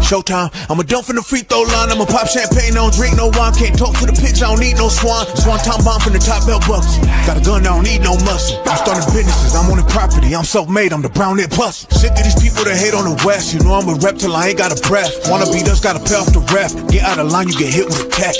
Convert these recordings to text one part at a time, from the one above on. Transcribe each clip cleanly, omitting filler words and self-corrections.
Showtime, I'm a dump from the free throw line. I'm a pop champagne, I don't drink no wine. Can't talk to the pitch, I don't need no swan. Swan time bomb from the top belt buckles. Got a gun, I don't need no muscle. I'm starting businesses, I'm on the property. I'm self-made, I'm the brown net plus. Sick of these people that hate on the west. You know I'm a rep till I ain't got a breath. Wanna beat us, gotta pay off the ref. Get out of line, you get hit with a tech.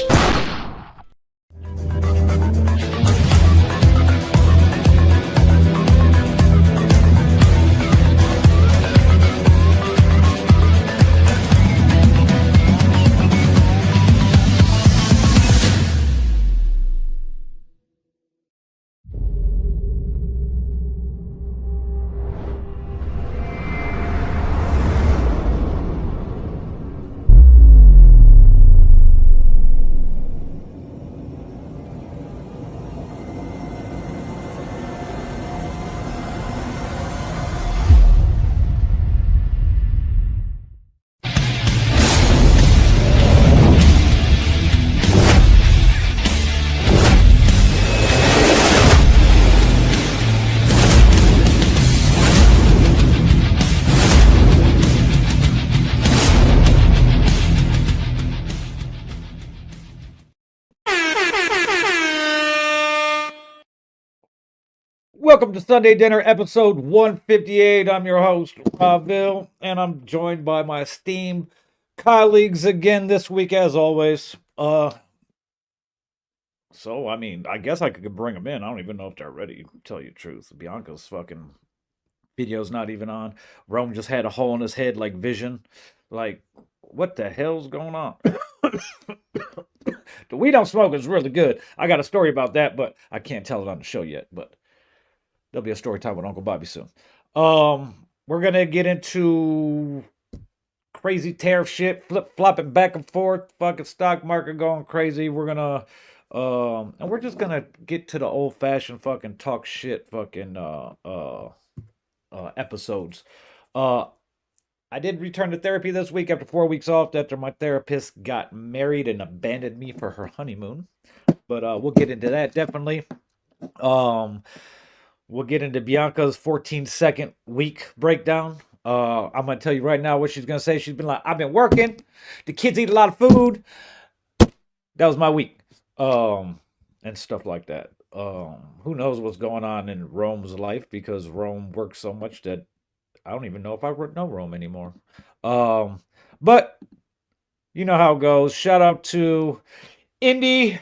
Welcome to Sunday Dinner, episode 158. I'm your host, Robville, and I'm joined by my esteemed colleagues again this week, as always. I guess I could bring them in. I don't even know if they're ready, to tell you the truth. Bianca's fucking video's not even on. Rome just had a hole in his head like Vision. Like, what the hell's going on? The weed I'm smoking is really good. I got a story about that, but I can't tell it on the show yet, but there'll be a story time with Uncle Bobby soon. We're going to get into crazy tariff shit, flip-flopping back and forth, fucking stock market going crazy. We're going to, and we're just going to get to the old-fashioned fucking talk shit fucking episodes. I did return to therapy this week after 4 weeks off after my therapist got married and abandoned me for her honeymoon. But we'll get into that, definitely. We'll get into Bianca's 14-second week breakdown. I'm going to tell you right now what she's going to say. She's been like, I've been working. The kids eat a lot of food. That was my week. And stuff like that. Who knows what's going on in Rome's life, because Rome works so much that I don't even know if I know Rome anymore. But you know how it goes. Shout out to Indy.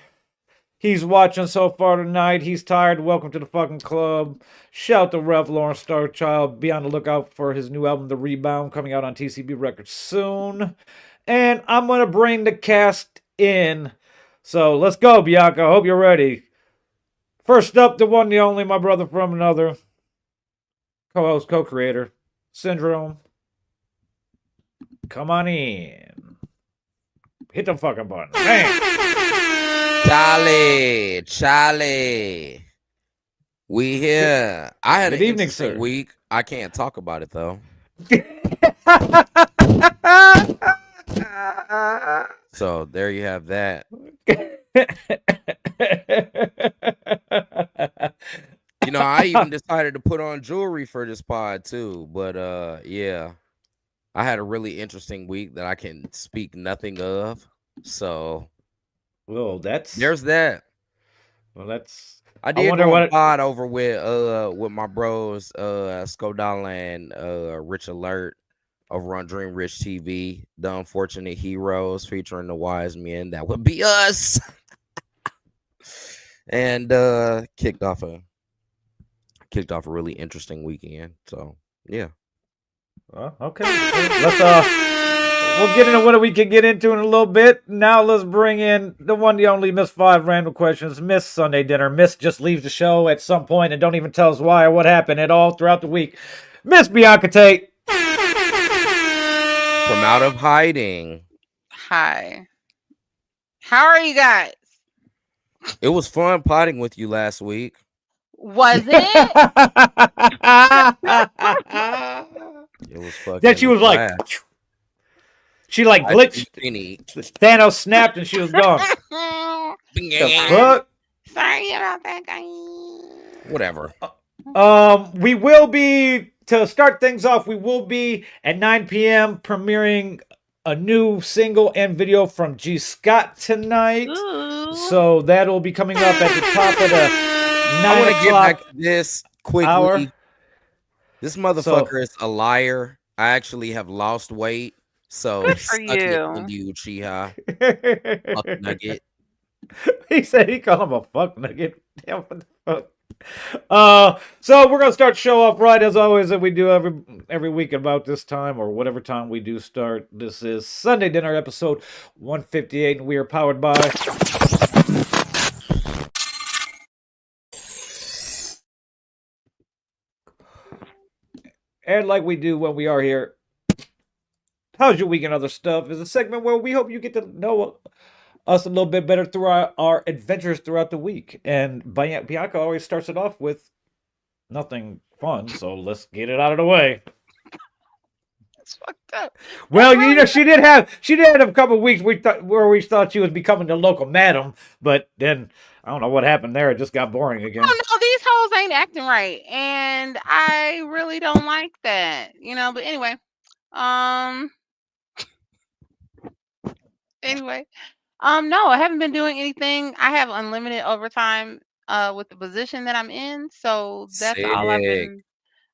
He's watching so far tonight. He's tired. Welcome to the fucking club. Shout to Rev Lawrence Starchild. Be on the lookout for his new album, The Rebound, coming out on TCB Records soon. And I'm going to bring the cast in. So let's go, Bianca. Hope you're ready. First up, the one, the only, my brother from another. Co-host, co-creator, Syndrome. Come on in. Hit the fucking button. Bam. Charlie, we here. I had Good an evening, interesting sir. week. I can't talk about it though. So there you have that. You know, I even decided to put on jewelry for this pod too. But yeah, I had a really interesting week that I can speak nothing of. So Well, there's that. Well, that's. I did wonder do a what pod over with my bros Skodala and Rich Alert over on Dream Rich TV, The Unfortunate Heroes featuring the wise men. That would be us. And kicked off a really interesting weekend. So yeah. Well, okay. We'll get into what we can get into in a little bit. Now let's bring in the one, the only Miss 5 Random Questions. Miss Sunday Dinner. Miss just leaves the show at some point and don't even tell us why or what happened at all throughout the week. Miss Bianca Tate. From out of hiding. Hi. How are you guys? It was fun potting with you last week. Was it? It was fucking. Then she was like, she like glitched. Thanos snapped and she was gone. The fuck? Sorry about that, guys. Whatever. We will be, to start things off, we will be at 9 p.m. premiering a new single and video from G Scott tonight. Ooh. So that'll be coming up at the top of the I 9 want to get back o'clock to this quickly. hour. This motherfucker is a liar. I actually have lost weight. So Good for suck it, you. Indy Uchiha. Fuck nugget. He said he called him a fuck nugget. Damn, what the fuck? So we're gonna start show off right as always that we do every week about this time or whatever time we do start. This is Sunday Dinner episode 158, and we are powered by and like we do when we are here. How's your week and other stuff? Is a segment where we hope you get to know us a little bit better through our adventures throughout the week. And Bianca always starts it off with nothing fun, so let's get it out of the way. That's fucked up. Well, you know, she did have a couple of weeks where we thought she was becoming the local madam, but then I don't know what happened there. It just got boring again. Oh no, these hoes ain't acting right, and I really don't like that, you know. But anyway, no, I haven't been doing anything. I have unlimited overtime with the position that I'm in, so that's all Sick.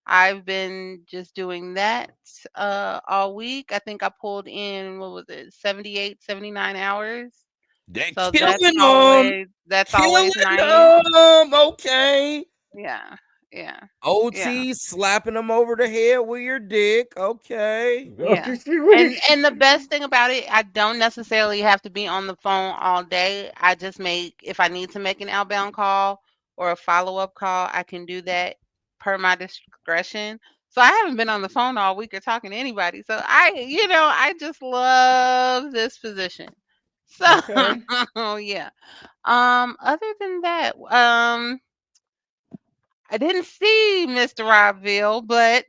I've been just doing that all week. I think I pulled in, what was it, 78, 79 hours. They're So killing that's them. always Killing nice. them. Okay. Yeah. Yeah. OT slapping them over the head with your dick. Okay. Yeah. And the best thing about it, I don't necessarily have to be on the phone all day. I just if I need to make an outbound call or a follow-up call, I can do that per my discretion. So I haven't been on the phone all week or talking to anybody. So I just love this position. So Okay. yeah. Other than that, I didn't see Mr. Robville, but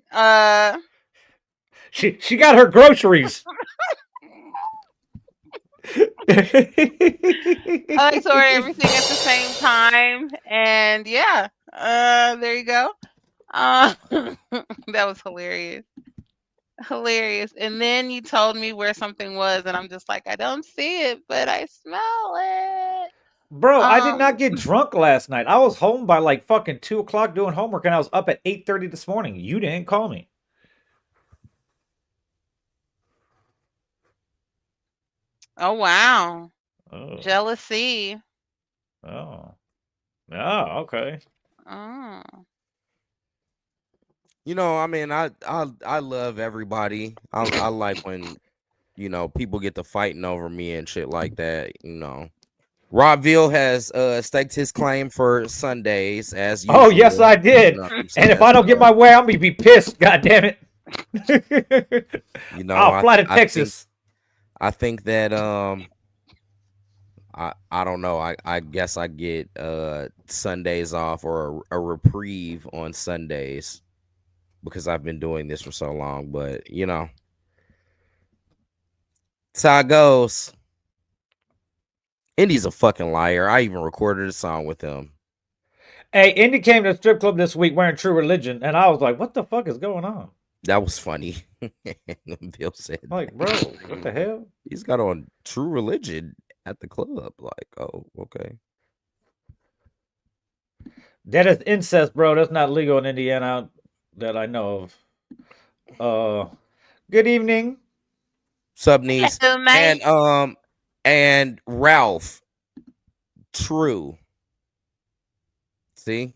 she got her groceries. I like to order everything at the same time, and yeah, there you go. That was hilarious. And then you told me where something was, and I'm just like, I don't see it, but I smell it. Bro, I did not get drunk last night. I was home by like fucking 2 o'clock doing homework, and I was up at 8:30 this morning. You didn't call me. Oh wow, Oh. jealousy. Oh. Oh, okay. Oh. You know, I mean, I love everybody. I like when, people get to fighting over me and shit like that. Robville has staked his claim for Sundays as usual. Oh, yes, I did. You know what I'm And saying? if I don't get my way, I'm gonna be pissed. God damn it. I'll fly to Texas. I think that I don't know. I guess I get Sundays off or a reprieve on Sundays because I've been doing this for so long. But that's how it goes. Indy's a fucking liar. I even recorded a song with him. Hey, Indy came to the strip club this week wearing True Religion, and I was like, what the fuck is going on? That was funny. Bill said, like, bro, what the hell? He's got on True Religion at the club. Like, oh, okay. That is incest, bro. That's not legal in Indiana that I know of. Good evening. Sub niece. And Ralph. True. See?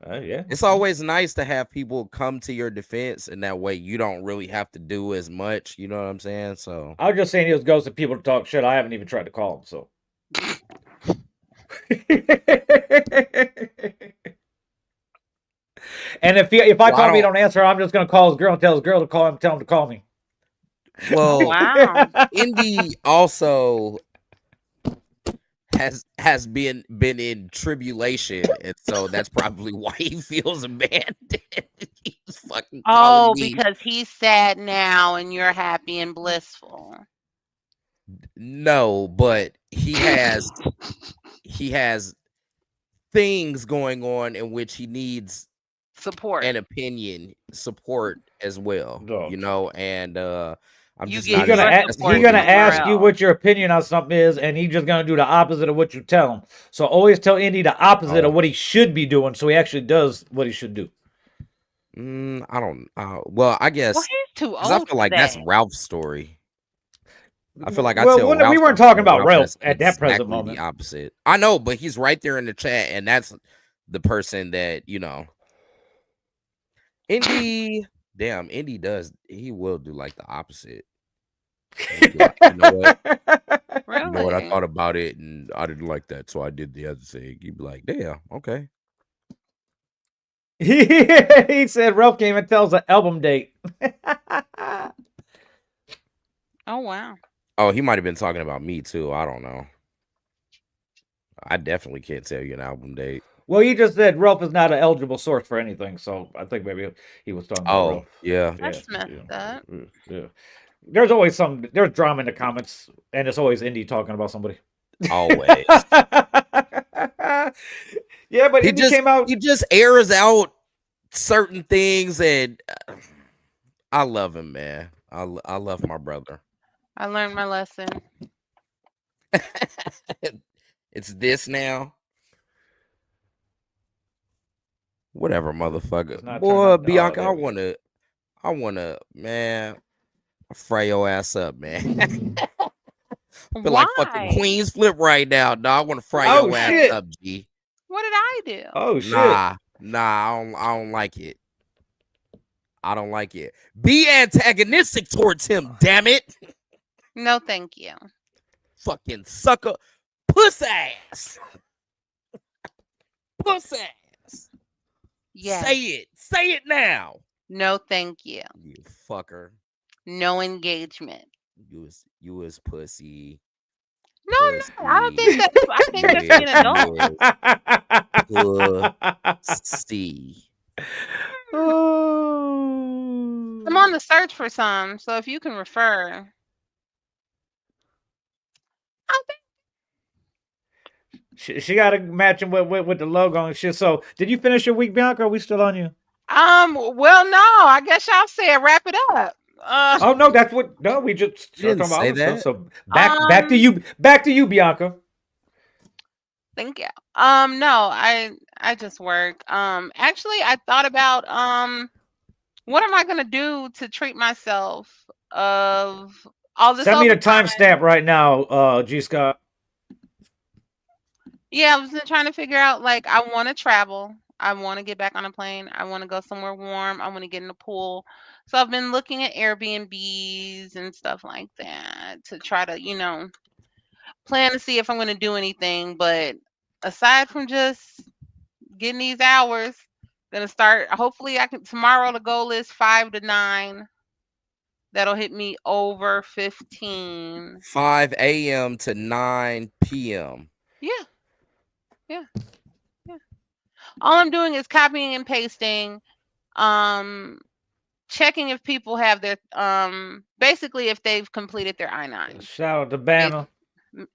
Yeah. It's always nice to have people come to your defense, and that way you don't really have to do as much. You know what I'm saying? So I was just saying he goes to people to talk shit. I haven't even tried to call him, so. And if I call me, don't answer, I'm just gonna call his girl and tell his girl to call him, tell him to call me. Well, wow. Indy also has been in tribulation, and so that's probably why he feels abandoned. He's fucking because he's sad now and you're happy and blissful. No, but he has things going on in which he needs support and support as well. Oh. And I'm You just get not He's as gonna your he's support accessible gonna these somewhere ask days. you else. what your opinion on something is, and he's just gonna do the opposite of what you tell him. So always tell Indy the opposite Oh, of what he should be doing, so he actually does what he should do. I don't. Well, I Well, guess he's too because I old feel for like that's that. Ralph's story. I feel like I Well, tell we Ralph's weren't story, talking and about Ralph Ralph does at that present exactly the moment. opposite. I know, but he's right there in the chat, and that's the person that Indy. Damn, Indy does. He will do like the opposite. He'll be like, you know what? You know what? I Really? thought about it, and I didn't like that, so I did the other thing. You'd be like, damn, okay. He said Ralph came and tells an album date. Oh wow. Oh, he might have been talking about me too. I don't know. I definitely can't tell you an album date. Well, you just said Ralph is not an eligible source for anything, so I think maybe he was talking about Oh, Ralph. yeah. That's messed up. Yeah. There's always there's drama in the comments, and it's always Indy talking about somebody. Always. Yeah, but He Indy came out. just airs out certain things, and I love him, man. I love my brother. I learned my lesson. It's this now. Whatever, motherfucker. It's not Boy, turned on. Bianca, There we go. I wanna, man, I'll fry your ass up, man. Feel like fucking Why? Queen's Flip right now, dog. I want to fry Oh your ass shit! up, G. What did I do? Oh shit! Nah, I don't like it. I don't like it. Be antagonistic towards him, damn it. No, thank you. Fucking sucker. Puss ass. Puss ass. Yes. Say it now. No, thank you. You fucker. No engagement. You was pussy. No, no. I don't think that. I think that's being an adult. Pussy. I'm on the search for some, so if you can refer. She got to match him with the logo and shit. So, did you finish your week, Bianca? Or are we still on you? Well, no. I guess y'all said wrap it up. Oh no, that's what. No, we just You didn't talking about say other that. stuff. So back to you. Back to you, Bianca. Thank you. No, I just work. Actually, I thought about what am I gonna do to treat myself of all this Send me the overtime? timestamp right now, G Scott. Yeah, I was just trying to figure out. Like, I want to travel. I want to get back on a plane. I want to go somewhere warm. I want to get in the pool. So I've been looking at Airbnbs and stuff like that to try to, plan to see if I'm going to do anything. But aside from just getting these hours, gonna start. Hopefully, I can tomorrow. The goal is 5 to 9. That'll hit me over 15. 5 a.m. to 9 p.m. Yeah. All I'm doing is copying and pasting, checking if people have their basically if they've completed their I-9. Shout out to Banner. Ain't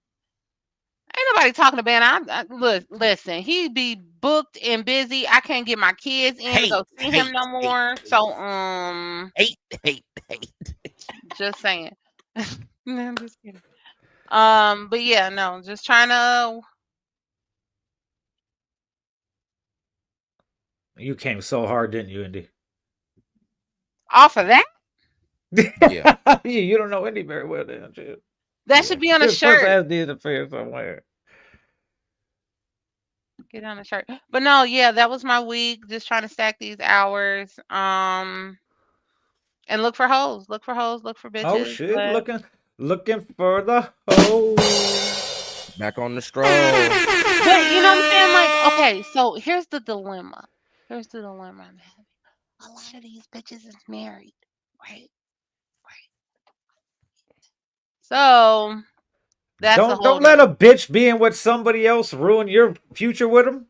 nobody talking to Banner. Listen, he be booked and busy. I can't get my kids in to go see him no more. So Hate. just saying. No, I'm just kidding. But yeah, no, just trying to. You came so hard, didn't you, Indy? Off of that, Yeah. You don't know Indy very well, then. that should be on a His shirt. first ass did appear somewhere. Get on a shirt. But no, yeah, that was my week. Just trying to stack these hours. And look for hoes. Look for hoes. Look for bitches. Oh shit! But Looking for the hoes. Back on the stroll. But you know what I'm saying? Like, okay, so here's the dilemma. I'm having. A lot of these bitches is married, right? So that's a whole Don't let a bitch being with somebody else ruin your future with them.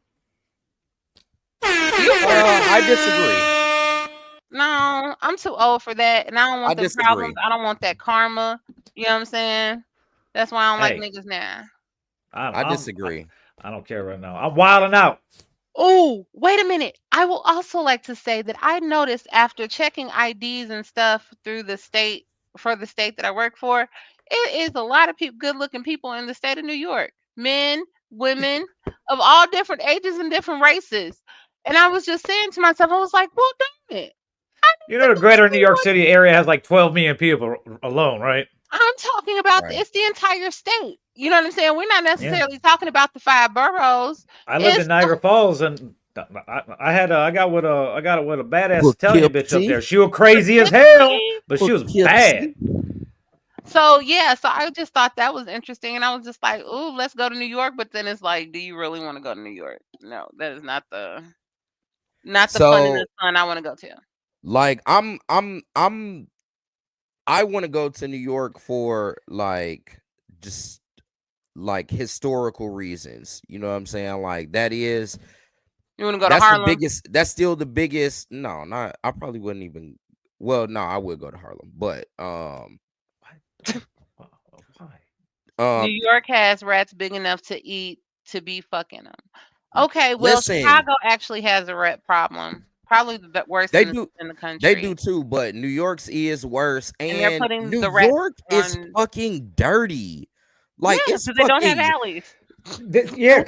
I disagree. No, I'm too old for that, and I don't want I the disagree. problems. I don't want that karma. You know what I'm saying? That's why I don't like Hey. niggas now. I disagree. I don't care right now. I'm wilding out. Oh, wait a minute. I will also like to say that I noticed after checking IDs and stuff through the state for the state that I work for, it is a lot of people, good-looking people in the state of New York, men, women of all different ages and different races. And I was just saying to myself, I was like, well, damn it. You know, the greater New York City area has like 12 million people alone, right? I'm talking about Right. it's the entire state. You know what I'm saying? We're not Yeah. necessarily talking about the 5 boroughs. I lived It's in Niagara Falls, and I got with a badass Italian bitch up there. She was crazy as hell, but she was bad. So yeah, so I just thought that was interesting, and I was just like, "Ooh, let's go to New York." But then it's like, do you really want to go to New York? No, that is not the fun and So the fun I want to go to. like I want to go to New York for like just like historical reasons. You know what I'm saying? Like that is You want to go to that's the Harlem? biggest, that's still the biggest. No, not I probably wouldn't even, well, no, I would go to Harlem, but Why? New York has rats big enough to eat to be fucking them. Okay, well, listen, Chicago actually has a rat problem. Probably the worst they in do the country. they do too, but New York's is worse, And they're and putting New the rats York is on. fucking dirty. Like Yeah, it's because they don't have fucking alleys. They got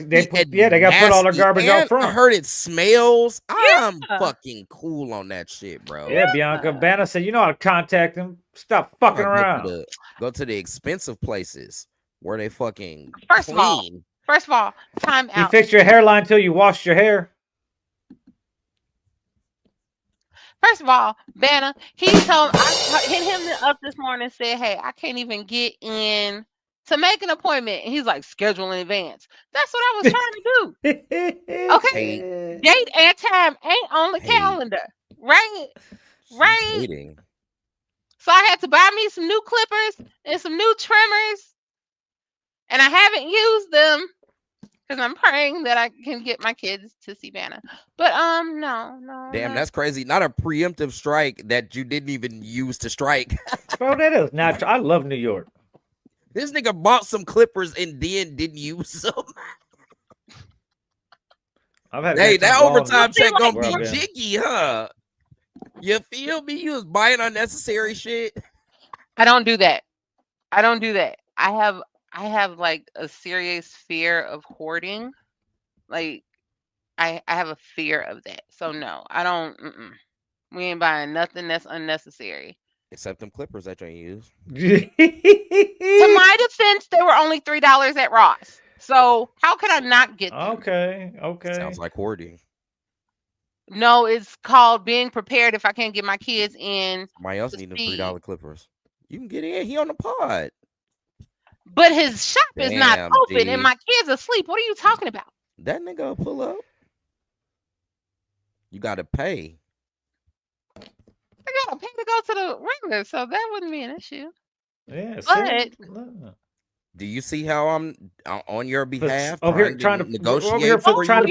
to put all their nasty, garbage and out front. I heard it smells. I'm Yeah. fucking cool on that shit, bro. Yeah, Bianca Banner said, you know how to contact them. Stop fucking around. Go to the expensive places where they fucking First of all, clean. time You out. fixed your hairline till you washed your hair. First of all, Banner, he told I hit him up this morning and said, "Hey, I can't even get in to make an appointment." And he's like, "Schedule in advance." That's what I was trying to do. Okay, date and time ain't on the calendar, right? Right. Hating. So I had to buy me some new clippers and some new trimmers, and I haven't used them because I'm praying that I can get my kids to see Banner. But no. Damn, that's crazy. Not a preemptive strike that you didn't even use to strike. Bro, that is natural. I love New York. This nigga bought some clippers and then didn't use them. Hey, that overtime check gonna be jiggy, huh? You feel me? You was buying unnecessary shit. I don't do that. I have like a serious fear of hoarding. Like I have a fear of that. So no, I don't. We ain't buying nothing that's unnecessary. Except them clippers that you use. To my defense, they were only $3 at Ross. So how could I not get them? Okay. Sounds like hoarding. No, it's called being prepared if I can't get my kids in. Somebody else need them $3 clippers. You can get in. He on the pod. But his shop is not open, dude. and my kids asleep. What are you talking about? That nigga will pull up. You gotta pay. I gotta pay to go to the regular, so that wouldn't be an issue. Yeah, but do you see how I'm on your behalf over here trying to negotiate for you?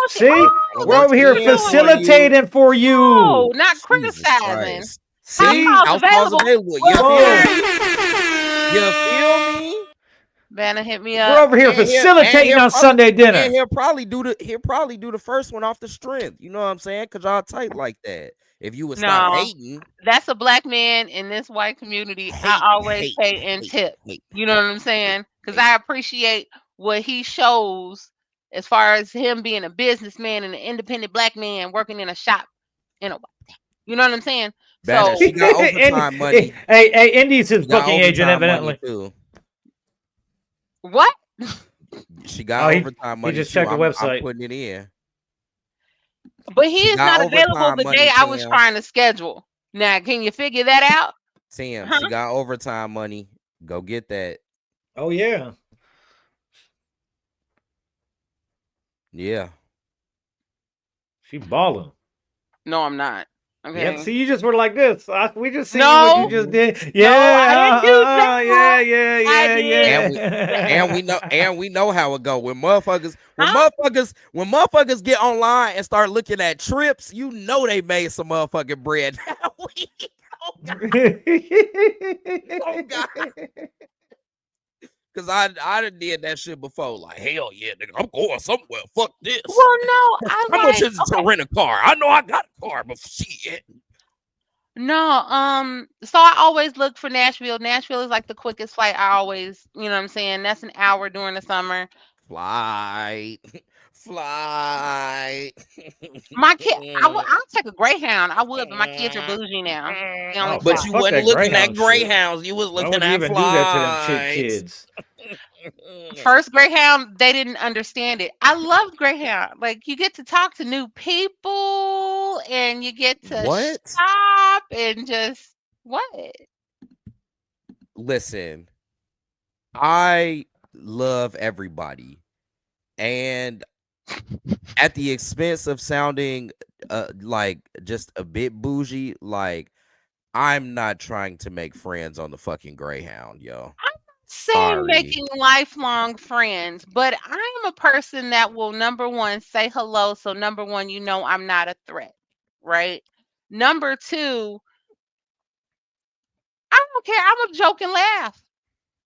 See, we're over here facilitating for you. No, not criticizing. See, house calls available. You feel me? Vanna hit me up. We're over here facilitating on Sunday dinner. And he'll probably do the first one off the strength. You know what I'm saying? Because y'all tight like that. If you would stop hating. That's a black man in this white community. I always pay and tip. You know what I'm saying? Because I appreciate what he shows as far as him being a businessman and an independent black man working in a shop. You know what I'm saying? So she got overtime money. Hey, Indy's his booking agent, evidently. What? She got overtime money. He just checked the website. I'm putting it in. But he is not available the day I was trying to schedule. Now, can you figure that out? Tim, she got overtime money. Go get that. Oh, yeah. Yeah. She balling. No, I'm not. Okay. Yeah, see, you just were like this. We just see what you just did. Yeah, I didn't do that. Yeah. And we know how it go when motherfuckers get online and start looking at trips. You know they made some motherfucking bread. Oh God. Cause I done did that shit before. Like, hell yeah, nigga, I'm going somewhere. Fuck this. Well, no, how much is it to rent a car? I know I got a car, but shit. No, so I always look for Nashville. Nashville is like the quickest flight. I always, you know what I'm saying? That's an hour during the summer. Flight, flight. My kid, I'll take a Greyhound. I would, but my kids are bougie now. They only Oh, But fly. you fuck wasn't that looking at Greyhound shit. Greyhounds. You was Why looking would you at even do that to them chick flights. kids? First Greyhound, they didn't understand it. I loved Greyhound. Like you get to talk to new people and you get to What? shop and just what? Listen, I love everybody, and at the expense of sounding like just a bit bougie, like I'm not trying to make friends on the fucking Greyhound, yo. Saying Sorry. making lifelong friends, but I am a person that will number one say hello. So number one, you know I'm not a threat, right? Number two, I don't care. I'm a joke and laugh.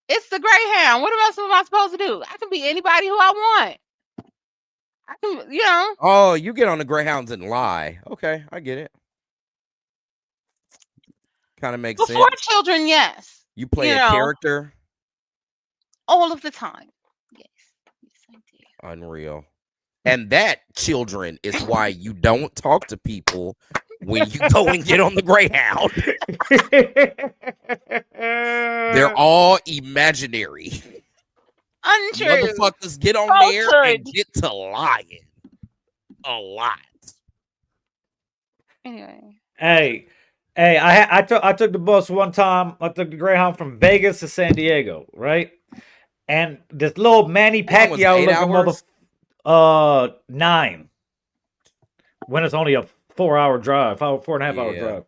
It's the Greyhound. What else am I supposed to do? I can be anybody who I want. I can, Oh, you get on the Greyhounds and lie. Okay, I get it. Kind of makes before sense. children, yes. You play a character. All of the time. Yes. Yes, I do. Unreal. And that, children, is why you don't talk to people when you go and get on the Greyhound. They're all imaginary. Untrue. Motherfuckers get on there and Falsehood. get to lying a lot. Anyway. Hey, I took the bus one time. I took the Greyhound from Vegas to San Diego, right? And this little Manny How long was it, Pacquiao 8 looking hours? 9. When it's only a 4-hour drive, 4.5-hour Yeah. drive.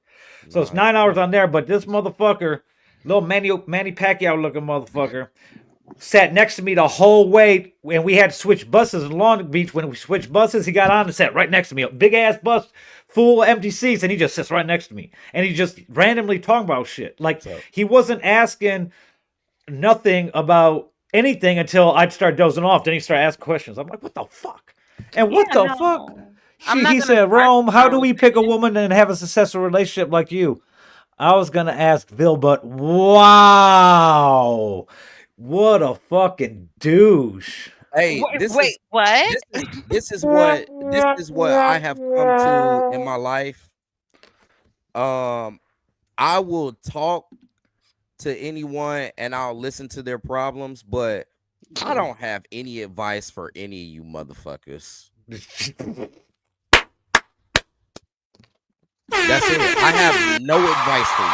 So it's 9 hours on there, but this motherfucker, little Manny Pacquiao looking motherfucker, sat next to me the whole way, and we had to switch buses in Long Beach. When we switched buses, he got on and sat right next to me. A big ass bus, full empty seats, and he just sits right next to me. And he just randomly talking about shit. Like he wasn't asking nothing about anything until I'd start dozing off. Then he started asking questions. I'm like, what the fuck? And what the fuck? He said, Rome, how do we pick a woman and have a successful relationship like you? I was gonna ask Bill, but wow. What a fucking douche. Hey, Wait, what? This is what I have come to in my life. I will talk to anyone and I'll listen to their problems, but I don't have any advice for any of you motherfuckers. That's it. I have no advice for you.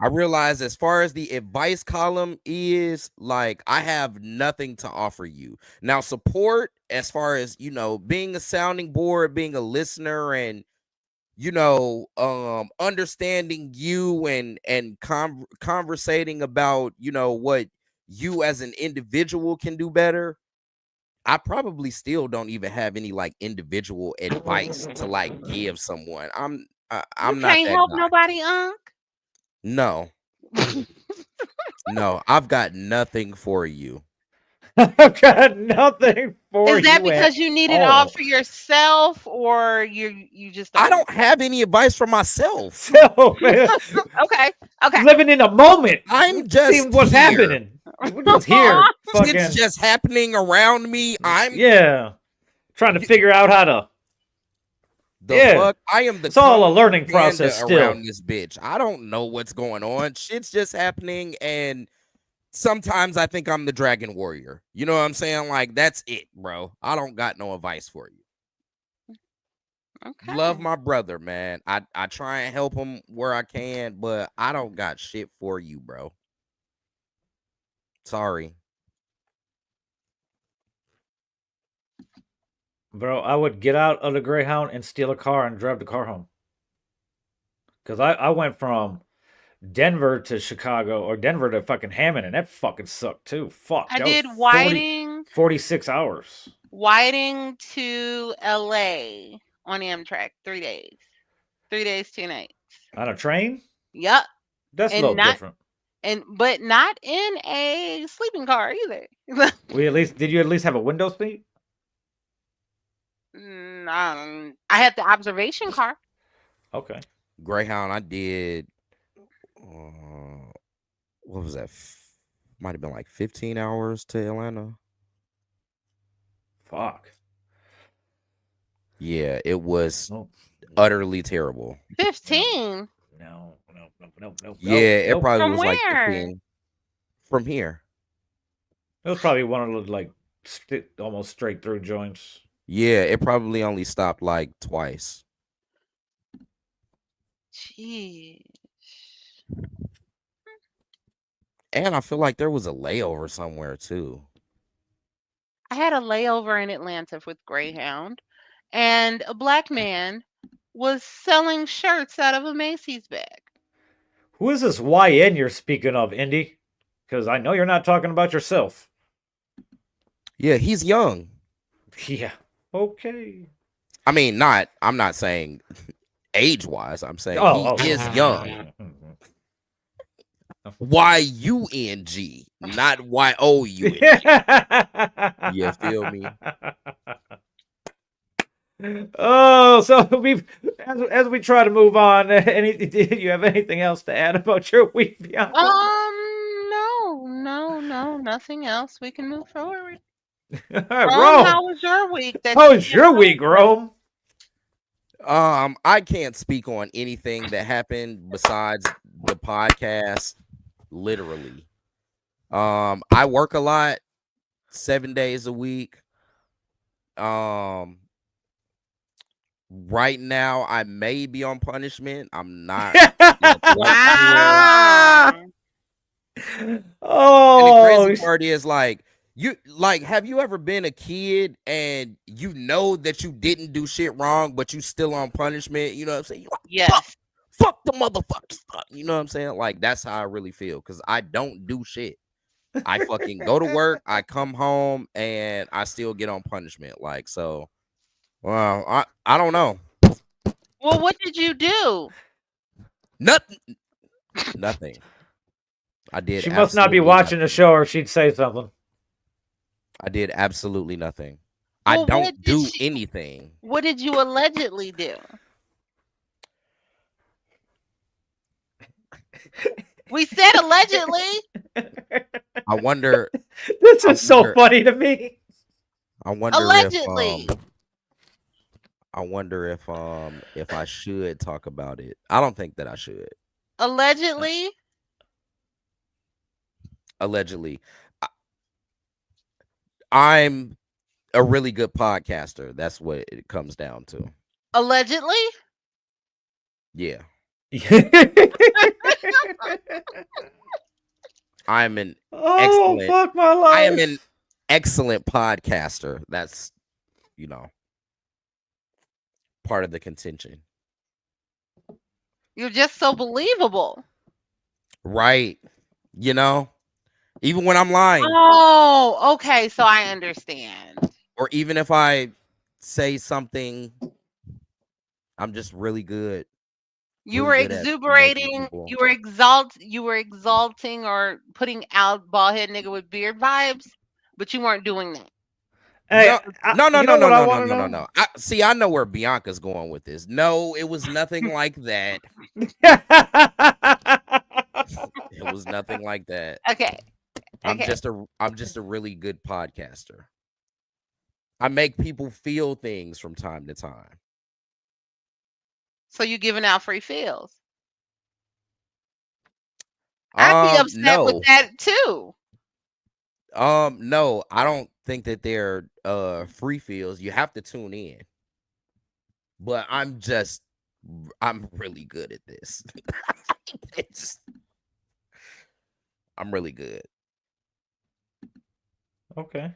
I realize as far as the advice column is, like, I have nothing to offer you. Now, support as far as, being a sounding board, being a listener, and understanding you and conversating about, what you as an individual can do better. I probably still don't even have any like individual advice to like give someone. I'm not can't that help guy. nobody, Unc. No. No, I've got nothing for you. I've got nothing for you. Is that because you need it all for yourself, or you just I don't have any advice for myself. No, man. Okay. Living in a moment. I'm just seeing what's here. happening. We're just here. It's just happening around me. I'm trying to figure out how to. Fuck? I am the. It's all a learning process still. Around this bitch. I don't know what's going on. Shit's just happening, and sometimes I think I'm the Dragon Warrior. You know what I'm saying? Like, that's it, bro. I don't got no advice for you. Okay. Love my brother, man. I try and help him where I can, but I don't got shit for you, bro. Sorry. Bro, I would get out of the Greyhound and steal a car and drive the car home. Because I went from Denver to Chicago, or Denver to fucking Hammond, and that fucking sucked too. Fuck. I did Whiting. 46 hours. Whiting to LA on Amtrak, 3 days. 3 days, 2 nights. On a train? Yep. That's a little different. But not in a sleeping car either. Did you at least have a window seat? I had the observation car. Okay. Greyhound, I did. What was that? Might have been like 15 hours to Atlanta. Fuck. Yeah, it was No. utterly terrible. 15 No. Yeah, it probably from was like where? 15 from here. It was probably one of those like almost straight through joints. Yeah, it probably only stopped like twice. Jeez. And I feel like there was a layover somewhere too. I had a layover in Atlanta with Greyhound, and a black man was selling shirts out of a Macy's bag. Who is this YN you're speaking of, Indy? Because I know you're not talking about yourself. Yeah, he's young. Yeah. Okay. I mean, I'm not saying age-wise. I'm saying Oh, he is young. Y-U-N-G, not Y-O-U-N-G. You feel me? Oh, so we've as we try to move on. Do you have anything else to add about your week, Bianca? No, nothing else. We can move forward. All right, Rome, Rome. how was your week? How was your week, Rome? I can't speak on anything that happened besides the podcast. Literally, I work a lot, 7 days a week. Right now I may be on punishment. I'm not. Wow. Oh, And the crazy part is have you ever been a kid and you know that you didn't do shit wrong, but you still on punishment? You know what I'm saying? Yes. Fuck the motherfuckers. You know what I'm saying? Like, that's how I really feel, because I don't do shit. I fucking go to work, I come home, and I still get on punishment. Like, so, well, I don't know. Well, what did you do? Nothing. I did. She must not be absolutely watching the nothing. show, or she'd say something. I did absolutely nothing. Well, I don't do anything. What did you allegedly do? We said allegedly. I wonder. This is so funny to me. I wonder Allegedly. if I should talk about it. I don't think that I should. Allegedly. Allegedly, I'm a really good podcaster. That's what it comes down to. Allegedly. Yeah. I'm an excellent. Fuck my life. I am an excellent podcaster. That's, part of the contention. You're just so believable. Right. Even when I'm lying. Oh, okay. So I understand. Or even if I say something, I'm just really good. You were exuberating. You were exalting or putting out bald head nigga with beard vibes, but you weren't doing that. Hey, no. No. I know where Bianca's going with this. No, it was nothing like that. It was nothing like that. Okay. I'm just a really good podcaster. I make people feel things from time to time. So you giving out free feels? I'd be upset with that too. No, I don't think that they're free feels. You have to tune in. But I'm really good at this. I'm really good. Okay.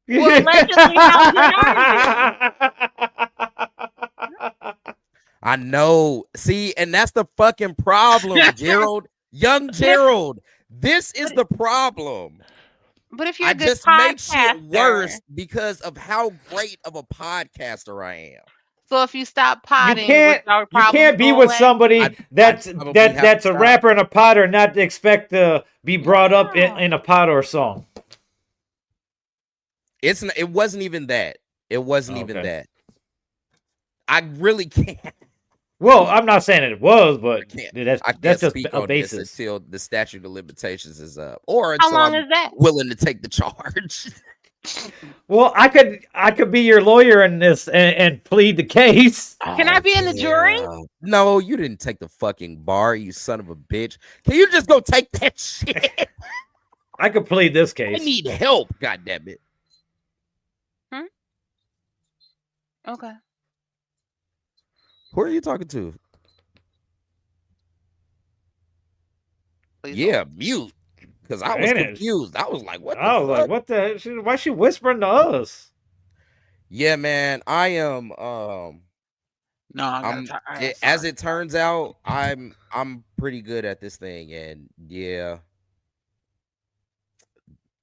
Well, allegedly, how good are you? I know. See, and that's the fucking problem, Gerald. Young Gerald. This is the problem. But if you're I a good just podcaster, make shit worse because of how great of a podcaster I am. So if you stop potting, you can't be with somebody that's a rapper and a potter and not expect to be brought up in a potter song. It wasn't even that. It wasn't even that. I really can't. Well, I'm not saying it was, but I can't that's just speak a on this basis. until the statute of limitations is up, or How until long I'm is that? willing to take the charge. Well, I could be your lawyer in this and plead the case. Can I be in the jury? No, you didn't take the fucking bar, you son of a bitch. Can you just go take that shit? I could plead this I case. need help, goddamn it. Okay. Who are you talking to? Please Yeah, mute. Because I was confused. I was like, what the fuck? Like, what the? Why is she whispering to us? Yeah, man. I am No, I gotta as it turns out, I'm pretty good at this thing, and yeah,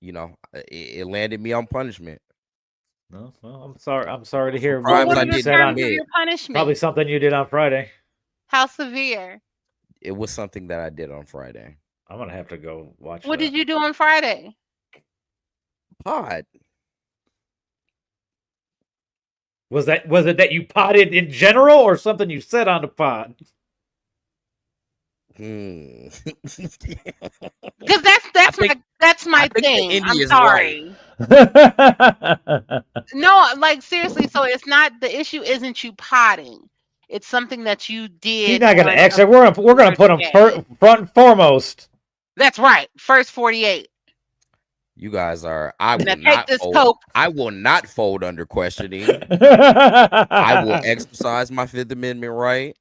you know, it landed me on punishment. No, well, I'm sorry. I'm sorry to hear Crimes what I are the didn't terms of commit. your punishment? Probably something you did on Friday. How severe? It was something that I did on Friday. I'm gonna have to go watch. What did you do on Friday? Pod. Was it that you potted in general, or something you said on the pod? Because that's my thing. I'm sorry. Right. No, like seriously. So it's not, the issue isn't you potting. It's something that you did. He's not gonna exit. We're gonna put him front and foremost. That's right. First 48. You guys are. I will not fold under questioning. I will exercise my Fifth Amendment right.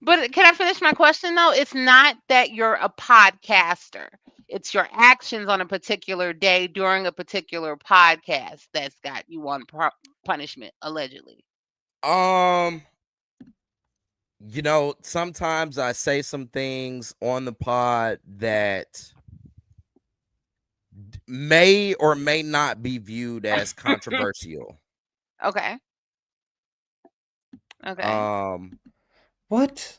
But can I finish my question though? It's not that you're a podcaster. It's your actions on a particular day during a particular podcast that's got you on punishment, allegedly. You know, sometimes I say some things on the pod that may or may not be viewed as controversial. Okay. What?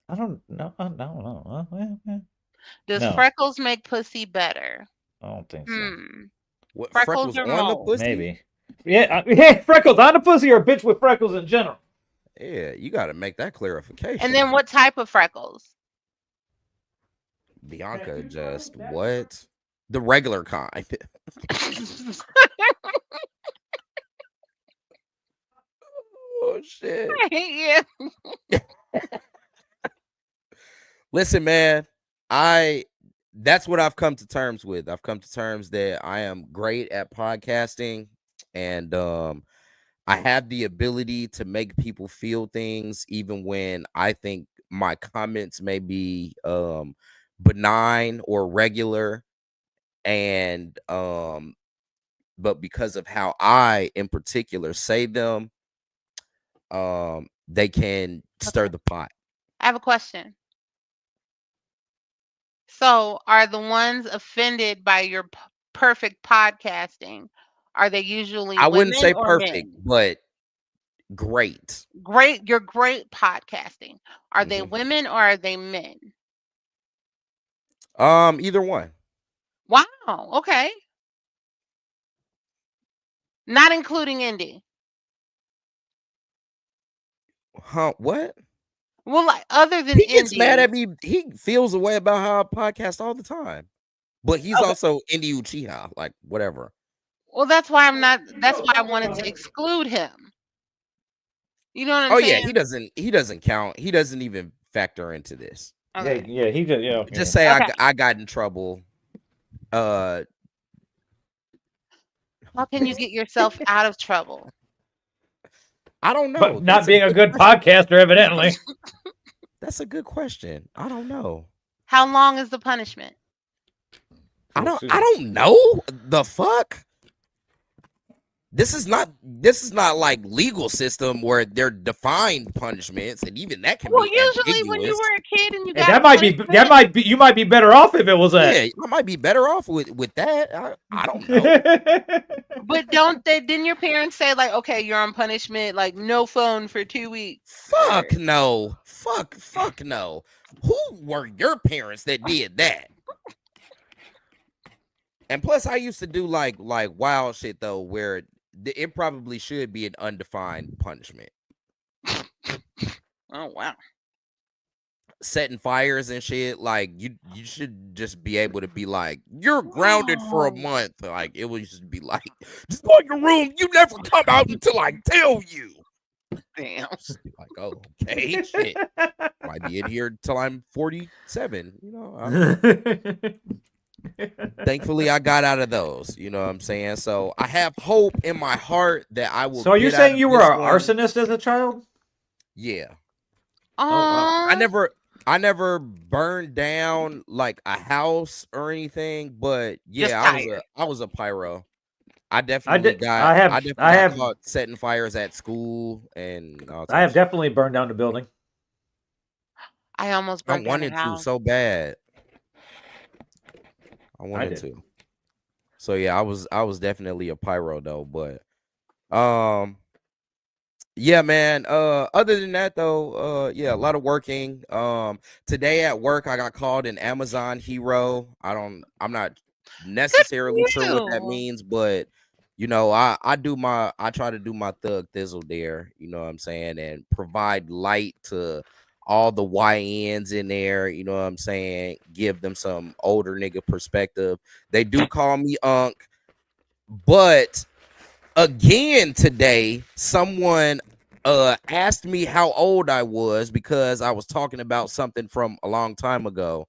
I don't know. Does Freckles make pussy better? I don't think so. What, freckles on the pussy? Maybe. Yeah, freckles on the pussy, or a bitch with freckles in general. Yeah, you got to make that clarification. And then what type of freckles? Bianca, just what? The regular kind. Oh shit. Yeah. Listen, man, that's what I've come to terms with. I've come to terms that I am great at podcasting, and I have the ability to make people feel things even when I think my comments may be benign or regular, and but because of how I in particular say them, they can stir the pot. I have a question. So are the ones offended by your perfect podcasting, are they usually I women wouldn't say or perfect, men? but great. You're great podcasting. Are they women or are they men? Either one. Wow. Okay. Not including Indy. Huh? What? Well, like other than he gets Indy, mad at me. He feels a way about how I podcast all the time, but he's also Indy Uchiha, like whatever. Well, that's why that's why I wanted to exclude him. You know what I'm saying? Yeah, he doesn't count. He doesn't even factor into this. Okay. Yeah, he just Just say I got in trouble. How can you get yourself out of trouble? I don't know. But not being a good podcaster, evidently. That's a good question. I don't know. How long is the punishment? I don't know. The fuck? This is not like legal system where they're defined punishments, and even that can be usually ambiguous. when you were a kid and you got you might be better off if it was that. Yeah, I might be better off with that. I don't know. But didn't your parents say like, okay, you're on punishment, like no phone for 2 weeks? Fuck no. Fuck no. Who were your parents that did that? And plus, I used to do like wild shit though, where it probably should be an undefined punishment. Oh wow. setting fires and shit. Like you should just be able to be like, you're grounded for a month. Like it would just be like, just go in your room. You never come out until I tell you. Damn. Just be like, oh, okay, shit. Might be in here till I'm 47. You know, I don't know. Thankfully, I got out of those. You know what I'm saying? So I have hope in my heart that I will. So are you get out saying of you were this an one. arsonist as a child? Yeah. Oh wow. I never burned down like a house or anything, but Just yeah, tired. I was a pyro. I I definitely got caught setting fires at school and all I types have of shit. definitely burned down the building. I almost I burnt down a wanted to house. so bad. I I wanted did. to. So yeah, I was definitely a pyro though, but um yeah, man. Other than that though, yeah, a lot of working. Today at work I got called an Amazon hero. I'm not Good necessarily for sure what that you. means, but you know, I try to do my thug thizzle there, you know what I'm saying, and provide light to all the YNs in there, you know what I'm saying, give them some older nigga perspective. They do call me Unc, but again today someone asked me how old I was because I was talking about something from a long time ago.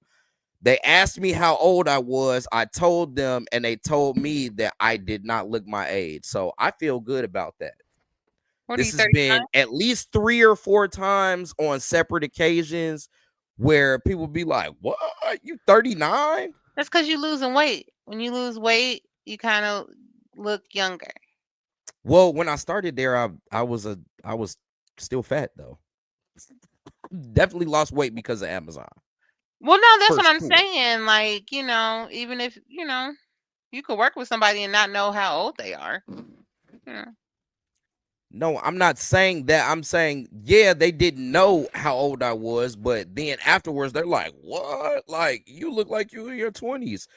They asked me how old I was. I told them and they told me that I did not look my age. So I feel good about that. What are This you, has 39? been at least 3 or 4 times on separate occasions where people be like, "What? You 39?" That's because you're losing weight. When you lose weight, you kind of look younger. Well, when I started there, I was still fat though. Definitely lost weight because of Amazon. Well, no, that's For what I'm sure. saying. Like, even if, you could work with somebody and not know how old they are. Yeah. No, I'm not saying that. I'm saying, yeah, they didn't know how old I was, but then afterwards they're like, "What? Like you look like you in your 20s."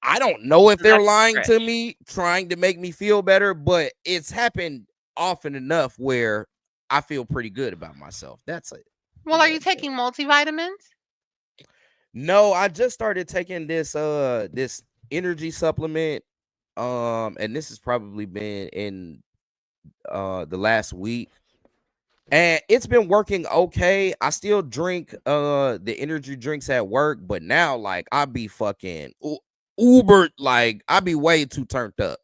I don't know if they're That's a lying to stretch. me, trying to make me feel better, but it's happened often enough where I feel pretty good about myself. That's it. You Well, know are what you I'm saying? taking multivitamins? No, I just started taking this energy supplement. And this has probably been in the last week. And it's been working okay. I still drink the energy drinks at work, but now like I be fucking Uber, like I be way too turned up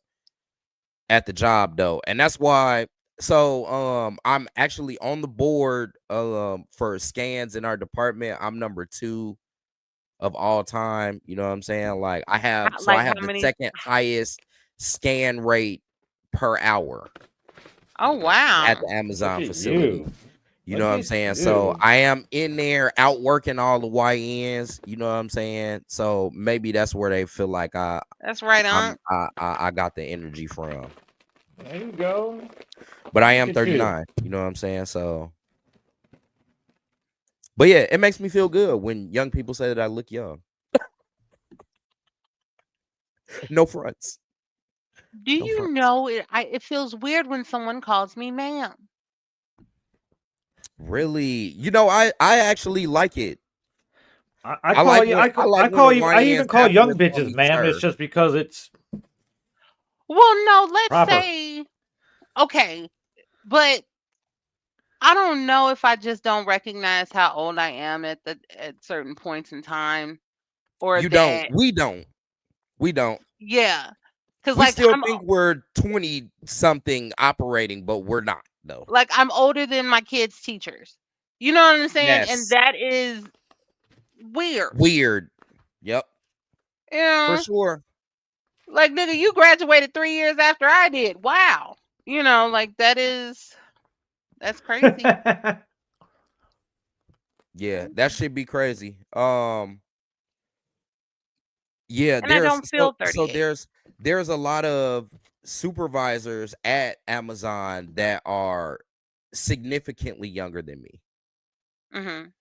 at the job though. And that's why I'm actually on the board for scans in our department. I'm number 2 of all time. You know what I'm saying? Like I have Like how the many? second highest scan rate per hour Oh, at wow. the Look Amazon at facility. you. You know Look what I'm at saying? So you. I am in there outworking all the YNs. You know what I'm saying? So maybe that's where they feel like That's right on. I got the energy from. There you go. But I Look am at you. 39. You know what I'm saying? So, but yeah, it makes me feel good when young people say that I look young. No fronts. Do No you fronts. know it feels weird when someone calls me ma'am. Really, you know, I actually like it. I I call like you. when I the call you. I YNs even call young afterwards call bitches, me ma'am. It's sir. just because it's Well, no, let's proper. say okay, but I don't know if I just don't recognize how old I am at certain points in time, or You don't. that We don't. We don't. yeah, because We still think we're 20 something operating, but we're not though. I'm older than my kids' teachers. You know what I'm saying? And Yes. that is weird. Weird. Yep. You For know, sure. like nigga, you graduated 3 years after I did. Wow. Like that's crazy. Yeah, that should be crazy. Yeah, And I there's don't feel so 38. there's a lot of supervisors at Amazon that are significantly younger than me. Mhm.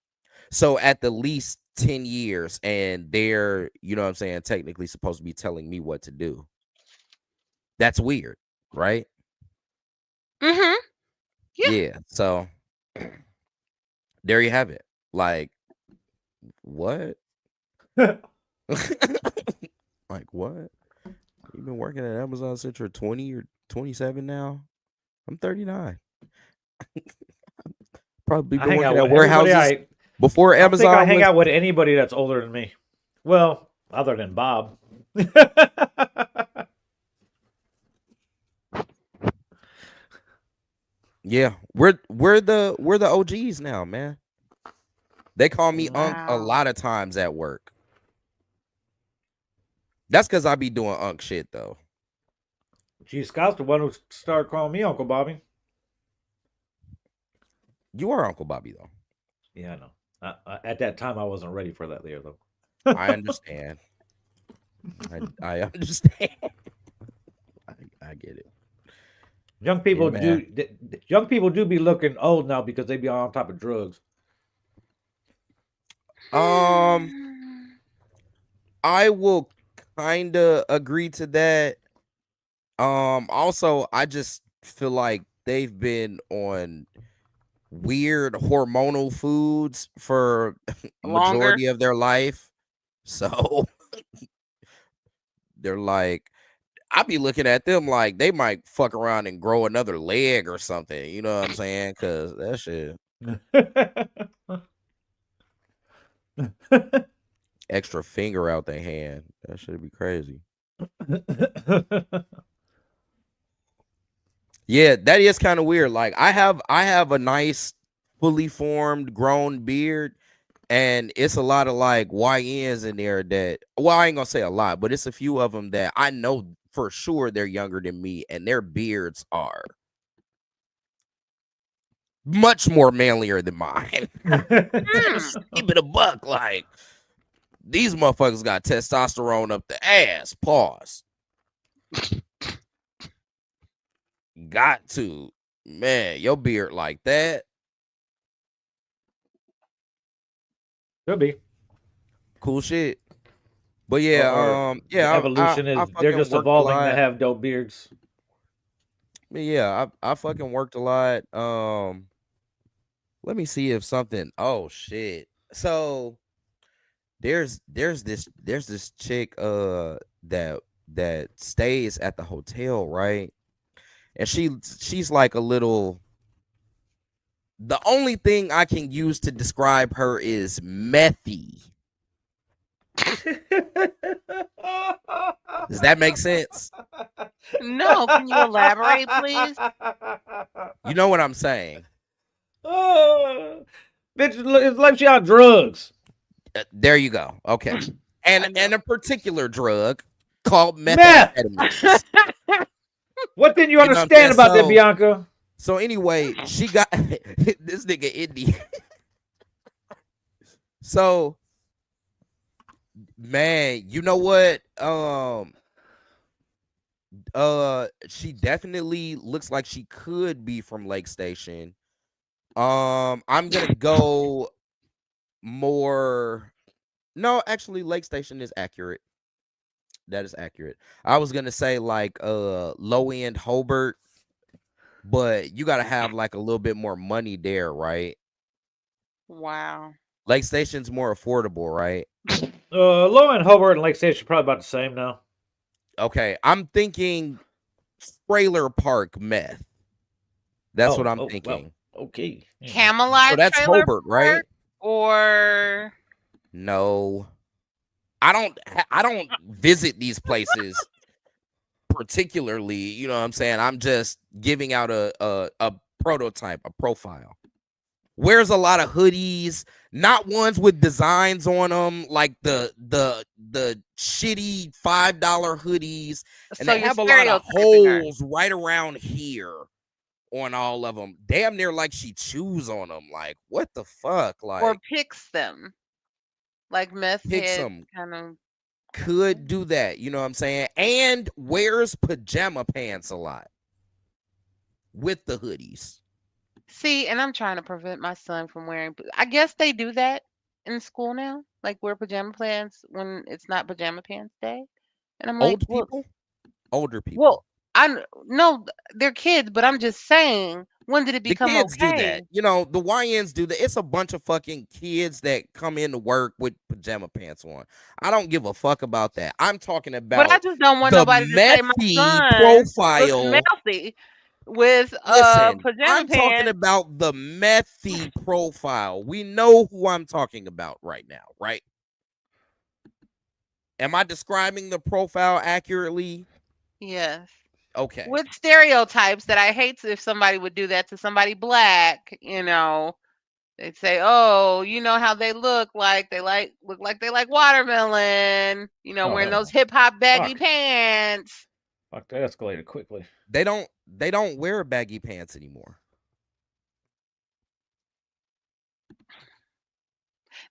So at the least 10 years, and they're, you know what I'm saying, technically supposed to be telling me what to do. That's weird, right? Mhm. Yeah. Yeah. So There you have it. Like, what? Like, what? You've been working at Amazon since you're 20 or 27 now? I'm 39. Probably I been hang out working at with everybody. warehouses before I don't think I Amazon hang was. out with anybody that's older than me. Well, other than Bob. Yeah, we're the OGs now, man. They call me Unc a Wow. lot of times at work. That's because I be doing Unc shit though. Gee, Scott's the one who started calling me Uncle Bobby. You are Uncle Bobby though. Yeah, I know. At that time, I wasn't ready for that there, though. I understand. I understand. I get it. Young people Yeah, man. young people do be looking old now because they be on top of drugs. Um, I will kind of agree to that. Also, I just feel like they've been on weird hormonal foods for Longer. majority of their life. So they're like, I be looking at them like they might fuck around and grow another leg or something. You know what I'm saying? Cause that shit extra finger out their hand. That should be crazy. Yeah, that is kind of weird. Like I have a nice fully formed grown beard, and it's a lot of like YNs in there that, well, I ain't gonna say a lot, but it's a few of them that I know for sure they're younger than me, and their beards are much more manlier than mine. Just keep it a buck. Like these motherfuckers got testosterone up the ass. Pause. Got to. Man, your beard like that. Could be. Cool shit. But yeah, Or the yeah, evolution I is they're fucking just worked a evolving to lot. have dope beards. But yeah, I fucking worked a lot. Let me see if something. Oh shit. So there's this chick that stays at the hotel, right? And she's like a little, the only thing I can use to describe her is methy. Does that make sense? No, can you elaborate, please? You know what I'm saying? Oh, bitch, it's like she on drugs. There you go. Okay. I know. And a particular drug called Meth. methamphetamines. What didn't you You know what I'm understand saying? about that, Bianca? So anyway, she got this nigga Indy. So man, you know what? She definitely looks like she could be from Lake Station. I'm gonna go more. No, actually, Lake Station is accurate. That is accurate. I was gonna say like low end Hobart, but you gotta have like a little bit more money there, right? Wow. Lake Station's more affordable, right? Low and Hobart and Lake Station are probably about the same now. Okay, I'm thinking trailer park meth. That's what I'm Well, thinking. okay. Camelot So that's trailer Hobart, right? park or No, I don't visit these places particularly. You know what I'm saying? I'm just giving out a prototype, a profile. Wears a lot of hoodies, not ones with designs on them, like the shitty $5 hoodies, and so they you're have a lot of stereotyping her. holes right around here on all of them. Damn near like she chews on them. Like what the fuck? Or Like picks them. Like meth picks heads them. kind of. Could do that, you know what I'm saying? And wears pajama pants a lot with the hoodies. See, and I'm trying to prevent my son from wearing. I guess they do that in school now, like wear pajama pants when it's not pajama pants day. And I'm like, Old people, older people. well, no, they're kids, but I'm just saying When did it The become kids do that. okay? You know, the YNs do that. It's a bunch of fucking kids that come into work with pajama pants on. I don't give a fuck about that. I'm talking But I about just don't want the nobody to say my messy son looks profile. mouthy with Listen, pajama I'm talking pants. about the methy profile. We know who I'm talking about right now, right? Am I describing the profile accurately? Yes. Okay. With stereotypes that I hate if somebody would do that to somebody black, you know. They'd say, "Oh, you know how they look like they like watermelon, you know, Oh, wearing hell those no. hip hop baggy Fuck. pants." Fuck, that escalated quickly. They don't wear baggy pants anymore.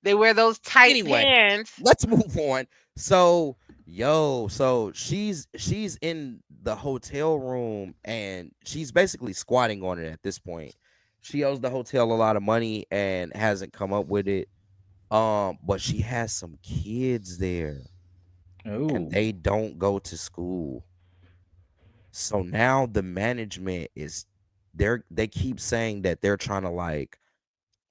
They wear those tight Anyway, pants. let's move on. So, so she's in the hotel room and she's basically squatting on it at this point. She owes the hotel a lot of money and hasn't come up with it. But she has some kids there and Ooh. they don't go to school. So now the management is they keep saying that they're trying to like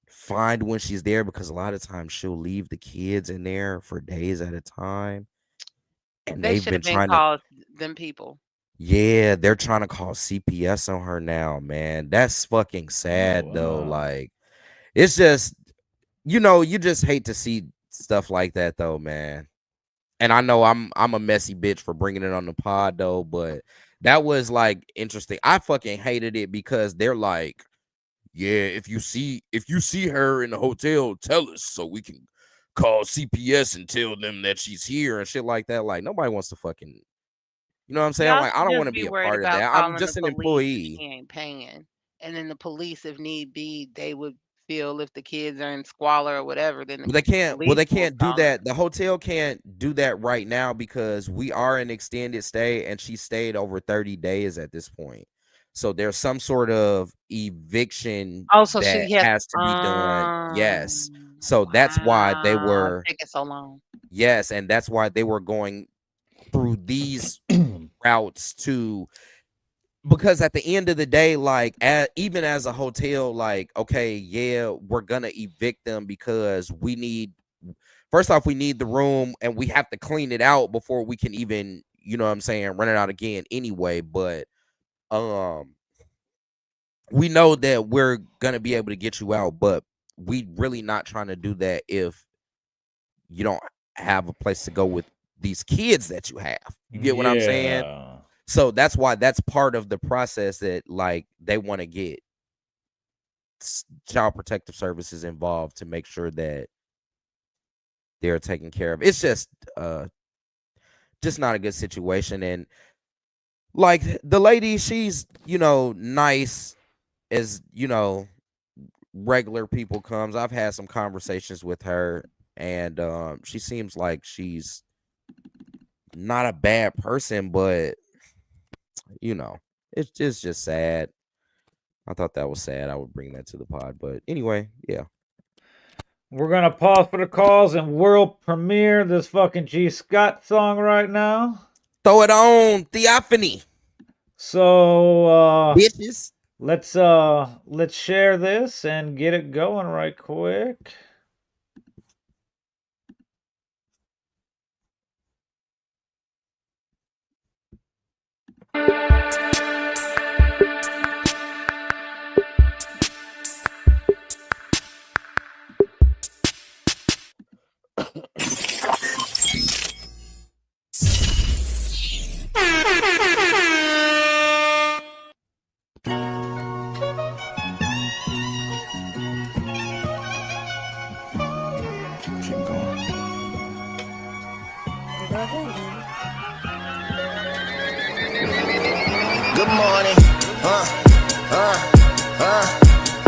find when she's there because a lot of times she'll leave the kids in there for days at a time. And They they've should been have been trying to, called them people. yeah, they're trying to call CPS on her now, man. That's fucking Oh, sad though. wow. Like, it's just, you just hate to see stuff like that though, man. And I know I'm a messy bitch for bringing it on the pod though, but that was like interesting. I fucking hated it because they're like, yeah, if you see her in the hotel, tell us so we can call CPS and tell them that she's here and shit like that. Like nobody wants to fucking, you know what I'm saying? Y'all Like I should don't want just to be be a worried part of about that. I'm calling the just an police if employee. she ain't paying. And then the police, if need be, they would feel if the kids are in squalor or whatever, then Well, the police they will can't do call her. that. The hotel can't do that right now because we are an extended stay and she stayed over 30 days at this point. So there's some sort of eviction Oh, so that she has has to be done. Yes. So that's why they wow, it's were, taking so long. yes, and that's why they were going through these routes to, because at the end of the day, like even as a hotel, like, okay, yeah, we're gonna evict them because we need, first off, we need the room and we have to clean it out before we can even, you know what I'm saying, rent it out again anyway. But we know that we're gonna be able to get you out, but we really not trying to do that if you don't have a place to go with these kids that you have. You get what I'm saying? Yeah. So that's why that's part of the process that like they want to get child protective services involved to make sure that they're taken care of. It's just not a good situation. And like the lady, she's, nice as, regular people comes. I've had some conversations with her and she seems like she's not a bad person, but it's just sad. I thought that was sad. I would bring that to the pod. But anyway, yeah. We're gonna pause for the calls and world premiere this fucking G Scott song right now. Throw it on, Theophany. So Bitches. let's share this and get it going right quick. Keep going. Good morning.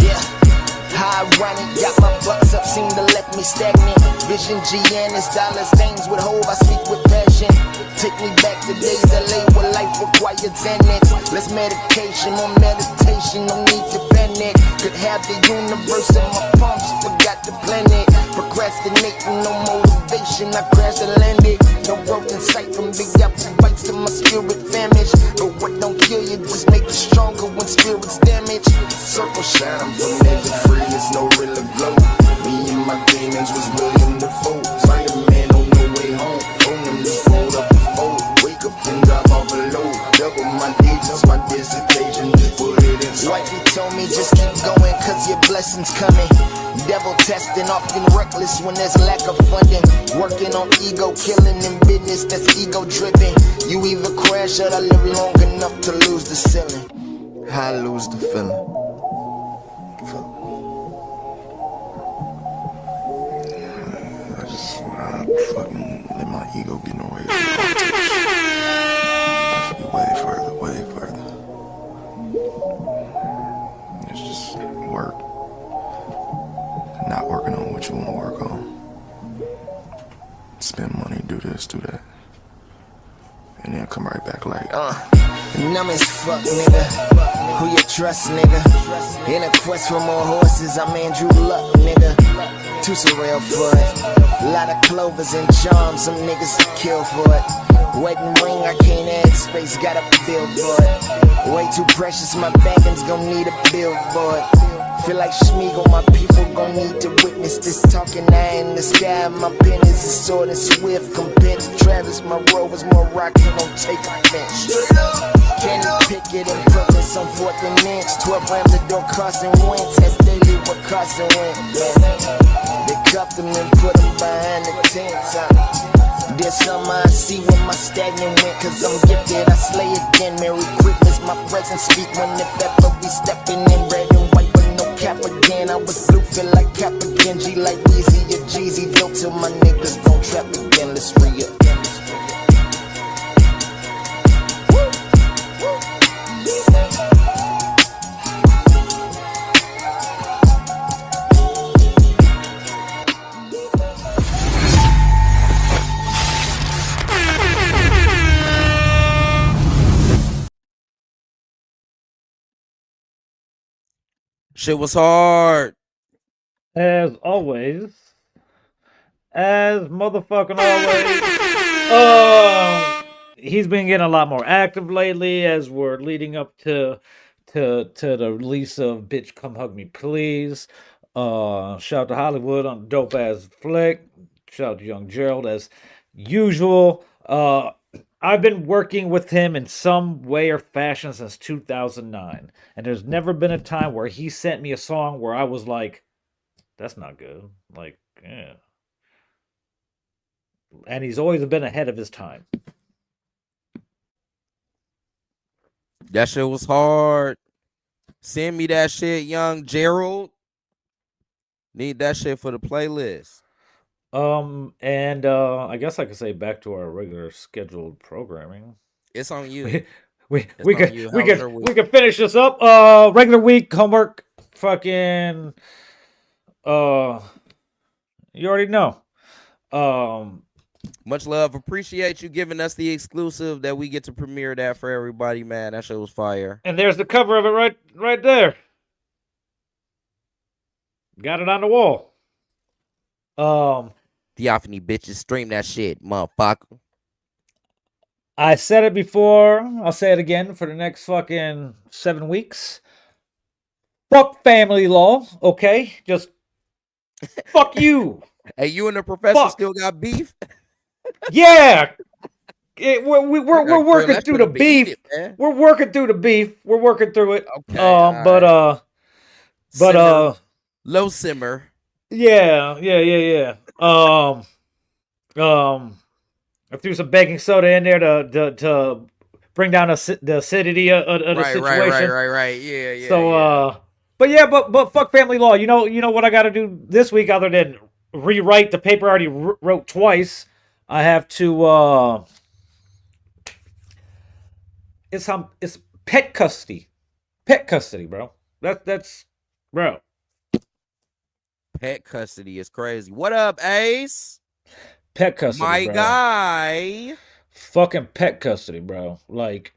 Yeah. ironic. Got my bucks up, seem to left me stagnant. Vision Giannis, dollars, things with hope, I speak with passion. Take me back to days LA where life required Xanax. Less medication, more meditation, no need to panic. Could have the universe in my palms, forgot to plan it. Procrastinating, no motivation, I crashed and landed. No growth in sight from big apple bites to my spirit famished. But what don't kill you just make you stronger when spirits damaged. Circle shine, I'm from nigga free, it's no real glow. Me and my demons was William Dafoe. Spider-Man on the way home, phone them to fold up the fold. Wake up and drop off a load. Double my digits, my dissertation, just put it in. Wifey told me just keep going, cause your blessings coming. Devil testing, often reckless when there's lack of funding. Working on ego, killing in business that's ego driven. You either crash or I live long enough to lose the ceiling. I lose the feeling. I fucking let my ego get in the way. I should be way further, way further. It's just work. Not working on what you want to work on. Spend money, do this, do that. And then come right back like, numb as fuck, nigga. Who you trust, nigga? In a quest for more horses, I'm Andrew Luck, nigga. Too surreal for it. Lot of clovers and charms, some niggas kill for it. Wedding ring, I can't add space, got a billboard. Way too precious, my baggins gon' need a billboard. Feel like Schmeagle, my people gon' need to witness this talking eye in the sky. My pen is a sword and swift compared to Travis. My road was more rocky, don't take offense. Candy Pickett and protest on 4th and Inch. 12 rams the door, Carson Wentz. That's daily what Carson went. They cuffed him and put him behind the tents. There's some I see when my stagnant went. Cause I'm gifted, I slay again. Merry Christmas, my presence speak when if ever we stepping in red and white. Cap again, I was blue, feel like Cap again. G like Weezy or Jeezy, dope till my niggas don't trap again. Let's re-up. Shit was hard. As always. As motherfucking always. He's been getting a lot more active lately as we're leading up to the release of Bitch Come Hug Me Please. Shout out to Hollywood on the dope ass flick. Shout out to Young Gerald as usual. I've been working with him in some way or fashion since 2009. And there's never been a time where he sent me a song where I was like, that's not good. Like, yeah. And he's always been ahead of his time. That shit was hard. Send me that shit, Young Gerald. Need that shit for the playlist. And I guess I could say back to our regular scheduled programming. It's on you. We could finish this up. Regular week homework. Fucking. You already know. Much love. Appreciate you giving us the exclusive that we get to premiere that for everybody, man. That shit was fire. And there's the cover of it right there. Got it on the wall. Theophany bitches, stream that shit, motherfucker. I said it before. I'll say it again for the next fucking 7 weeks. Fuck family law, okay? Just fuck you. Hey, you and the professor still got beef? Yeah. We're working through the beef. We're working through the beef. We're working through it. Okay. Simmer. Low simmer. Yeah. I threw some baking soda in there to bring down the acidity of the situation. Right. Yeah. So, but fuck family law. You know what I got to do this week other than rewrite the paper I already wrote twice. I have to. It's pet custody. Pet custody, bro. That's bro. Pet custody is crazy. What up, Ace? Pet custody, My bro. guy. Fucking pet custody, bro. Like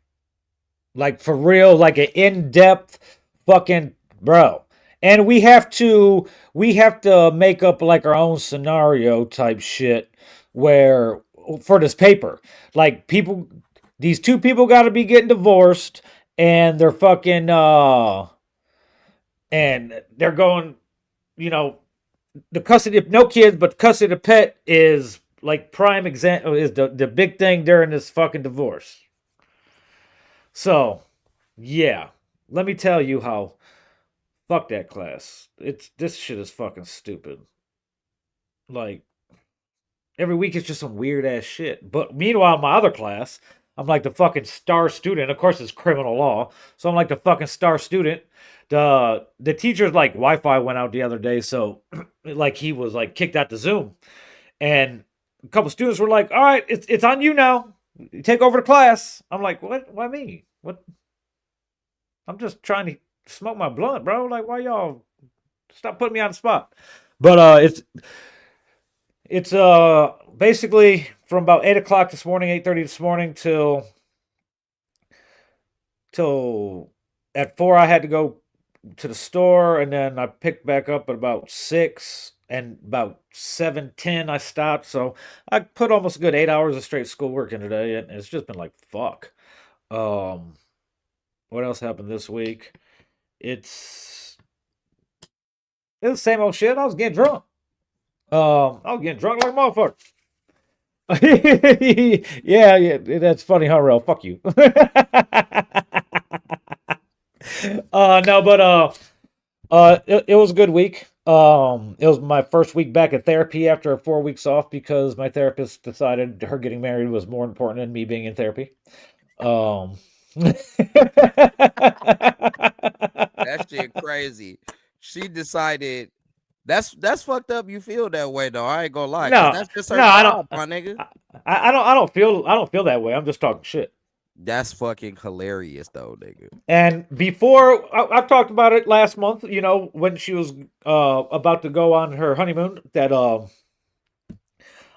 for real, like an in-depth fucking bro. And we have to make up like our own scenario type shit where for this paper. Like these two people got to be getting divorced and they're fucking and they're going, you know, the custody of no kids, but custody of pet is like prime example is the big thing during this fucking divorce. So, yeah, let me tell you how fuck that class. This shit is fucking stupid. Like every week it's just some weird ass shit. But meanwhile, my other class, I'm like the fucking star student. Of course, it's criminal law, so I'm like the fucking star student. The teacher's like Wi-Fi went out the other day, so like he was like kicked out the Zoom, and a couple students were like, "All right, it's on you now. Take over the class." I'm like, "What? Why me? What? I'm just trying to smoke my blunt, bro. Like, why y'all stop putting me on the spot?" But it's basically from about 8 o'clock this morning, 8:30 this morning till at 4 I had to go to the store, and then I picked back up at about 6, and about 7:10 I stopped. So I put almost a good 8 hours of straight schoolwork in today, and it's just been like fuck. What else happened this week? It's the same old shit. I was getting drunk. I was getting drunk like a motherfucker. Yeah, that's funny, huh, Rel? Fuck you. No, but it was a good week. It was my first week back at therapy after 4 weeks off because my therapist decided her getting married was more important than me being in therapy. That shit crazy. She decided that's fucked up. You feel that way though. I ain't gonna lie. 'Cause No, that's just her no, I don't. job, my nigga. I don't feel that way. I'm just talking shit. That's fucking hilarious though, nigga. And before I've talked about it last month, you know, when she was about to go on her honeymoon, that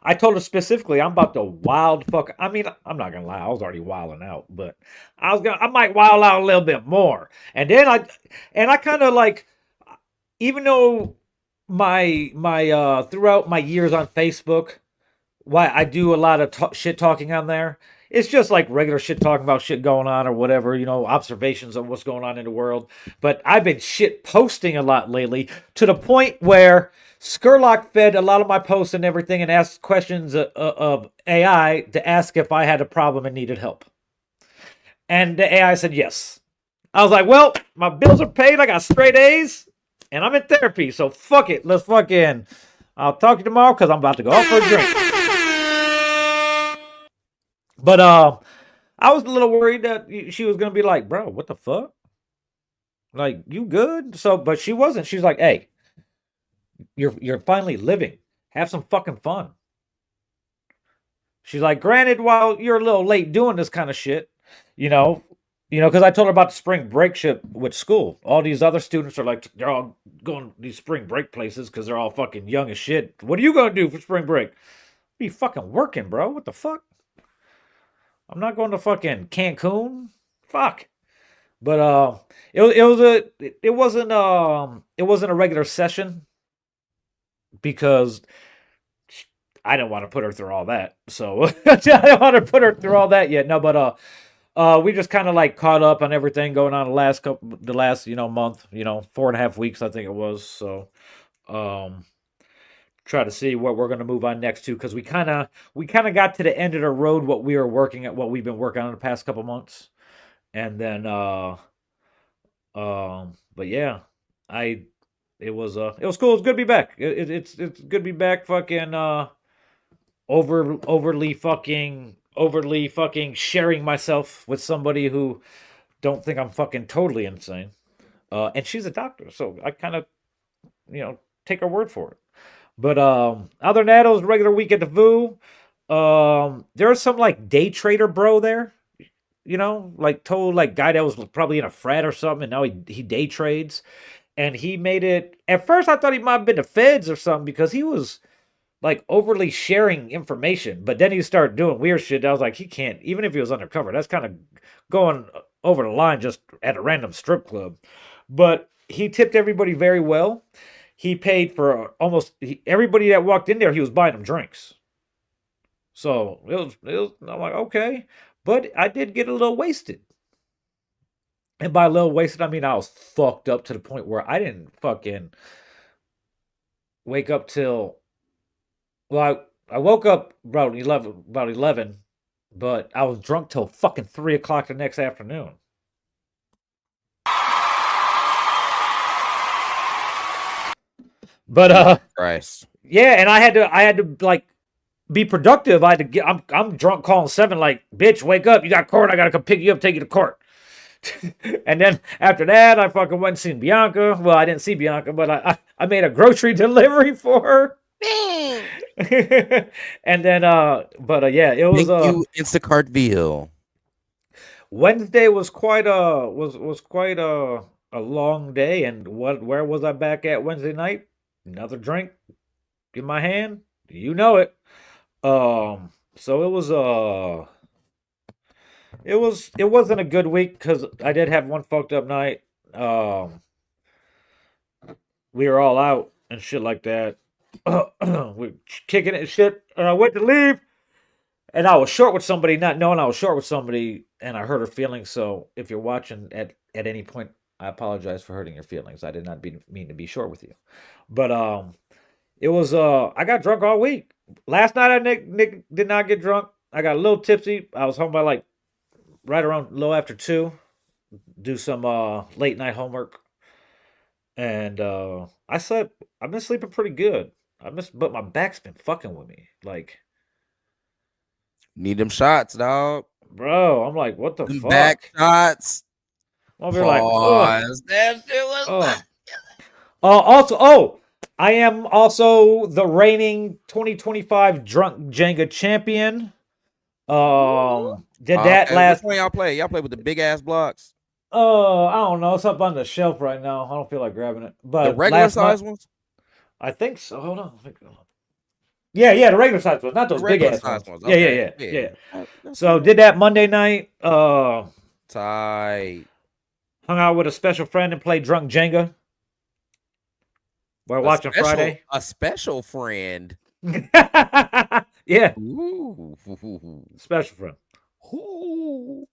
I told her specifically I'm about to wild fuck. I mean, I'm not gonna lie, I was already wilding out, but I might wild out a little bit more. And then I kind of like, even though my throughout my years on Facebook, why I do a lot of shit talking on there. It's just like regular shit talking about shit going on or whatever, you know, observations of what's going on in the world. But I've been shit posting a lot lately to the point where Skurlock fed a lot of my posts and everything and asked questions of AI to ask if I had a problem and needed help. And the AI said yes. I was like, well, my bills are paid. I got straight A's and I'm in therapy. So fuck it. Let's fucking, I'll talk to you tomorrow because I'm about to go out for a drink. But I was a little worried that she was gonna be like, bro, what the fuck? Like, you good? So, but she wasn't. She's like, hey, you're finally living. Have some fucking fun. She's like, granted, while you're a little late doing this kind of shit, you know, because I told her about the spring break shit with school. All these other students are like, they're all going to these spring break places because they're all fucking young as shit. What are you gonna do for spring break? Be fucking working, bro. What the fuck? I'm not going to fucking Cancun. Fuck. But it wasn't a regular session because I didn't want to put her through all that. So I don't want to put her through all that yet. No, but we just kind of like caught up on everything going on the last month, 4.5 weeks I think it was. So try to see what we're going to move on next to, because we kind of got to the end of the road what we've been working on the past couple months. And then but yeah, it was cool. It's good to be back. It's good to be back. Fucking overly fucking sharing myself with somebody who don't think I'm fucking totally insane. And she's a doctor, so I kind of take her word for it. But other than that, it was a regular week at the VU. There was some like day trader bro there, like told like guy that was probably in a frat or something, and now he day trades. and he made it. At first, I thought he might have been the feds or something because he was like overly sharing information. But then he started doing weird shit. I was like, he can't, even if he was undercover. That's kind of going over the line just at a random strip club. But he tipped everybody very well. He paid for almost everybody that walked in there. He was buying them drinks. So it was. I'm like, okay, but I did get a little wasted. And by a little wasted, I mean I was fucked up to the point where I didn't fucking wake up till. Well, I woke up about 11, but I was drunk till fucking 3 o'clock the next afternoon. But Christ. yeah, and I had to like be productive. I had to get. I'm drunk calling 7 like, bitch, wake up! You got court. I gotta come pick you up, take you to court. And then after that, I fucking went and seen Bianca. Well, I didn't see Bianca, but I made a grocery delivery for her. Dang. And then yeah, it was Thank you, Instacartville. Wednesday was quite a long day. And where was I back at Wednesday night? Another drink in my hand. You know it. So it wasn't a good week because I did have one fucked up night. We were all out and shit like that. We're kicking it and shit. And I went to leave, and I was short with somebody, not knowing I was short with somebody, and I hurt her feelings. So if you're watching at any point, I apologize for hurting your feelings. I did not mean to be short with you, but it was I got drunk all week. Last night I Nick did not get drunk. I got a little tipsy. I was home by like right around a little after 2. Do some late night homework, and I slept. I've been sleeping pretty good. But my back's been fucking with me. Like, Need them shots, dog. bro, I'm like, what the Them fuck? back shots. I'm over here like, ugh, Pause. That shit was ugh. Also, I am also the reigning 2025 drunk Jenga champion. Did that okay. last? Which one y'all play? Y'all play with the big ass blocks? I don't know. It's up on the shelf right now. I don't feel like grabbing it. But The regular last month, size ones? I think so. Hold on. Yeah, the regular size ones, not those The big regular ass size ones. ones. Yeah. Okay. That's So okay. did that Monday night. Tight. Hung out with a special friend and played drunk Jenga. We're watching Friday. A special friend. Yeah, Ooh. special friend. Ooh.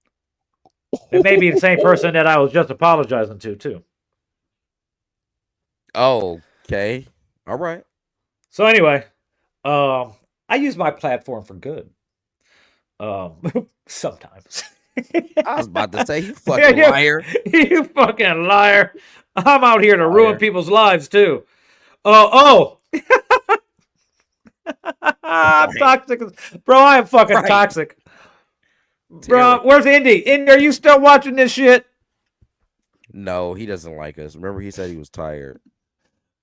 It may be the same person that I was just apologizing to, too. Oh, okay. All right. So anyway, I use my platform for good. Sometimes. I was about to say, you fucking Yeah, liar. You fucking liar. I'm out here to ruin Liar. people's lives, too. Oh. I'm toxic. Bro, I am fucking Right. toxic. Bro, Terrible. where's Indy? Indy, are you still watching this shit? No, he doesn't like us. Remember, he said he was tired.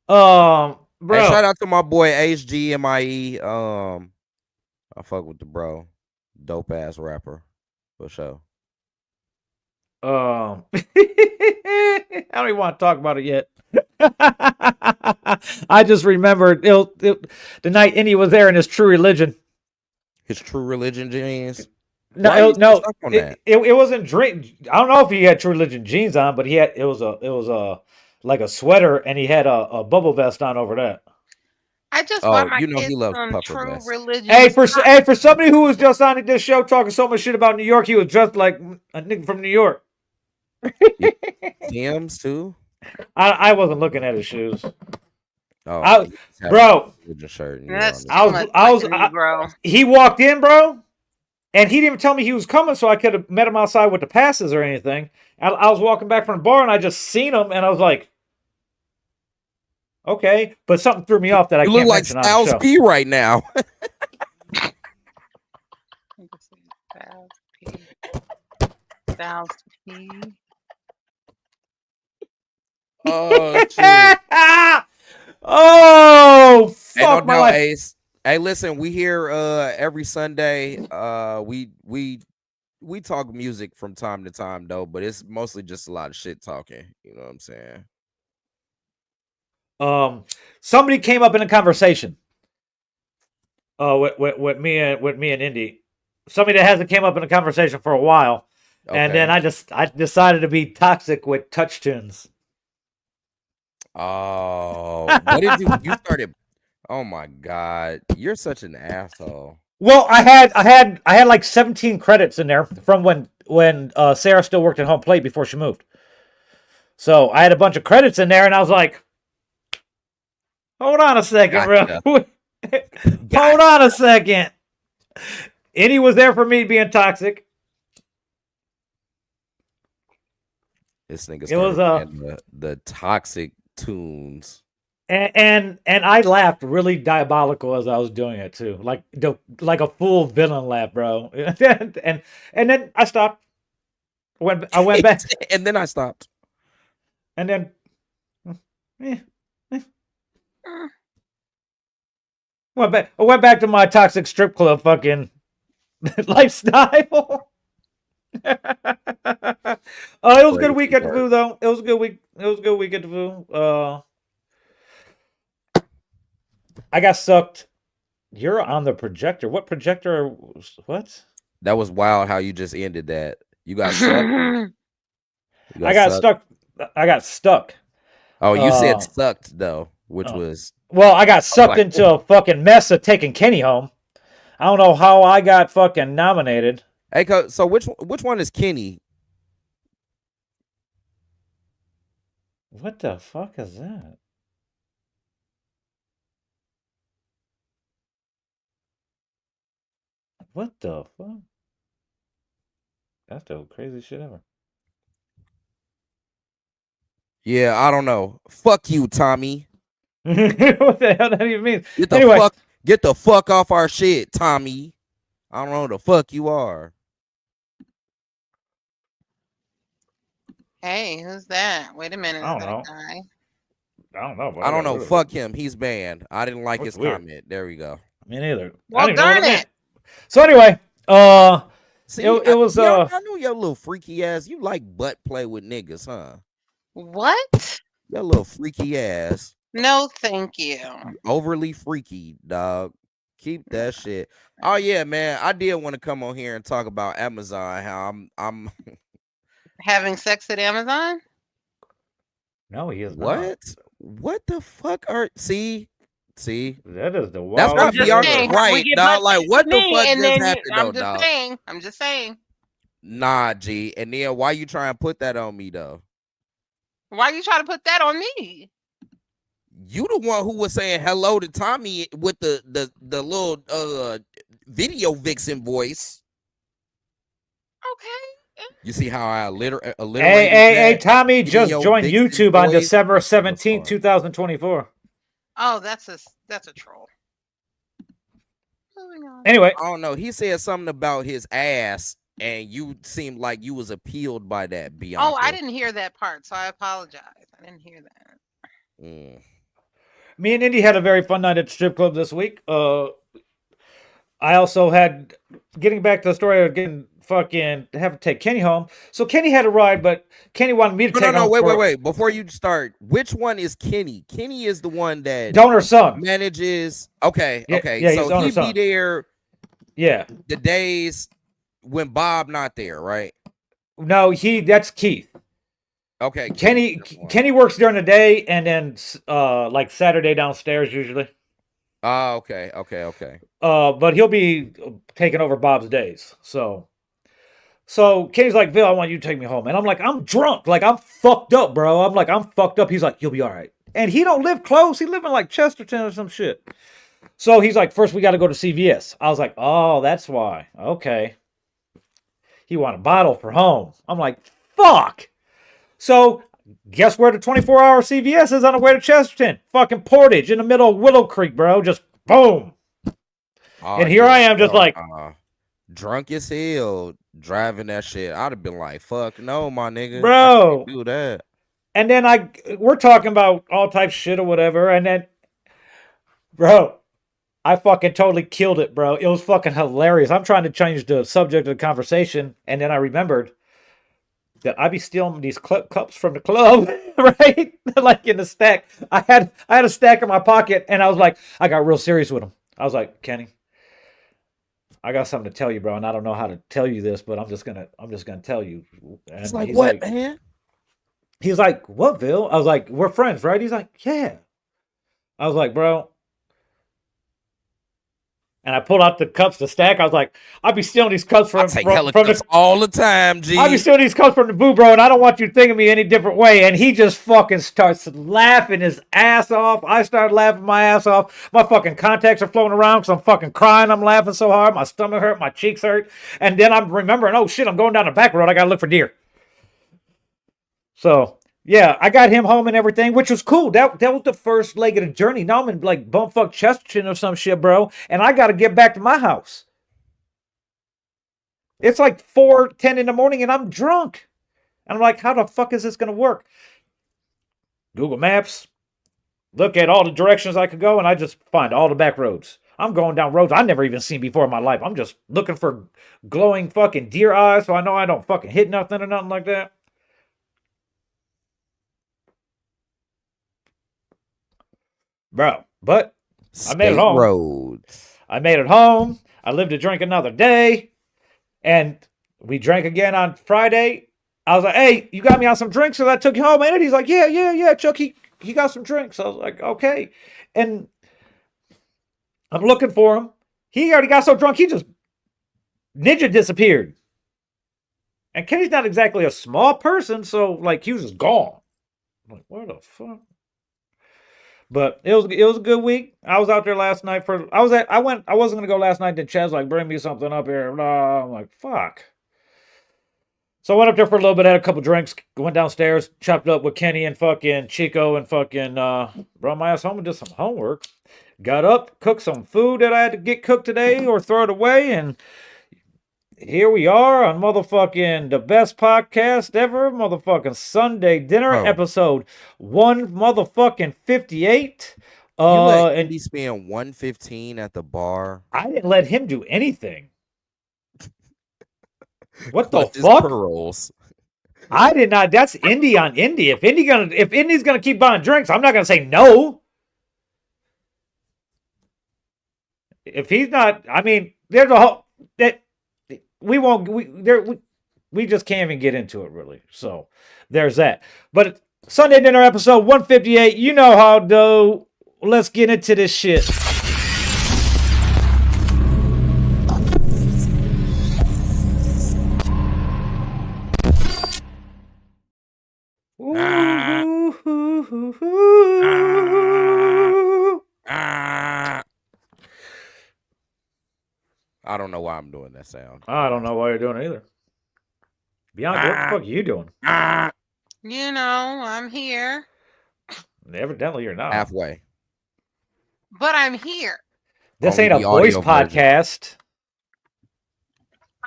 Bro. Hey, shout out to my boy HGMIE. I fuck with the bro. Dope ass rapper. For sure. I don't even want to talk about it yet. I just remembered the night Indy was there in his True Religion. His True Religion jeans. No, Why you no, stuck on that? it wasn't drink. I don't know if he had True Religion jeans on, but it was like a sweater, and he had a bubble vest on over that. I just Oh, bought my you know he kids loves some puffer True vests. Religion. Hey, for somebody who was just on this show talking so much shit about New York, he was just like a nigga from New York. Tim's too. I wasn't looking at his shoes. Oh, he's having Bro, a religion shirt. And That's you're on too I much was- like a Negro. he walked in, bro, and he didn't even tell me he was coming, so I could have met him outside with the passes or anything. I was walking back from the bar, and I just seen him, and I was like, okay, but something threw me off that I you can't look like mention on the Styles show. P right now. Styles P. Oh shit. Oh, Hey, no fuck my doubt, life. Ace. Hey, listen, we here every Sunday. We talk music from time to time though, but it's mostly just a lot of shit talking. You know what I'm saying? Somebody came up in a conversation. With me and Indy. Somebody that hasn't came up in a conversation for a while. And then I decided to be toxic with touch tunes. Oh, what did you started? Oh my god, you're such an asshole. Well, I had like 17 credits in there from when Sarah still worked at Home Plate before she moved. So I had a bunch of credits in there, and I was like, "Hold on a second, Gotcha. bro. Hold on a second." Indy was there for me being toxic. This nigga It was, started playing the toxic tunes. And I laughed really diabolical as I was doing it too, like a full villain laugh, bro. and then I stopped. I went back, And then I stopped. and then went back. I went back to my toxic strip club fucking lifestyle. It was a good week at the Foo, though. It was a good week. It was a good week at the Foo. I got sucked. You're on the projector. What projector? What? That was wild how you just ended that. You got sucked. I got stuck. I got stuck. Oh, you said sucked though, which was well, I got sucked like, into a fucking mess of taking Kenny home. I don't know how I got fucking nominated. Hey, so which one is Kenny? What the fuck is that? What the fuck? That's the crazy shit ever. Yeah, I don't know. Fuck you, Tommy. What the hell that even mean? Get the fuck off our shit, Tommy. I don't know who the fuck you are. Hey, who's that? Wait a minute. I don't Is that know. a guy? I don't know. Fuck him. He's banned. I didn't like his comment. There we go. Me neither. Well, darn it. So anyway, See, it was I know your little freaky ass. You like butt play with niggas, huh? What? Your little freaky ass. No, thank you. Overly freaky, dog. Keep that shit. Oh yeah, man. I did want to come on here and talk about Amazon. How I'm having sex at Amazon. No, he is what? not. What the fuck are see? That is the wild. That's what be right, dog. Like what the fuck just happened, dog? I'm just saying. Nah, G. And then why you trying to put that on me though? Why you trying to put that on me? You the one who was saying hello to Tommy with the little video vixen voice. Okay. You see how I alliterate? Hey, Tommy just joined YouTube on December 17th, 2024. Oh, that's a troll. Moving on. Anyway, I don't know. He said something about his ass, and you seemed like you was appealed by that, Bianca. Oh, I didn't hear that part, so I apologize. I didn't hear that. Me and Indy had a very fun night at the strip club this week. I also had, getting back to the story of getting fucking having to take Kenny home. So Kenny had a ride, but Kenny wanted me to take him. No, wait. Before you start, which one is Kenny? Kenny is the one that Donor son manages. Okay. Yeah, so he be there. Yeah. The days when Bob not there, right? No, that's Keith. Okay. Kenny works during the day and then like Saturday downstairs usually. Oh, okay. But he'll be taking over Bob's days. So Kenny's like, Bill, I want you to take me home. And I'm like, I'm drunk. Like, I'm fucked up, bro. I'm fucked up. He's like, you'll be all right. And he don't live close. He live in like Chesterton or some shit. So he's like, first we got to go to CVS. I was like, oh, that's why. Okay. He want a bottle for home. I'm like, fuck. So guess where the 24-hour CVS is on the way to Chesterton? Fucking Portage in the middle of Willow Creek, bro. Just boom. And here I am just like. Drunk as hell driving that shit. I'd have been like, fuck no, my nigga. Bro. I can't do that. And then we're talking about all types of shit or whatever. And then, bro, I fucking totally killed it, bro. It was fucking hilarious. I'm trying to change the subject of the conversation. And then I remembered that I be stealing these cups from the club, right? Like in the stack. I had a stack in my pocket, and I was like, I got real serious with him. I was like, Kenny, I got something to tell you, bro, and I don't know how to tell you this, but I'm just gonna tell you. And It's like, what, man? He's like, what, Bill? I was like, we're friends, right? He's like, yeah. I was like, bro. And I pulled out the cups to stack. I was like, I'll be stealing these cups from the all the time, G. I'll be stealing these cups from the boo, bro, and I don't want you to think of me any different way. And he just fucking starts laughing his ass off. I started laughing my ass off. My fucking contacts are floating around because I'm fucking crying. I'm laughing so hard. My stomach hurt. My cheeks hurt. And then I'm remembering, oh shit, I'm going down the back road. I gotta look for deer. So yeah, I got him home and everything, which was cool. That was the first leg of the journey. Now I'm in like bumfuck Chesterton or some shit, bro, and I got to get back to my house. It's like 4:10 in the morning, and I'm drunk. And I'm like, how the fuck is this gonna work? Google Maps, look at all the directions I could go, and I just find all the back roads. I'm going down roads I've never even seen before in my life. I'm just looking for glowing fucking deer eyes, so I know I don't fucking hit nothing or nothing like that. Bro, but I made it home. Roads. I made it home. I lived to drink another day. And we drank again on Friday. I was like, hey, you got me on some drinks, so I took you home, ain't it? He's like, yeah, Chuck, he got some drinks. I was like, okay. And I'm looking for him. He already got so drunk, he just ninja disappeared. And Kenny's not exactly a small person, so like he was just gone. I'm like, what the fuck? But it was a good week. I was out there last night I wasn't gonna go last night. Then Chad's like, bring me something up here. Blah. I'm like, fuck. So I went up there for a little bit, had a couple drinks, went downstairs, chopped up with Kenny and fucking Chico, and fucking brought my ass home and did some homework. Got up, cooked some food that I had to get cooked today or throw it away, and here we are on motherfucking the best podcast ever, motherfucking Sunday dinner episode 158. You let Andy spend $115 at the bar. I didn't let him do anything. What the fuck? Pearls. I did not. That's Indy on Indy. If Indy's gonna keep buying drinks, I'm not gonna say no. If he's not, I mean, there's a whole that. We just can't even get into it really. So there's that. But Sunday dinner episode 158. You know how to do. Let's get into this shit. I don't know why I'm doing that sound. I don't know why you're doing it either. Bianca, what the fuck are you doing? You know, I'm here. Evidently, you're not. Halfway. But I'm here. This ain't a voice podcast.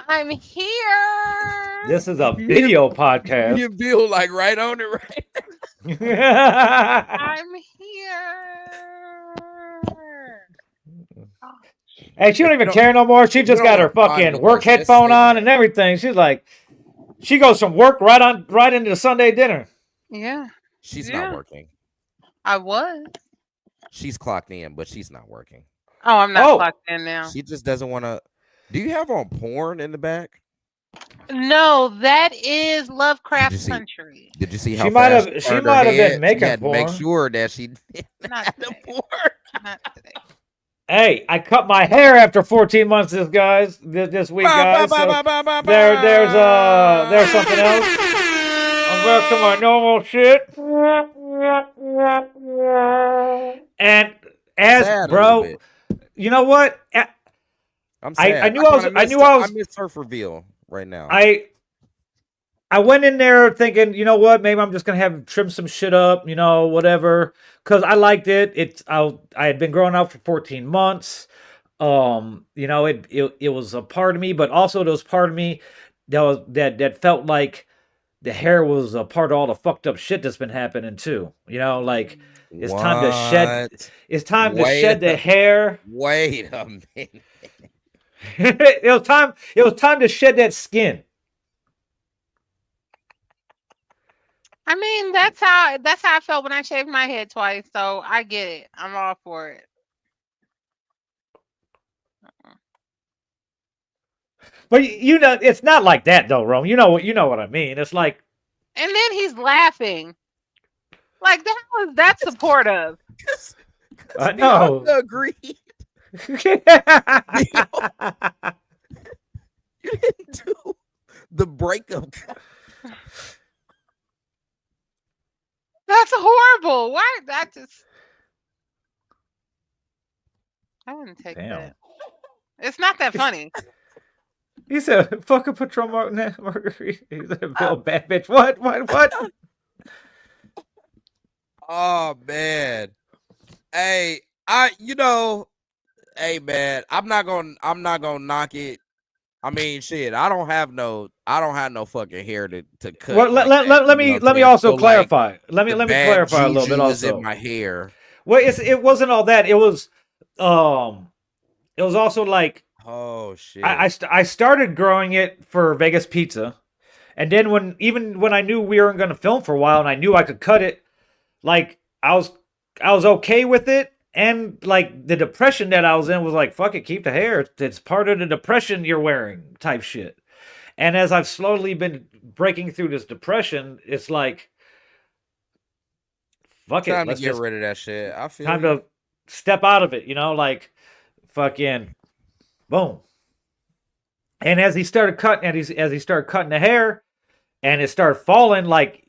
I'm here. This is a video podcast. You feel like right on it, right? I'm here. Hey, she don't even care no more. She just got her fucking work headphone on and everything. She's like, she goes from work right into the Sunday dinner. Yeah. She's not working. I was. She's clocked in, but she's not working. Oh, I'm not clocked in now. She just doesn't want to. Do you have on porn in the back? No, that is Lovecraft Country. Did you see how she might have been making porn? Make sure that she not the porn. Not today. Hey, I cut my hair after 14 months. This week, guys. So there's something else. I'm back to my normal shit. And bro, you know what? I'm sad. I knew I was. I miss Surferville right now. I went in there thinking, you know what? Maybe I'm just gonna have trim some shit up, you know, whatever. Because I liked it. I had been growing out for 14 months. You know, it was a part of me, but also there was part of me that felt like the hair was a part of all the fucked up shit that's been happening too. You know, like it's time to shed. It's time to shed the hair. Wait a minute. It was time to shed that skin. I mean, that's how I felt when I shaved my head twice. So I get it. I'm all for it. But you know, it's not like that though, Rome. You know what I mean. It's like And then he's laughing. Like that was that supportive. I Bianca know. agreed. You didn't do the breakup. That's horrible. Why that just I wouldn't take Damn. that. It's not that funny. He said, "Fuck a Patron Marguerite." He said, "Bill, bad bitch." What? Oh man. Hey, hey man, I'm not gonna knock it. I mean, shit, I don't have no fucking hair to cut. Well, like that, let you know me what I'm let me saying? also So, like, clarify. Let me the bad clarify a little bit juju is also. in my hair. Well, it wasn't all that. It was also like Oh shit. I started growing it for Vegas Pizza, and then when I knew we weren't going to film for a while and I knew I could cut it, like I was okay with it, and like the depression that I was in was like, fuck it, keep the hair. It's part of the depression you're wearing type shit. And as I've slowly been breaking through this depression, it's like, fuck it, Time to let's get just rid of that shit. I feel time you. to step out of it, you know, like fucking boom. And as he started cutting, as he started cutting the hair, and it started falling, like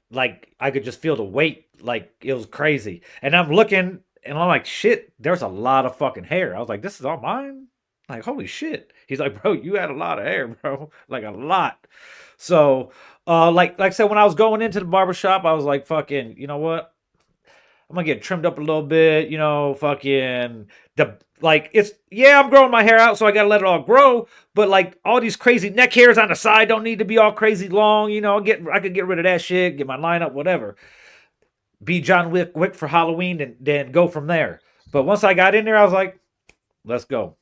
I could just feel the weight, like it was crazy. And I'm looking, and I'm like, shit, there's a lot of fucking hair. I was like, this is all mine. Like, holy shit. He's like, bro, you had a lot of hair, bro, like a lot. So, like I said, when I was going into the barbershop, I was like, fucking, you know what? I'm gonna get trimmed up a little bit, you know, fucking I'm growing my hair out, so I gotta let it all grow. But like all these crazy neck hairs on the side don't need to be all crazy long, you know. I could get rid of that shit, get my lineup, whatever. Be John Wick for Halloween, and then go from there. But once I got in there, I was like, let's go.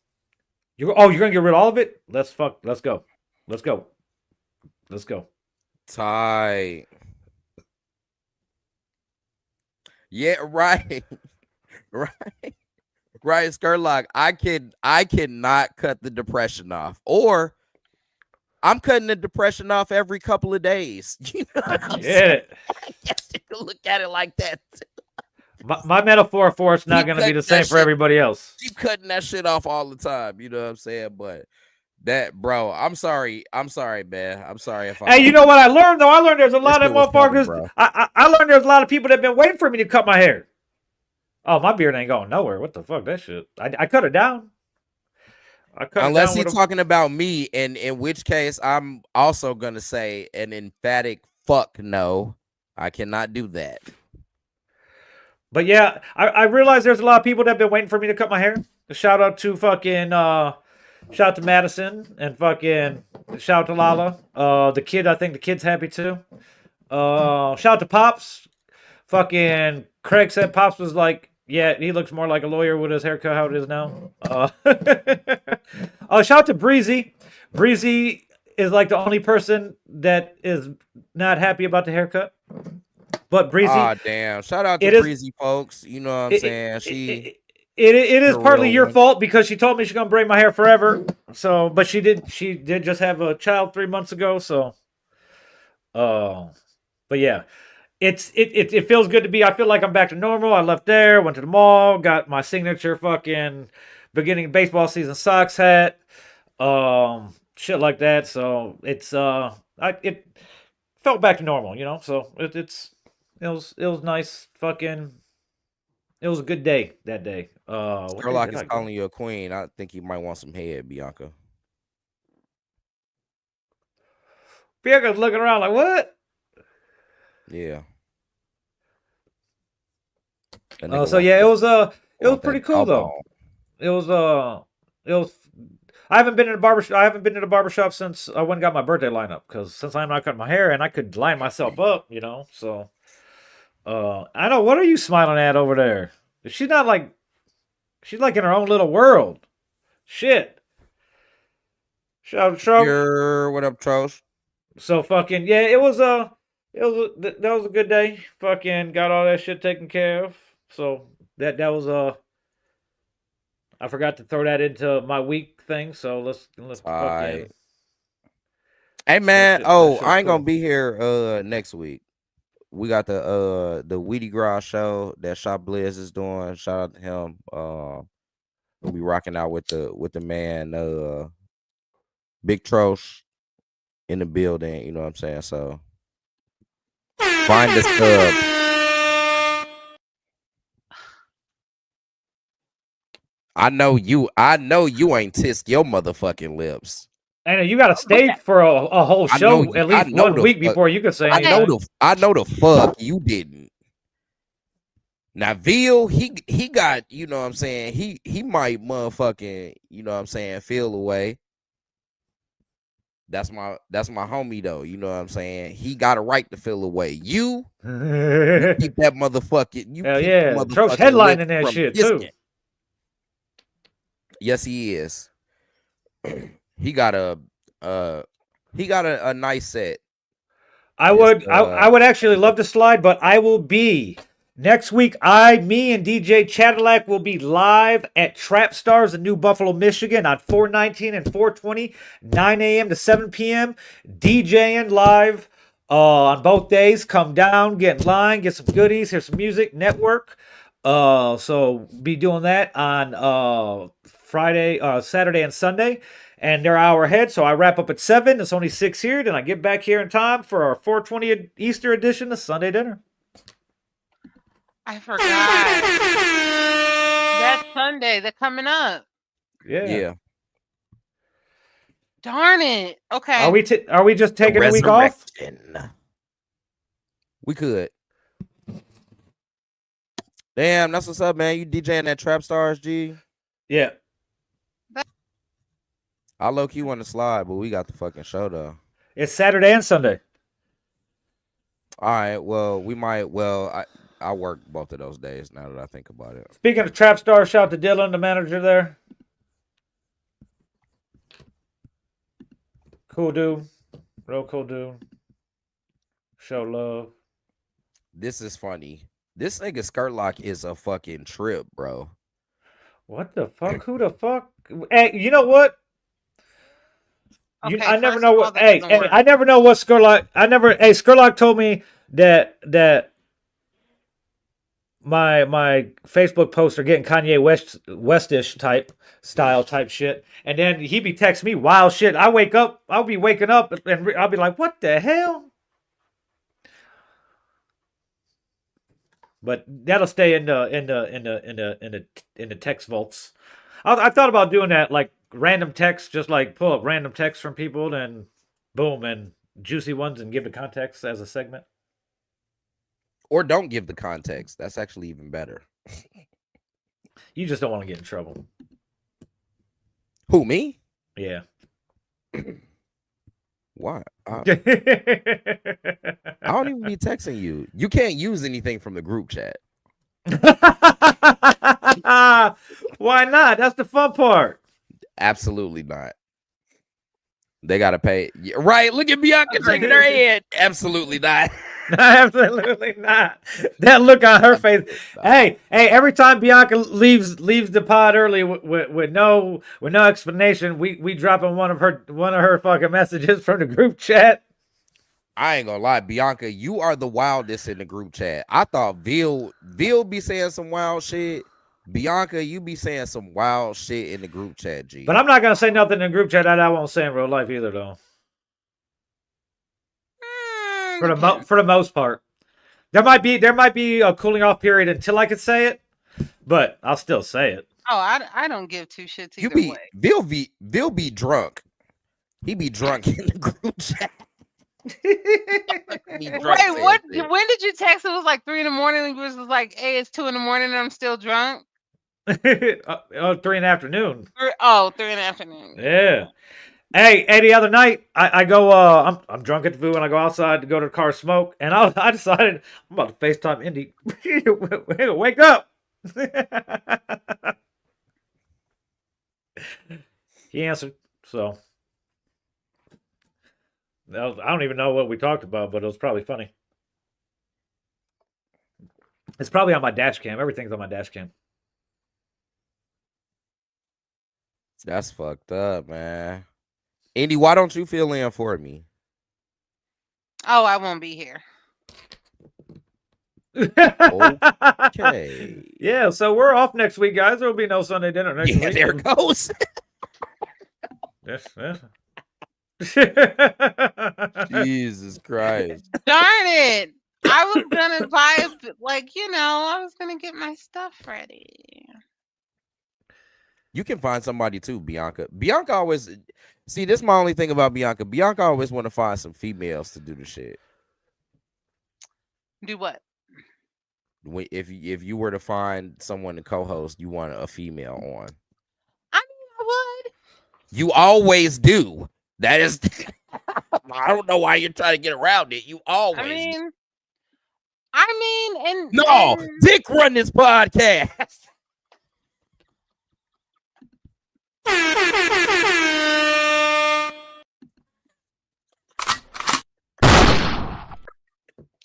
You're gonna get rid of all of it? Let's go. Let's go. Let's go. Tight. Yeah, right. Right. Right, Skurlock. I cannot cut the depression off. Or I'm cutting the depression off every couple of days. You know what I'm saying? I guess you can look at it like that. My metaphor for it's not Keep gonna be the cutting same that for shit. everybody else. Keep cutting that shit off all the time. You know what I'm saying? But that, bro, I'm sorry, man. I'm sorry if I. Hey, you know what I learned though? I learned there's a lot of shit was funny, motherfuckers. bro. I learned there's a lot of people that have been waiting for me to cut my hair. Oh, my beard ain't going nowhere. What the fuck, that shit? I cut it down. Unless he's talking about me, and in which case I'm also gonna say an emphatic fuck no. I cannot do that. But yeah, I realize there's a lot of people that have been waiting for me to cut my hair. Shout out to fucking shout out to Madison, and fucking shout out to Lala. The kid, I think the kid's happy too. Shout out to Pops. Fucking Craig said Pops was like, yeah, he looks more like a lawyer with his haircut how it is now. Shout out to Breezy. Breezy is like the only person that is not happy about the haircut. But Breezy, damn! Shout out to Breezy, folks. You know what I'm saying? It is partly your fault because she told me she's gonna braid my hair forever. So, but she did just have a child 3 months ago. So, but yeah, it feels good to be. I feel like I'm back to normal. I left there, went to the mall, got my signature fucking beginning of baseball season socks hat, shit like that. So it felt back to normal, you know. So it was nice. Fucking, it was a good day that day. Sherlock is calling you a queen. I think you might want some head, Bianca. Bianca's looking around like, what? Yeah. So yeah, it was pretty cool though. It was I haven't been in a barbershop. I haven't been in a barbershop since I went and got my birthday lineup, because since I'm not cutting my hair and I could line myself up, you know. So I know, what are you smiling at over there? She's not like, she's like in her own little world. Shit. Shout. What up, Trosh? So fucking yeah, it was That was a good day. Fucking got all that shit taken care of. So that was I forgot to throw that into my week thing. So let's All right. fucking Hey man, that oh, shit was I ain't gonna cool. be here next week. We got the Weedy Growl show that Shop Blizz is doing. Shout out to him. We'll be rocking out with the man Big Trosh in the building, you know what I'm saying? So find the sub. I know you ain't tisk your motherfucking lips. And you got to stay for a whole show at I least know 1 the week fuck. before you could say I know anything. the fuck you didn't. Now Veal, he got, you know what I'm saying, he might motherfucking, you know what I'm saying, feel away. That's my homie though, you know what I'm saying? He got a right to feel away. You keep that motherfucking Hell yeah. Troach lips headlining that from shit tisking. too. Yes, he is. He got a nice set. I would actually love to slide, but I will be next week. Me and DJ Cadillac will be live at Trap Stars in New Buffalo, Michigan on 419 and 420, 9 a.m. to 7 p.m. DJing live on both days. Come down, get in line, get some goodies, hear some music, network. So be doing that on Friday, Saturday, and Sunday. And they're an hour ahead, so I wrap up at 7. It's only 6 here. Then I get back here in time for our 420 Easter edition of Sunday dinner. I forgot. That Sunday, they're coming up. Yeah. Darn it. Okay. Are we just taking a week off? We could. Damn, that's what's up, man. You DJing that Trap Stars, G? Yeah. I low key want to slide, but we got the fucking show though. It's Saturday and Sunday. All right. Well, we might. Well, I work both of those days now that I think about it. Speaking of Trap Star, shout out to Dylan, the manager there. Cool dude. Real cool dude. Show love. This is funny. This nigga Skirtlock is a fucking trip, bro. What the fuck? Who the fuck? Hey, you know what? Okay, I never first know of all, what. that Hey, doesn't work. I never know what Skurlock. Hey, Skurlock told me that my Facebook posts are getting Kanye Westish type shit, and then he be texting me wild shit. I'll be waking up, and I'll be like, "What the hell?" But that'll stay in the text vaults. I thought about doing that, like random text, just like pull up random text from people, and boom, and juicy ones, and give the context as a segment. Or don't give the context. That's actually even better. You just don't want to get in trouble. Who, me? Yeah. Why? I don't even be texting you. You can't use anything from the group chat. Why not? That's the fun part. Absolutely not. They gotta pay. Right? Look at Bianca shaking her head. Absolutely not. Absolutely not. That look on her face. Hey, every time Bianca leaves the pod early with no explanation, we drop in one of her fucking messages from the group chat. I ain't gonna lie, Bianca, you are the wildest in the group chat. I thought Veal be saying some wild shit. Bianca, you be saying some wild shit in the group chat, G. But I'm not gonna say nothing in the group chat that I won't say in real life either, though. For the most part, there might be a cooling off period until I could say it, but I'll still say it. Oh, I don't give two shits either way. Veal be drunk. He be drunk in the group chat. Wait, what? When did you text? It was like 3 a.m. and you was like, "Hey, it's 2 a.m. and I'm still drunk." 3 in the afternoon. 3 in the afternoon. Yeah. Hey, the other night I go I'm drunk at the food and I go outside to go to the car smoke, and I decided I'm about to FaceTime Indy. Wake up. He answered. So I don't even know what we talked about, but it was probably funny. It's probably on my dash cam. Everything's on my dash cam. That's fucked up, man. Indy, why don't you fill in for me? Oh, I won't be here. Okay. Yeah, so we're off next week, guys. There'll be no Sunday dinner next Yeah, week. there it goes. Yes, yes. Jesus Christ. Darn it! I was gonna buy I was gonna get my stuff ready. You can find somebody too, Bianca. Bianca always see this is my only thing about Bianca. Bianca always want to find some females to do the shit. Do what? If you were to find someone to co-host, you want a female on. I mean, I would. You always do. That is I don't know why you're trying to get around it. You always do. And No, Dick run this podcast.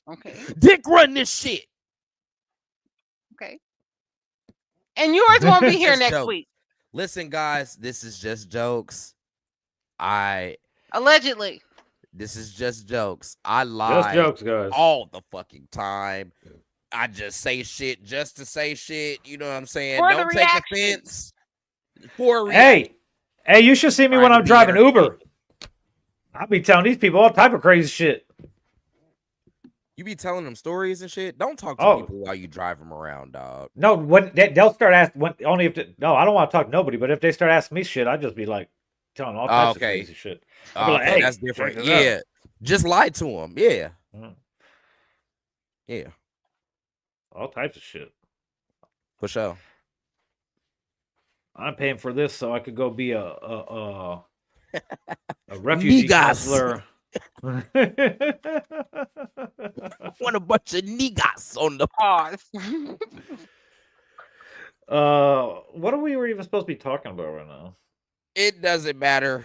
Okay. Dick run this shit. Okay. And yours won't be here Just next jokes. week. Listen, guys, this is just jokes. Allegedly. This is just jokes. I lie Just jokes, guys. all the fucking time. I just say shit just to say shit. You know what I'm saying? For the Don't take reaction. offense. For a reaction. Hey, you should see me when Trying to I'm be driving entertaining. Uber. I'll be telling these people all type of crazy shit. You be telling them stories and shit. Don't talk to Oh. people while you drive them around, dog. No, when they'll start asking, only if no, I don't want to talk to nobody. But if they start asking me shit, I just be like telling all types of Okay. crazy shit. I'll be like, Okay, hey, that's different. check this out. Yeah, just lie to them. Yeah, Mhm. yeah, All types of shit. for sure. I'm paying for this so I could go be a refugee Niggas. counselor. Want a bunch of niggas on the. Pause. What are we even supposed to be talking about right now? It doesn't matter.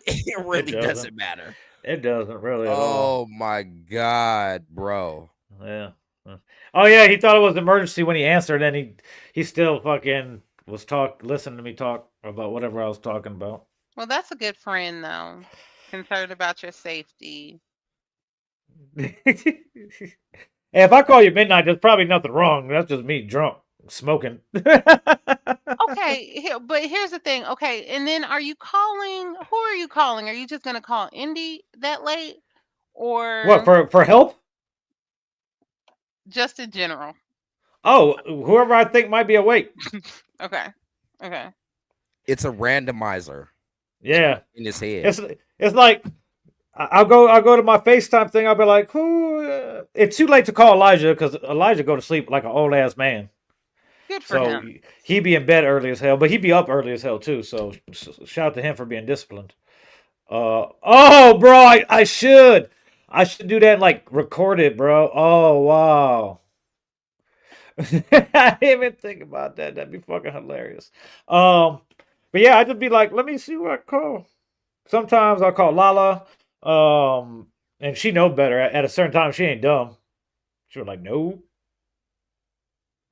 It really doesn't. doesn't matter. It doesn't really at all. Oh my god, bro. Yeah. Oh yeah, he thought it was an emergency when he answered, and he still fucking was listening to me talk about whatever I was talking about. Well, that's a good friend, though. Concerned about your safety. Hey, if I call you midnight, there's probably nothing wrong. That's just me drunk, smoking. Okay, but here's the thing. Okay, and then are you calling? Who are you calling? Are you just gonna call Indy that late, or What for help? just in general? Oh, whoever I think might be awake. Okay, okay. It's a randomizer Yeah, in his head. it's like I'll go to my FaceTime thing. I'll be like, who? It's too late to call Elijah because Elijah go to sleep like an old ass man. Good for So him. he'd be in bed early as hell, but he'd be up early as hell too. So shout out to him for being disciplined. Oh, bro, I should do that and like record it, bro. Oh wow. I didn't even think about that. That'd be fucking hilarious. But yeah, I'd just be like, let me see what I call. Sometimes I'll call Lala. And she know better. At a certain time, she ain't dumb. She'll like, no.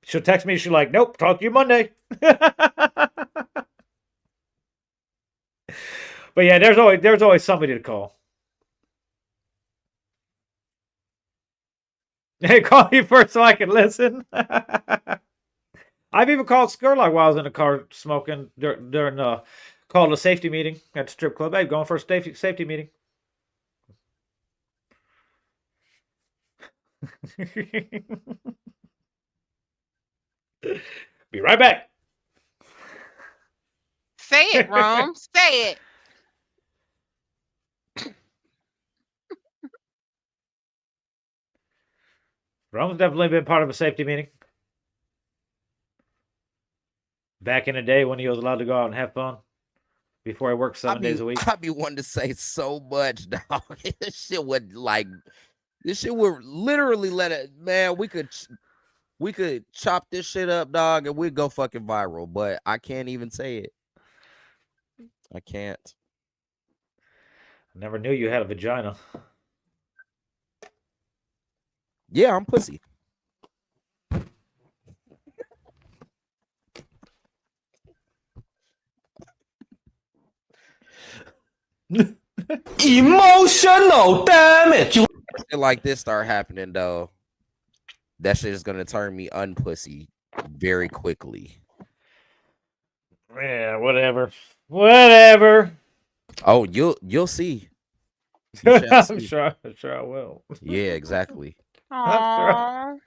She'll text me. She's like, nope, talk to you Monday. But yeah, there's always somebody to call. Hey, call you first so I can listen. I've even called Skurlock while I was in the car smoking during called a safety meeting at the strip club. Hey, going for a safety meeting. Be right back. Say it, Rome. Say it. Rome's definitely been part of a safety meeting. Back in the day when he was allowed to go out and have fun. Before I worked 7 days a week. I'd be wanting to say so much, dog. This shit would literally let it, man. We could chop this shit up, dog, and we'd go fucking viral. But I can't even say it. I can't. Never knew you had a vagina. Yeah, I'm pussy. Emotional damage. Shit like this start happening though, that shit is gonna turn me unpussy very quickly. Yeah, whatever. Whatever. Oh, you'll see. You shall I'm see. sure I will. Yeah, exactly. Aww,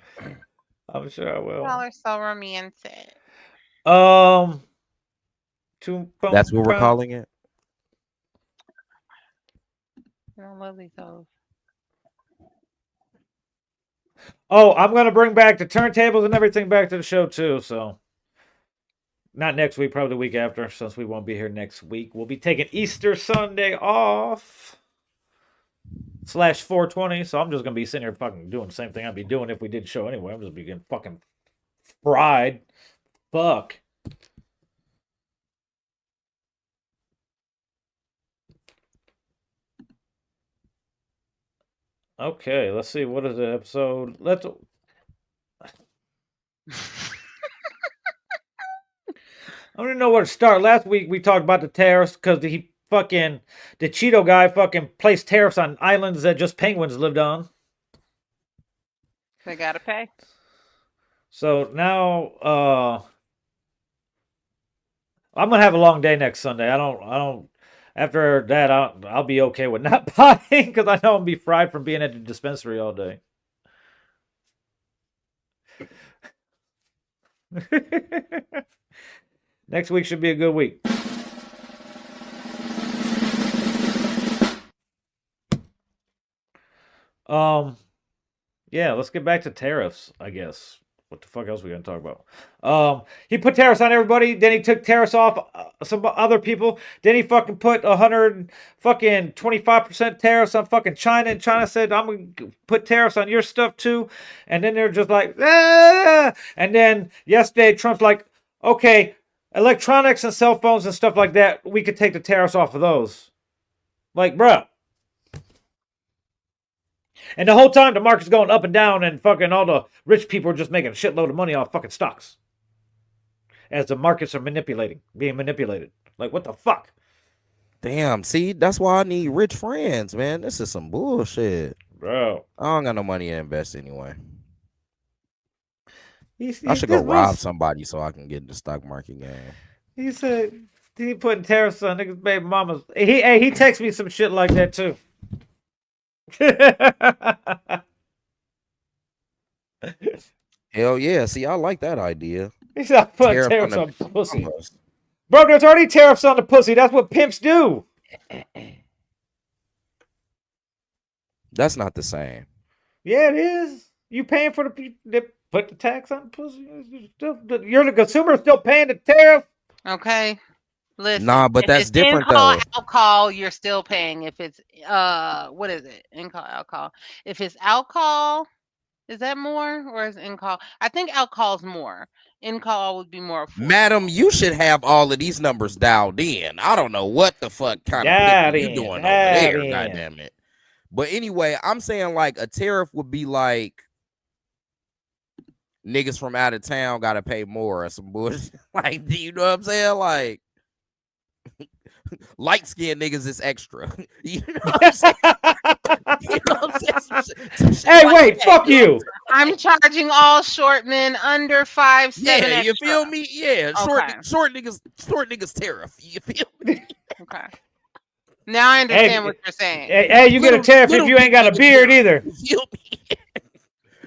I'm sure I will. y'all are so romantic. Um, That's what we're calling it. I love these hoes. Oh, I'm gonna bring back the turntables and everything back to the show too. So, not next week, probably the week after, since we won't be here next week. We'll be taking Easter Sunday off /420. So I'm just gonna be sitting here fucking doing the same thing I'd be doing if we did show anyway. I'm just be getting fucking fried. Fuck. Okay, let's see. What is the episode? I don't even know where to start. Last week we talked about the tariffs because the Cheeto guy fucking placed tariffs on islands that just penguins lived on. They gotta pay. So now I'm gonna have a long day next Sunday. I don't after that I'll be okay with not buying because I know I'm gonna be fried from being at the dispensary all day. Next week should be a good week. Yeah, let's get back to tariffs, I guess. What the fuck else are we gonna talk about? He put tariffs on everybody. Then he took tariffs off some other people. Then he fucking put 25% tariffs on fucking China. And China said, "I'm gonna put tariffs on your stuff too." And then they're just like, ah! And then yesterday, Trump's like, "Okay, electronics and cell phones and stuff like that, we could take the tariffs off of those." Like, bruh. And the whole time the market's going up and down and fucking all the rich people are just making a shitload of money off fucking stocks. As the markets are being manipulated. Like, what the fuck? Damn, see, that's why I need rich friends, man. This is some bullshit. Bro. I don't got no money to invest anyway. I should go rob somebody so I can get in the stock market game. He said he putting tariffs on niggas' baby mamas. He texts me some shit like that too. Hell yeah. See, I like that idea. He's not putting tariffs on pussy. Mamas. Bro, there's already tariffs on the pussy. That's what pimps do. That's not the same. Yeah, it is. You paying for they put the tax on the pussy. You're the consumer still paying the tariff. Okay. Listen, Nah, but if that's it's different in-call though. alcohol, you're still paying. If it's what is it? In-call alcohol. If it's alcohol, is that more or is in-call? I think alcohol's more. In-call would be more affordable. Madam, you should have all of these numbers dialed in. I don't know what the fuck kind of picking you doing over there, goddamn it. But anyway, I'm saying like a tariff would be like niggas from out of town gotta pay more or some bullshit. Like, do you know what I'm saying? Like light skinned niggas is extra. You know what I'm saying? You know what I'm saying? Some shit Hey, like wait, that. fuck you. I'm charging all short men under 5'7". Yeah, you extra. feel me? Yeah, Okay. short niggas tariff. You feel me? Okay. Now I understand what you're saying. Hey, you get a tariff if you ain't got a beard either. You feel me?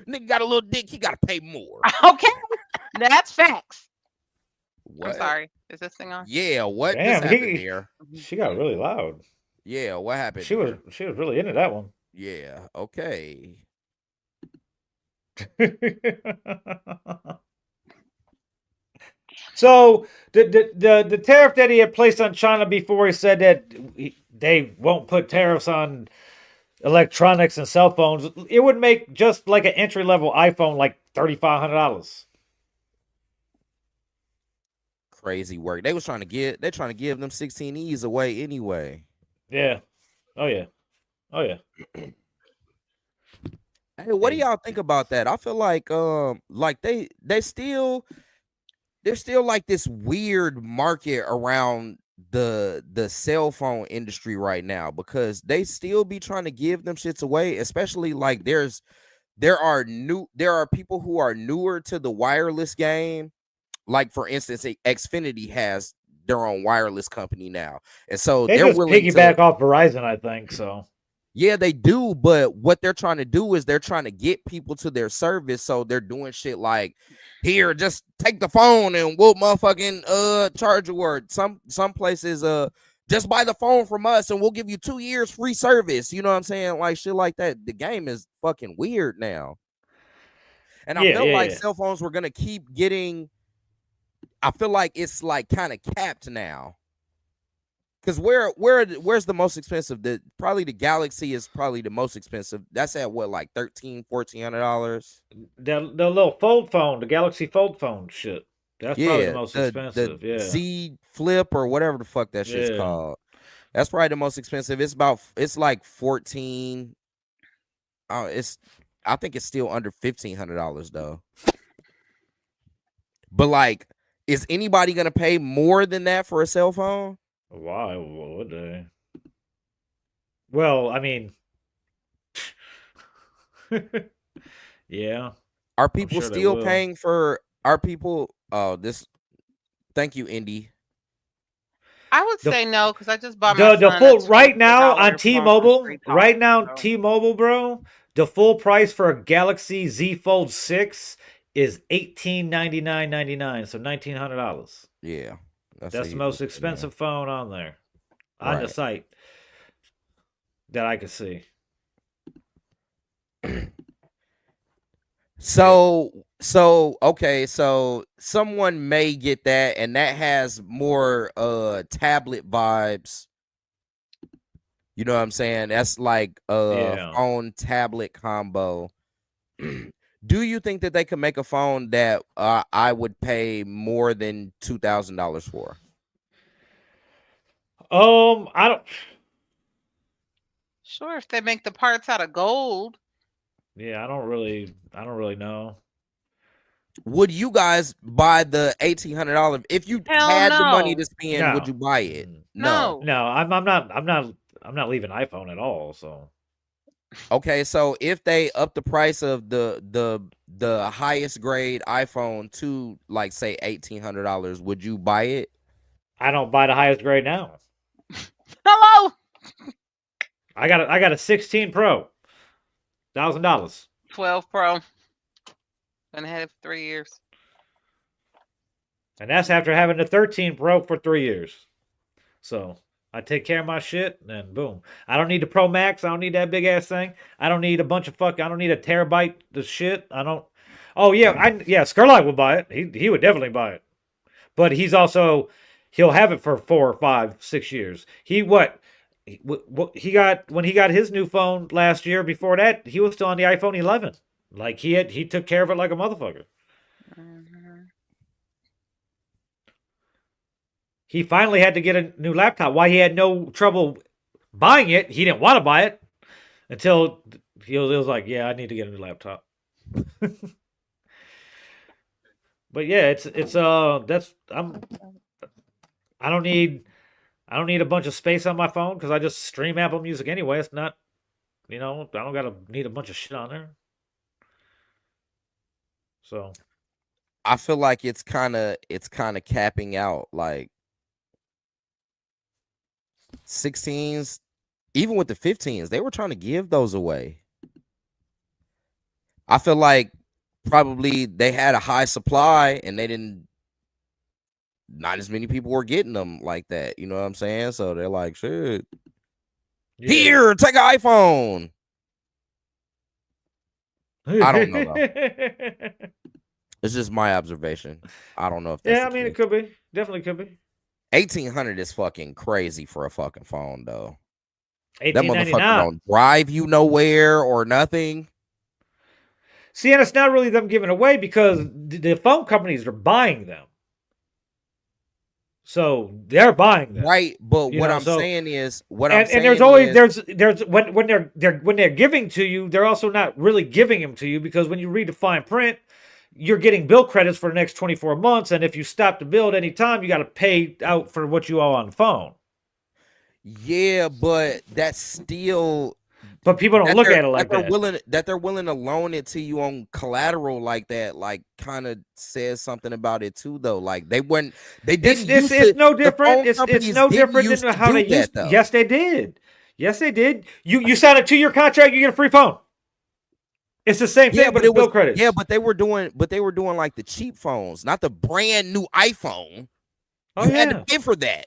Nigga got a little dick, he gotta pay more. Okay. That's facts. What? I'm sorry. Is this thing on? Yeah, what Damn, just happened here? She got really loud. Yeah, what happened? She was really into that one. Yeah, okay. So the tariff that he had placed on China before, he said that they won't put tariffs on electronics and cell phones. It would make just like an entry level iPhone like $3,500. Crazy work. They're trying to give them 16Es away anyway. Yeah. Oh yeah. Oh yeah. Hey, what do y'all think about that? I feel like there's still like this weird market around the cell phone industry right now because they still be trying to give them shits away, especially like there are people who are newer to the wireless game. Like for instance, Xfinity has their own wireless company now, and so They they're just willing to. piggyback off Verizon, I think. So Yeah, they do, but what they're trying to do is they're trying to get people to their service, so they're doing shit like, here, just take the phone and we'll motherfucking charge you. Or some places just buy the phone from us and we'll give you 2 years free service. You know what I'm saying? Like shit like that. The game is fucking weird now. And I yeah, felt yeah, like yeah. cell phones were gonna keep getting. I feel like it's like kind of capped now. Because where's the most expensive? Probably the Galaxy is probably the most expensive. That's at what, like $1,300-$1,400? The little fold phone, the Galaxy Fold phone shit. That's probably the Yeah, most the expensive. Yeah. Z Flip or whatever the fuck that shit's Yeah. called. That's probably the most expensive. It's like 14. I think it's still under $1,500 though. But like, is anybody gonna pay more than that for a cell phone? Why would they? Well, I mean, yeah, Are I'm people sure they still will. paying for? Are people? Oh, this. Thank you, Indy. I would The say no because I just bought my the son a full right now on $24 phone for T-Mobile, free talk. So. T-Mobile, bro, the full price for a Galaxy Z Fold 6 is $1899.99, so $1,900. Yeah, that's That's the most expensive phone on there on the Right. site that I could see. So okay, so someone may get that, and that has more tablet vibes. You know what I'm saying? That's like Yeah. phone tablet combo. Do you think that they could make a phone that I would pay more than $2,000 for? I don't. Sure, if they make the parts out of gold. Yeah, I don't really know. Would you guys buy the $1,800 if you Hell had the money to no. spend? Would No. you buy it? Mm. No. No. No, I'm not leaving iPhone at all, so Okay, so if they up the price of the highest grade iPhone to like say $1,800, would you buy it? I don't buy the highest grade now. Hello. I got a 16 Pro. $1,000. 12 Pro. Been ahead of 3 years. And that's after having the 13 Pro for 3 years. So I take care of my shit, and boom. I don't need the Pro Max. I don't need that big ass thing. I don't need a bunch of I don't need a terabyte of shit. I don't. Oh yeah, Scarlight would buy it. He would definitely buy it. But he'll have it for 4 or 5, 6 years. What he got when he got his new phone last year. Before that, he was still on the iPhone 11. Like he took care of it like a motherfucker. Mm-hmm. He finally had to get a new laptop. Why he had no trouble buying it? He didn't want to buy it until he was like, "Yeah, I need to get a new laptop." But yeah, I don't need a bunch of space on my phone because I just stream Apple Music anyway. It's not, I don't gotta need a bunch of shit on there. So I feel like it's kind of capping out like 16s, even with the 15s, they were trying to give those away. I feel like probably they had a high supply and not as many people were getting them like that. You know what I'm saying? So they're like, shit. yeah. Here, take an iPhone. I don't know though. It's just my observation. I don't know if that's Yeah, I mean, it could be. Definitely could be. 1,800 is fucking crazy for a fucking phone though. That motherfucker $18.99. don't drive you nowhere or nothing. See, and it's not really them giving away because the phone companies are buying them. So they're buying that. Right, but You what know, I'm so saying is, and there's always there's when they're giving to you, they're also not really giving them to you, because when you read the fine print, you're getting bill credits for the next 24 months, and if you stop the bill at any time, you got to pay out for what you owe on the phone. yeah, but that's still But people don't look at it like they're that. willing to loan it to you on collateral like that, like kind of says something about it too, though. Like they didn't used It's to, no the different. phone It's companies no didn't different used than to how they do that used. though. Yes, they did. Yes, they did. You sign a 2-year contract, you get a free phone. It's the same thing, but it's bill credits. Yeah, but they were doing like the cheap phones, not the brand new iPhone. You had to pay for that.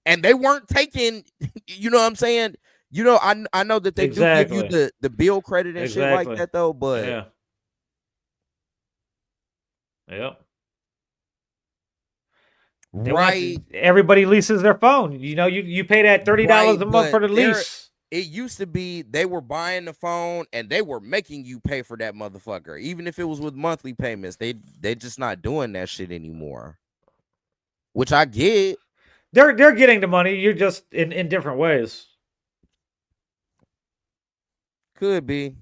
And they weren't taking, you know what I'm saying? You know, I know that they do give you the bill credit and shit like that though, but Yep. Right. Everybody leases their phone. You know, you pay that $30 a month for the lease. It used to be they were buying the phone and they were making you pay for that motherfucker, even if it was with monthly payments. They just not doing that shit anymore, which I get. They're getting the money. You're just in different ways. Could be.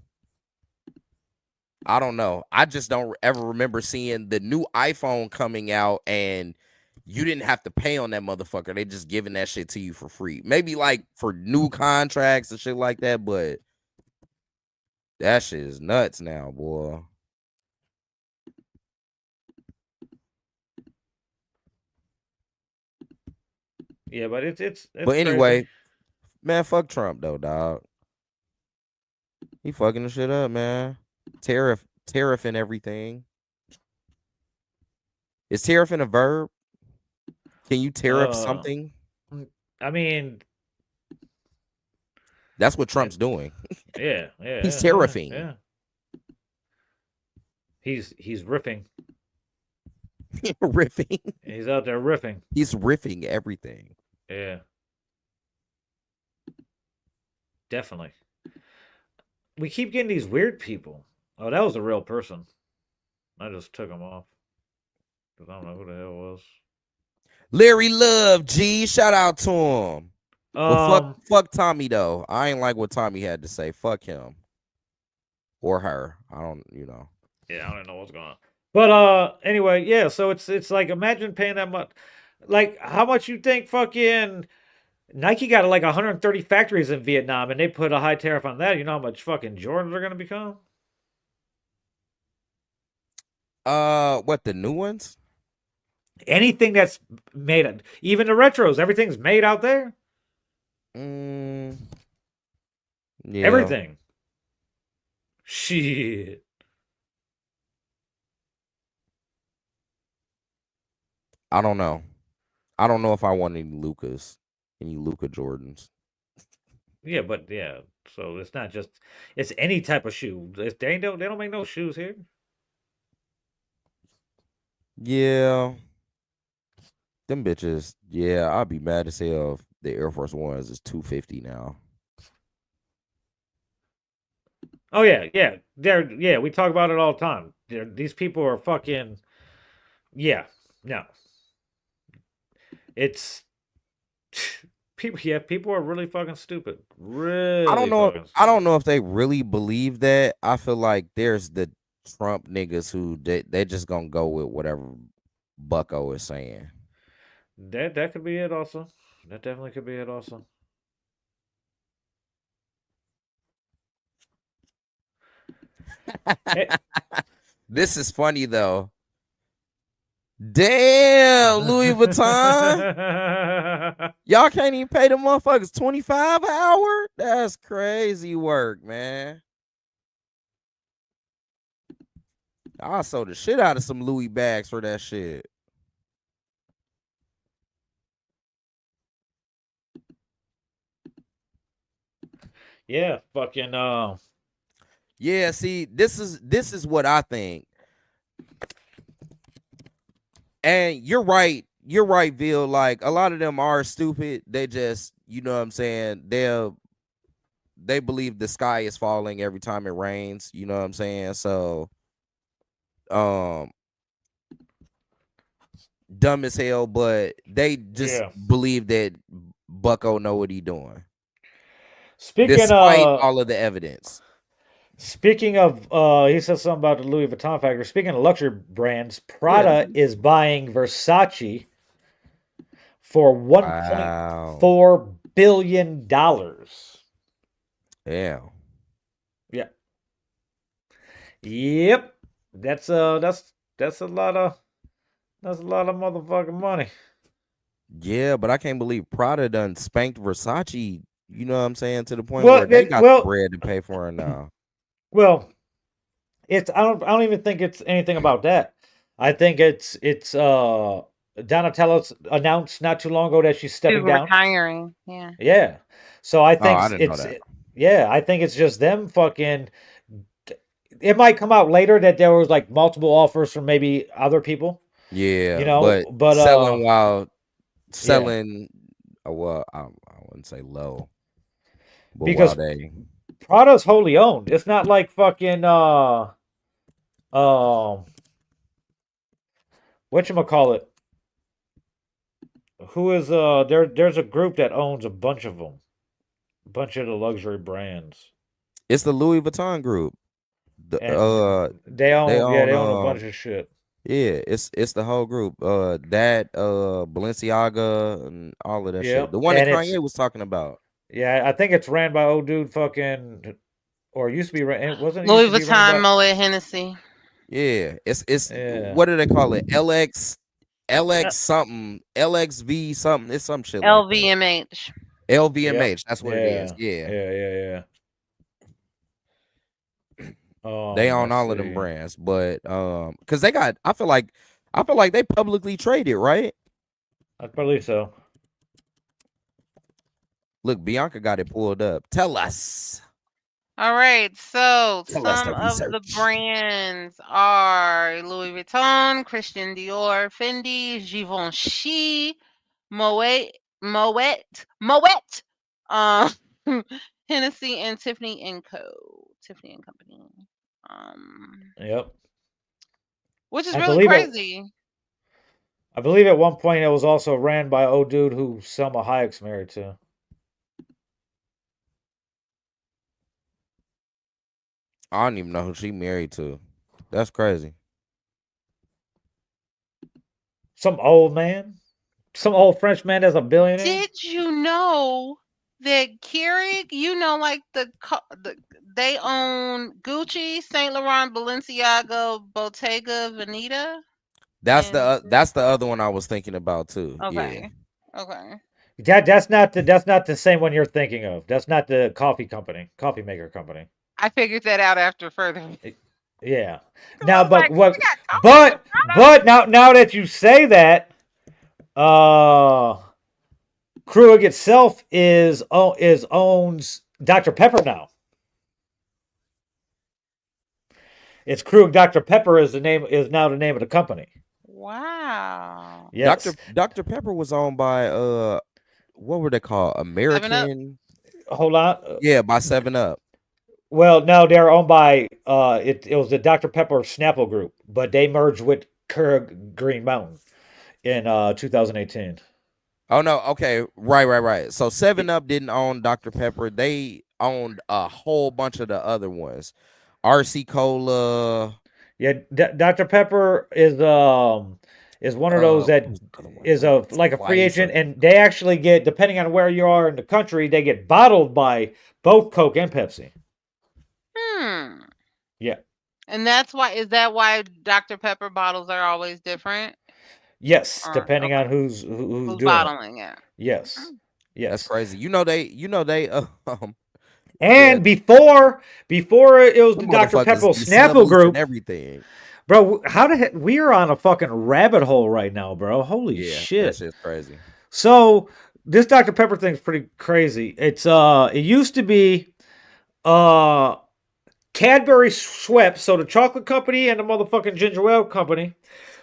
I don't know. I just don't ever remember seeing the new iPhone coming out and you didn't have to pay on that motherfucker. They just giving that shit to you for free. Maybe like for new contracts and shit like that, but that shit is nuts now, boy. Yeah, but it's but anyway, crazy. Man, fuck Trump though, dog. He fucking the shit up, man. Tariff and everything. Is tariffing a verb? Can you tariff something? I mean, that's what Trump's doing. Yeah. He's tariffing. Yeah. He's riffing. Riffing. He's out there riffing. He's riffing everything. Yeah. Definitely. We keep getting these weird people. Oh, that was a real person. I just took him off. Because I don't know who the hell it was. Larry Love, G. Shout out to him. Well, fuck Tommy, though. I ain't like what Tommy had to say. Fuck him. Or her. I don't, you know. Yeah, I don't know what's going on. But anyway, yeah, so it's like, imagine paying that much. Like, how much you think fucking Nike got like 130 factories in Vietnam, and they put a high tariff on that? You know how much fucking Jordans are gonna become? What, the new ones? Anything that's made, even the retros, everything's made out there. Yeah. Everything. Shit. I don't know. I don't know if I want any Luka Jordans. Yeah, but yeah. So it's not just, it's any type of shoe. They don't make no shoes here. Yeah. Them bitches. Yeah, I'd be mad as hell if the Air Force Ones is $250 now. Oh yeah. We talk about it all the time. These people are fucking. Yeah, no. It's people. Yeah, people are really fucking stupid. Really. I don't know if they really believe that. I feel like there's the Trump niggas who they just gonna go with whatever Bucko is saying. That could be it also. That definitely could be it also. This is funny though. Damn, Louis Vuitton. Y'all can't even pay the motherfuckers $25 an hour? That's crazy work, man. I sold the shit out of some Louis bags for that shit. Yeah, fucking Yeah, see, this is what I think. And you're right, Bill. Like, a lot of them are stupid. They just, you know what I'm saying, they believe the sky is falling every time it rains, you know what I'm saying? So dumb as hell, but they just Yeah. believe that Bucko know what he doing, Speaking despite all of the evidence. Speaking of, he said something about the Louis Vuitton factory. Speaking of luxury brands, Prada Yeah. is buying Versace for Wow. $1.4 billion. Yeah. Yeah. Yep. That's that's a lot of motherfucking money. Yeah, but I can't believe Prada done spanked Versace. You know what I'm saying? To the point Well, where they got the well, bread to pay for it now. well. It's I don't even think it's anything about that. I think it's Donatello's announced not too long ago that she's She's stepping down. retiring. Yeah. Yeah. So I Oh, think I didn't know that. yeah, I think it's just them fucking it might come out later that there was like multiple offers from maybe other people, Yeah, you know, but selling while yeah, selling, well, I wouldn't say low, but while because they, Prada's wholly owned. It's not like fucking whatchamacallit. Who is there's a group that owns a bunch of them. A bunch of the luxury brands. it's the Louis Vuitton group. And they They own own a bunch of shit. yeah, it's the whole group. That Balenciaga and all of that shit. Yep. The one that And it's Kanye was talking about. yeah, I think it's ran by old dude fucking or used to be ran wasn't it Louis used to be ran Vuitton, by Moet Hennessy. Yeah, it's yeah. what do they call it? LX Uh, something, LXV something. It's some shit like that. LVMH. LVMH. Yep. That's what it is. Yeah. Yeah. They own Let's all of them see. brands, but because they got, I feel like they publicly traded, right? I believe so. Look, Bianca got it pulled up. Tell us. All right, so Tell us some the of the research. brands are Louis Vuitton, Christian Dior, Fendi, Givenchy, Moet, um, Hennessy, and Tiffany and Co. Tiffany and Company. Yep. Which is I really believe it crazy. I believe at one point it was also ran by old dude who Selma Hayek's married to. I don't even know who she married to. That's crazy. Some old man. Some old French man that's a billionaire. Did you know that Keurig, like they own Gucci, Saint Laurent, Balenciaga, Bottega Veneta? That's And the other one I was thinking about too. Yeah. okay. That's not the same one you're thinking of. That's not the coffee maker company. I figured that out after further. Yeah. 'Cause I Now, was like, but we what? got coffee But now that you say that, Krug itself owns Dr Pepper now. It's Krug Dr Pepper is now the name of the company. Wow. Yes. Dr. Pepper was owned by what were they called? 7 Up? American. Hold on. Yeah, by 7-Up. Well, no, they're owned by it was the Dr Pepper Snapple Group, but they merged with Krug Green Mountain in 2018. Oh no, okay, right. So 7-Up didn't own Dr. Pepper. They owned a whole bunch of the other ones. RC Cola. Yeah, Dr Pepper is one of those that who's the other one? is like a free Twice or- agent, and they actually get, depending on where you are in the country, they get bottled by both Coke and Pepsi. Yeah. And is that why Dr. Pepper bottles are always different? Yes, Or depending okay. on who's doing it. bottling it? Yes. Mm. Yes. That's crazy. You know they And before it was the them Dr motherfuckers Pepper be Snapple subleasing Group, everything. bro. How the heck we are on a fucking rabbit hole right now, bro? Holy Yeah, that shit! shit's crazy. So this Dr Pepper thing's pretty crazy. It's it used to be Cadbury Schweppes, so the chocolate company and the motherfucking ginger ale company,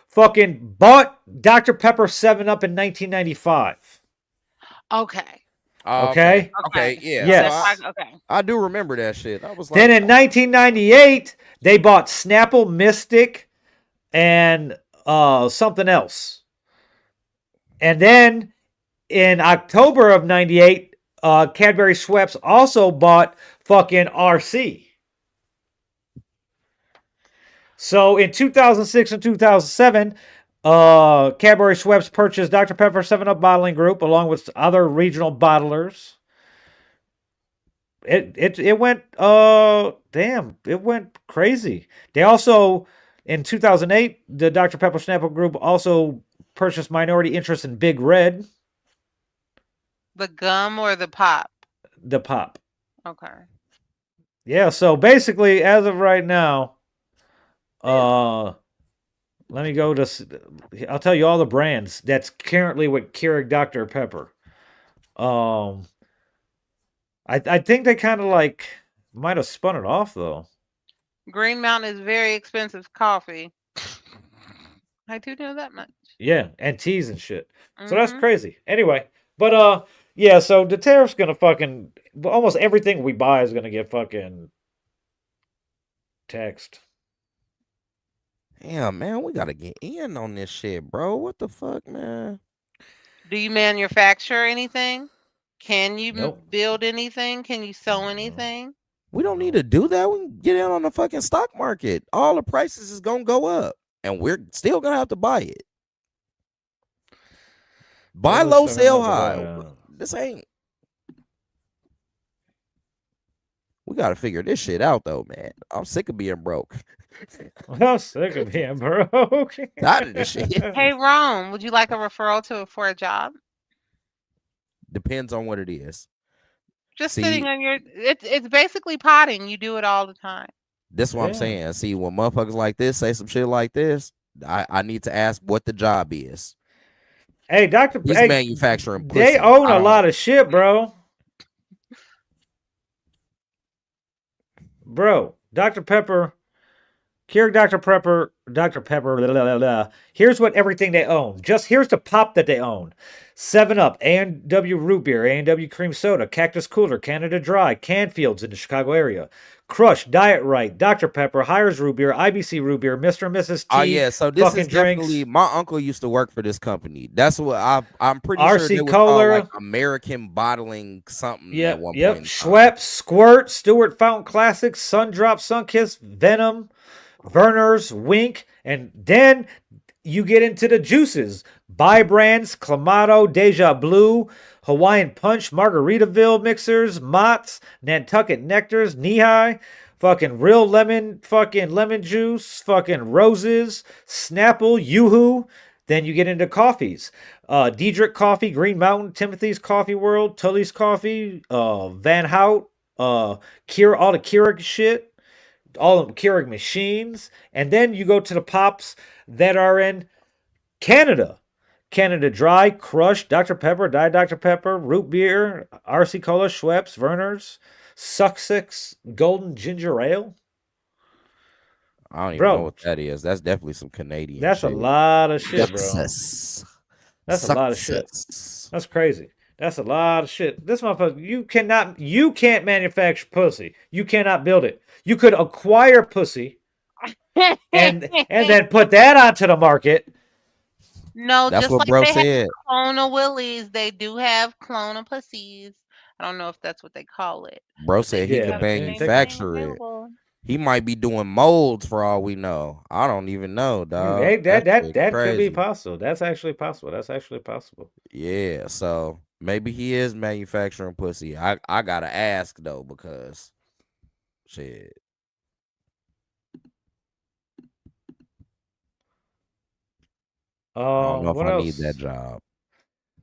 fucking bought Dr Pepper 7-Up in 1995. Okay. Oh, Okay. Okay. Yeah. Yes. So Okay. I do remember that shit. I was like, Then in 1998, they bought Snapple, Mystic, and something else. And then in October of 98, Cadbury Schweppes also bought fucking RC. So in 2006 and 2007, Cadbury Schweppes purchased Dr. Pepper 7-Up Bottling Group along with other regional bottlers. It went it went crazy. They also in 2008, the Dr. Pepper Snapple Group also purchased minority interest in Big Red, The gum or the pop? the pop. Okay. Yeah, so basically as of right now, let me go to I'll tell you all the brands that's currently with Keurig Dr. Pepper. I think they kind of like might have spun it off though. Green Mountain is very expensive coffee. I do know that much. Yeah, and teas and shit. So that's Mhm. crazy. Anyway, but yeah, so the tariff's gonna fucking almost everything we buy is gonna get fucking taxed. Damn, man, we gotta get in on this shit, bro. What the fuck, man? Do you manufacture anything? Can you Nope. build anything? Can you sew No. anything? We don't need to do that. We can get in on the fucking stock market. All the prices is gonna go up, and we're still gonna have to buy it. Buy We're low, still sell gonna have to high. buy it. This ain't. We gotta figure this shit out, though, man. I'm sick of being broke. I'm sick of being broke. Tired of this shit. Hey, Rome, would you like a referral for a job? Depends on what it is. Just See, sitting on your it's basically potting. You do it all the time. this what I'm Yeah. saying. See, when motherfuckers like this say some shit like this, I need to ask what the job is. Hey, Dr. He's Hey, manufacturing pussy. they own I a don't- lot of shit, bro. Bro, Dr. Pepper, Keurig Dr. Pepper, blah, blah, blah, blah. Here's what everything they own. Just here's the pop that they own. 7-Up, A&W Root Beer, A&W Cream Soda, Cactus Cooler, Canada Dry, Canfields in the Chicago area, Crush, Diet Right, Dr. Pepper, Hires Root Beer, IBC Root Beer, Mr. and Mrs. T. Oh yeah, so this fucking is definitely drinks. my uncle used to work for this company. That's what I'm pretty sure RC they was called like Cola. American Bottling something at Yep, one yep. point. in time. Schweppes, Squirt, Stewart Fountain Classics, Sundrop, Sunkiss, Venom, Verner's, Wink, and then you get into the juices. Buy brands, Clamato, Deja Blue, Hawaiian Punch, Margaritaville mixers, Mott's, Nantucket Nectars, Knee-High, fucking real lemon, fucking lemon juice, fucking roses, Snapple, Yoo-Hoo. Then you get into coffees. Diedrich Coffee, Green Mountain, Timothy's Coffee World, Tully's Coffee, Van Hout, all the Keurig shit, all the Keurig machines. And then you go to the pops that are in Canada. Canada Dry, Crush, Dr. Pepper, Diet Dr. Pepper, Root Beer, RC Cola, Schweppes, Verner's, Sussex, Golden Ginger Ale. I don't even Bro, know what that is. That's definitely some Canadian That's shit. a lot of shit, bro. Success. That's a lot of shit. Success. That's crazy. That's a lot of shit. This motherfucker, you can't manufacture pussy. You cannot build it. You could acquire pussy and then put that onto the market. No, That's just what like bro they have said. clone of willies, they do have clone of pussies. I don't know if that's what they call it. Bro But they said he do Yeah, could have the same thing manufacture it. available. He might be doing molds for all we know. I don't even know, dog. Hey, that shit could be crazy. possible. That's actually possible. Yeah, so maybe he is manufacturing pussy. I gotta ask though, because shit. I don't know if What I else? need that job.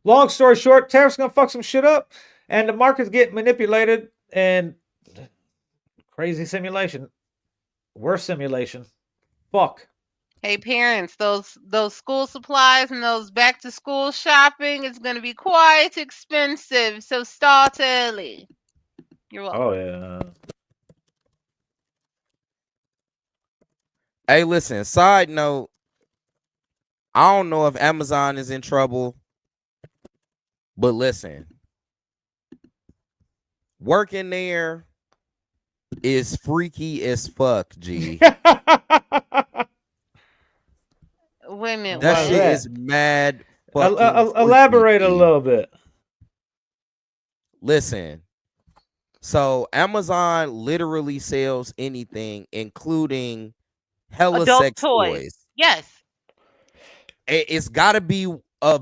Long story short, tariffs gonna fuck some shit up, and the markets get manipulated and crazy simulation. Worse simulation. Fuck. Hey parents, those school supplies and those back to school shopping is gonna be quite expensive. So start early. You're welcome. Oh yeah. Hey, listen, side note, I don't know if Amazon is in trouble, but listen, working there is freaky as fuck, G. Wait a minute. That Why is shit that? is mad fucking Elaborate a freaky. little bit. Listen. So Amazon literally sells anything, including hella Adult sex toys. toys. Yes. It's got to be a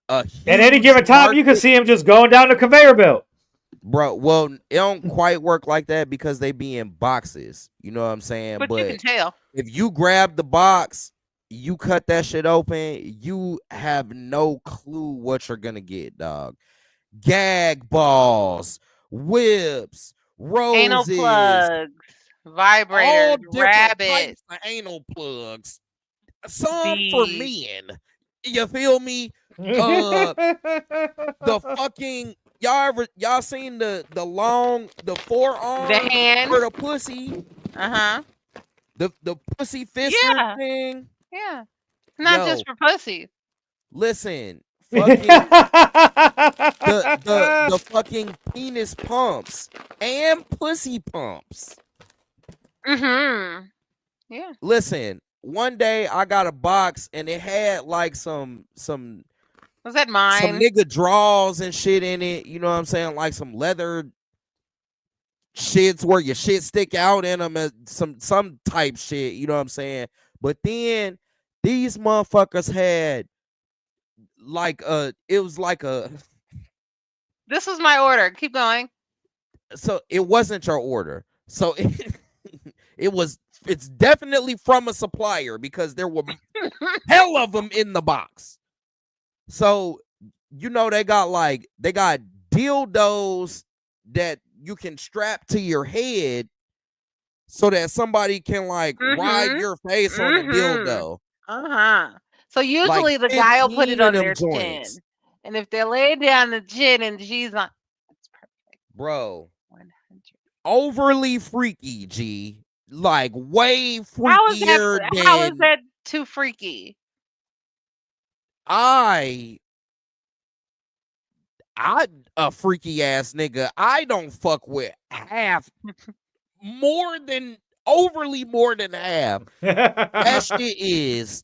At any huge given time, you can market. see him just going down the conveyor belt. Bro, well, it don't quite work like that because they be in boxes. You know what I'm saying? But you can tell. if you grab the box, you cut that shit open, you have no clue what you're gonna get, dog. Gag balls, whips, Anal roses, plugs, all vibrators, different rabbits, types of anal plugs. Some for beads. men. You feel me? The fucking y'all seen the forearm hand. for the pussy, Uh-huh. the pussy fister Yeah. thing. Yeah. It's not just for pussy. Listen, fucking the fucking penis pumps and pussy pumps. Mm-hmm. Yeah. Listen, one day I got a box and it had like some Was that mine? nigga drawers and shit in it. You know what I'm saying? Like some leather shits where your shit stick out in them, some type shit. You know what I'm saying? But then these motherfuckers had like it was like a. This was my order. Keep going. So it wasn't your order. So it's definitely from a supplier because there were hell of them in the box. So you know they got dildos that you can strap to your head so that somebody can ride your face on a dildo. Uh-huh. So usually the guy will put it 15 of on them their chin. joints. And if they're laying down the chin and G's on, that's perfect. Bro, 100. overly freaky, G. Like way How is freakier that too freaky? I a freaky ass nigga. I don't fuck with half overly more than half. That shit is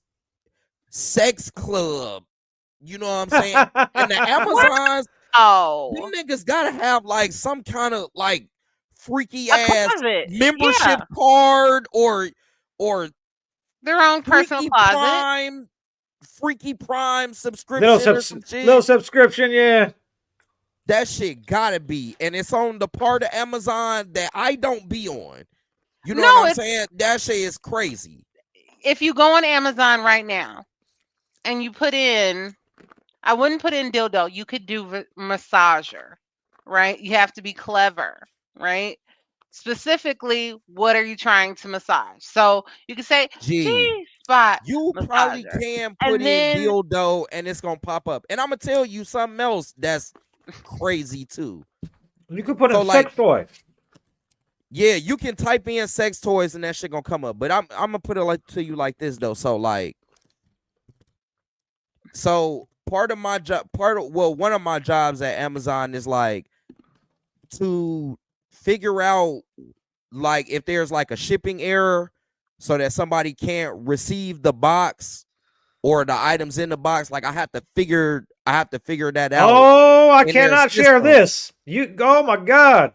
sex club. You know what I'm saying? And the Amazons, them niggas gotta have like some kind of like freaky ass membership card or their own personal closet. Freaky Prime subscription or some shit. Little subscription, yeah. That shit gotta be, and it's on the part of Amazon that I don't be on. You know what I'm saying? That shit is crazy. If you go on Amazon right now and you put in, I wouldn't put in dildo. You could do massager, right? You have to be clever, right? Specifically, what are you trying to massage? So you can say G-spot. You probably can put in dildo and it's gonna pop up. And I'm gonna tell you something else that's crazy too. You could put in sex toys. Yeah, you can type in sex toys and that shit gonna come up. But I'm gonna put it to you like this though. So part of my job, one of my jobs at Amazon is like to figure out like if there's like a shipping error so that somebody can't receive the box or the items in the box. Like I have to figure that out. Oh, I cannot share this. Oh my God.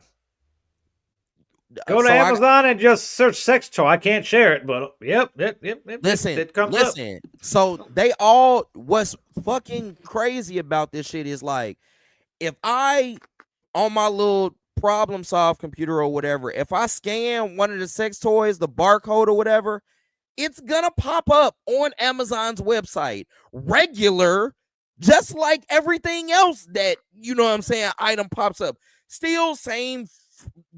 Go to Amazon and just search sex toy. I can't share it, but yep. Listen, it comes up. So what's fucking crazy about this shit is like, if I, on my little problem solve computer or whatever, if I scan one of the sex toys, the barcode or whatever, it's gonna pop up on Amazon's website regular, just like everything else that, you know what I'm saying, item pops up. Still same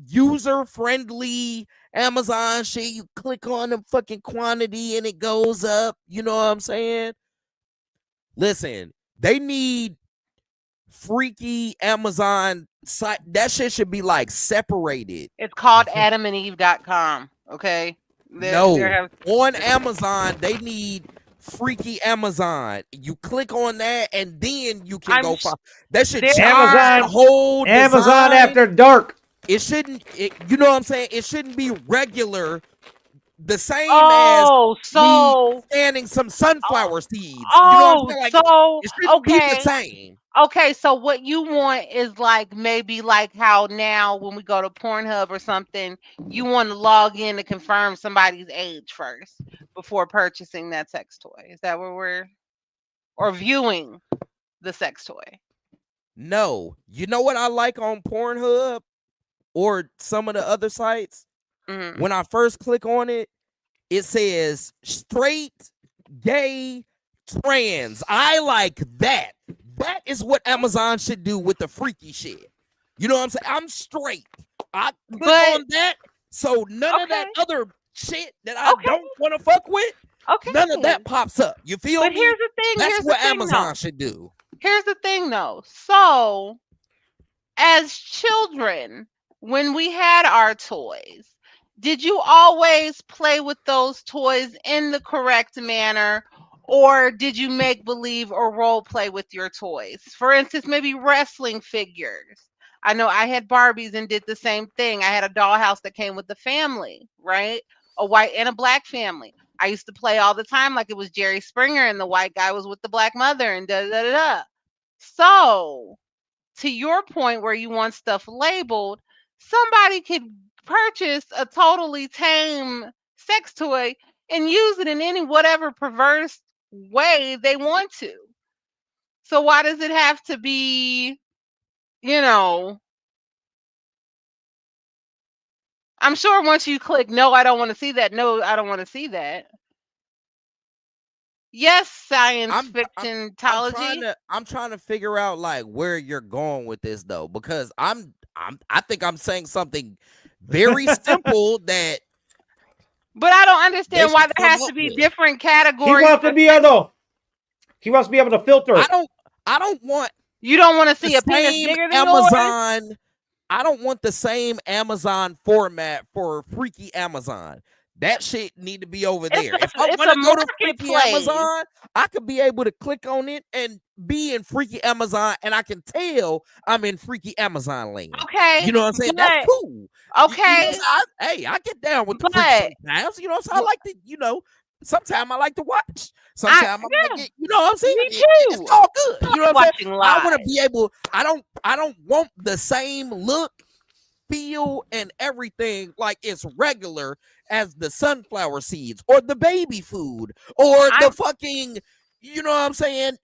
user-friendly Amazon shit. You click on the fucking quantity and it goes up. You know what I'm saying? Listen, they need freaky Amazon site. That shit should be like separated. It's called adamandeve.com. Okay. On Amazon, they need freaky Amazon. You click on that and then you can go find that shit. Amazon whole Amazon design. After Dark. It shouldn't, you know what I'm saying? It shouldn't be regular the same Oh, as me so scanning some sunflower seeds. You know what I'm oh, saying? Like so it shouldn't be the okay. same. Okay, so what you want is like maybe like how now when we go to Pornhub or something, you want to log in to confirm somebody's age first before purchasing that sex toy. Is that where we're or viewing the sex toy? No, you know what I like on Pornhub or some of the other sites? Mhm. When I first click on it, it says straight, gay, trans. I like that. That is what Amazon should do with the freaky shit. You know what I'm saying? I'm straight. I click But on that. So none of that okay, other shit that I okay, don't want to fuck with, none of okay. that pops up. You feel But me? here's the thing. That's Here's the what thing, Amazon though. should do. Here's the thing, though. So as children, when we had our toys, did you always play with those toys in the correct manner, or did you make believe or role play with your toys? For instance, maybe wrestling figures. I know I had Barbies and did the same thing. I had a dollhouse that came with the family, right? A white and a black family. I used to play all the time like it was Jerry Springer and the white guy was with the black mother and da da da da. So, to your point where you want stuff labeled, somebody could purchase a totally tame sex toy and use it in any whatever perverse way they want to. So why does it have to be, you know, I'm sure once you click no, I don't want to see that. No, I don't want to see that. Yes, science fictionology. I'm trying to figure out like where you're going with this though, because I think I'm saying something very simple that But I don't they understand why should there come has to up be with. different He categories wants to for be sex. able. He wants to be able to filter I it. don't want You don't want to the see a penis same bigger than yours? Amazon. I don't want the same Amazon format for Freaky Amazon. That shit need to be over there. If I It's want a to go to Freaky marketplace. Amazon, I could be able to click on it and be in Freaky Amazon, and I can tell I'm in Freaky Amazon land. Okay, You know what I'm saying? That's but cool. You know what I'm okay, saying? Hey, I get down with the freak but sometimes. You know what I'm saying? I like to, sometimes I like to watch. I Sometimes I might yeah, get, you know what I'm saying? me It's too. all good. I You know like what I'm saying? watching I want to live. be able, I don't want the same look, feel, and everything like it's regular as the sunflower seeds or the baby food or I the fucking, you know what I'm saying,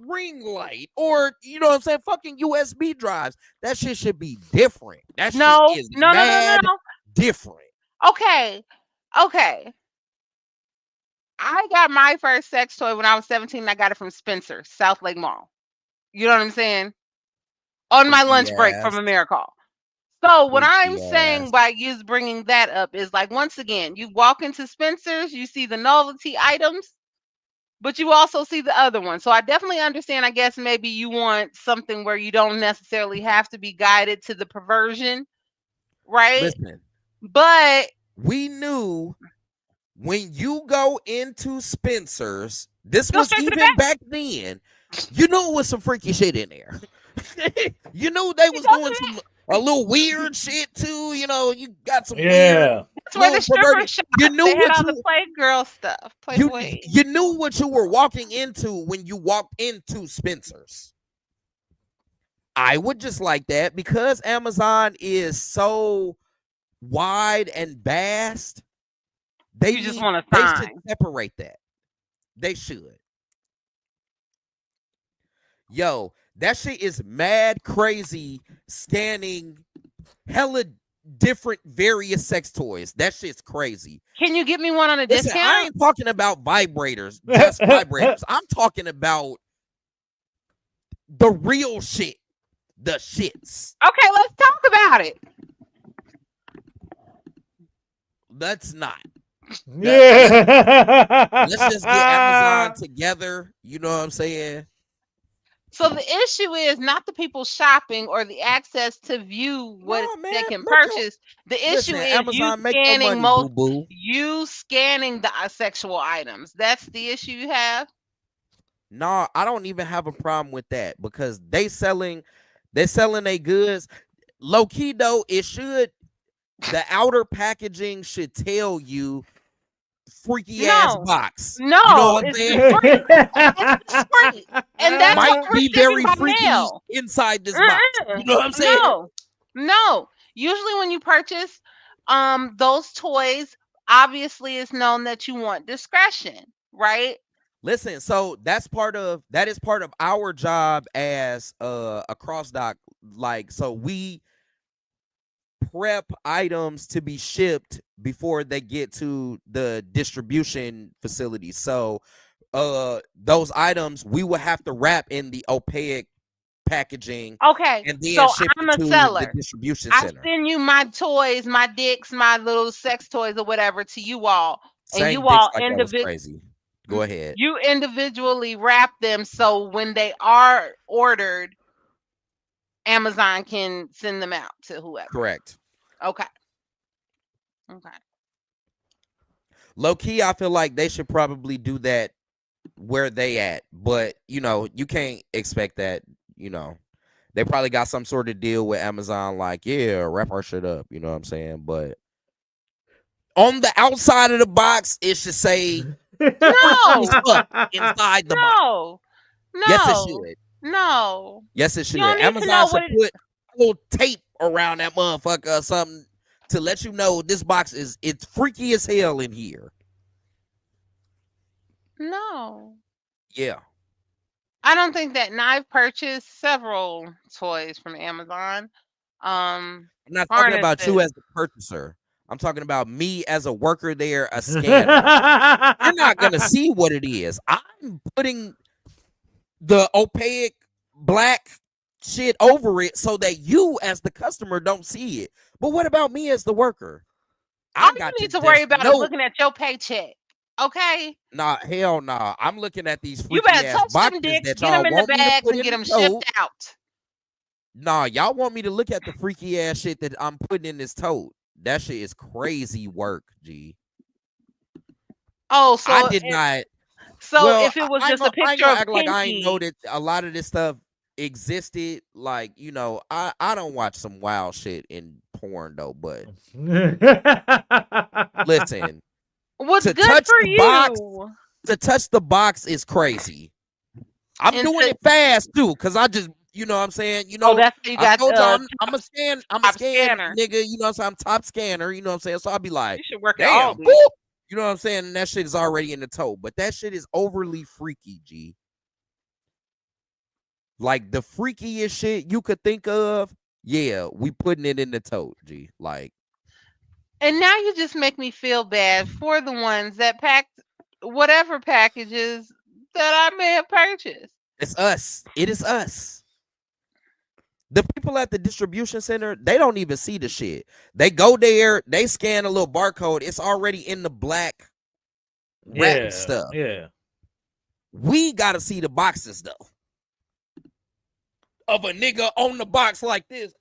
ring light or you know what I'm saying, fucking USB drives. That shit should be different. That shit no, is no, no, no, no, mad different. no. Okay, okay. I got my first sex toy when I was 17. And I got it from Spencer, South Lake Mall. You know what I'm saying? On my Freaky lunch break from ass. AmeriCall. So what I'm Freaky saying ass. by you bringing that up is like once again, you walk into Spencer's, you see the novelty items, but you also see the other one. So I definitely understand. I guess maybe you want something where you don't necessarily have to be guided to the perversion, right? Listen, But we knew when you go into Spencer's, this go was straight to the even back. back then, you knew it was some freaky shit in there. You knew they You was go to doing the some a little weird shit too. You know, you got some weird Yeah. That's where the little stripper perverted. shop. You knew They had what all the you Playgirl stuff. you Playboy. you knew what you were walking into when you walked into Spencer's. I would just like that because Amazon is so wide and vast. You just want a They should sign. separate that. They should. Yo, that shit is mad crazy scanning hella different various sex toys. That shit's crazy. Can you get me one on a Listen, I discount? ain't talking about vibrators, just vibrators. I'm talking about the real shit. The shits. Okay, let's talk about it. Let's not. Yeah. Let's just get Amazon together. You know what I'm saying? So the issue is not the people shopping or the access to view what No, man. they can Make your, purchase. The listen, issue is Amazon, make your money, boo boo. you scanning the sexual items. That's the issue you have. No, I don't even have a problem with that because they're selling their goods. Low key though, the outer packaging should tell you freaky ass No. box. No, You know what I'm it's saying? discreet. It's discreet. And that's Might why we're be shipping very by freaky mail. inside this box. You know what I'm saying? No. Usually when you purchase those toys, obviously it's known that you want discretion, right? Listen, so that is part of our job as a cross doc. Like, so we prep items to be shipped before they get to the distribution facility. So those items we will have to wrap in the opaque packaging Okay, and then so ship I'm it a to the seller. distribution I center. send you my toys, my dicks, my little sex toys or whatever to you all. And Saying you dicks all like that was crazy. Go ahead. you individually wrap them so when they are ordered, Amazon can send them out to whoever. Correct. Okay. Low key, I feel like they should probably do that where they at, but you can't expect that. They probably got some sort of deal with Amazon, like, yeah, wrap our shit up. You know what I'm saying? But on the outside of the box, it should say No. inside the box. No. Yes, it should. No. Yes, it should. You don't need to Amazon know should what put a little tape around that motherfucker or something to let you know this box it's freaky as hell in here. No. Yeah. I don't think that. Now I've purchased several toys from Amazon. I'm not talking about you as the purchaser. I'm talking about me as a worker there, a scanner. You're not gonna see what it is. I'm putting the opaque black shit over it so that you as the customer don't see it. But what about me as the worker? All you need to worry about is looking at your paycheck. Okay? Nah, hell nah. I'm looking at these You freaky better ass touch boxes them dicks, that get y'all them in the want me to bags, put and in get the them tote. shipped out. Nah, y'all want me to look at the freaky ass shit that I'm putting in this tote. That shit is crazy work, G. Oh, so I did not. So Well, if it was I just ain't a gonna picture of act like I ain't know Pinky, that a lot of this stuff existed. Like, I don't watch some wild shit in porn though, but listen, what's to good touch for the box, you? to touch the box is crazy. I'm And doing to- it fast too, because I just, you know what I'm saying? Oh, that's how you I got told y'all I'm a scan top scanner. nigga, you know what I'm saying? I'm top scanner, you know what I'm saying? So I'll be like, You should work at damn, Aldi. boop. You know what I'm saying? And that shit is already in the tote. But that shit is overly freaky, G. Like the freakiest shit you could think of, yeah, we putting it in the tote, G. Like, And now you just make me feel bad for the ones that packed whatever packages that I may have purchased. it's us. It is us. The people at the distribution center, they don't even see the shit. They go there, they scan a little barcode. It's already in the black wrap stuff. Yeah. We gotta see the boxes though. Of a nigga on the box like this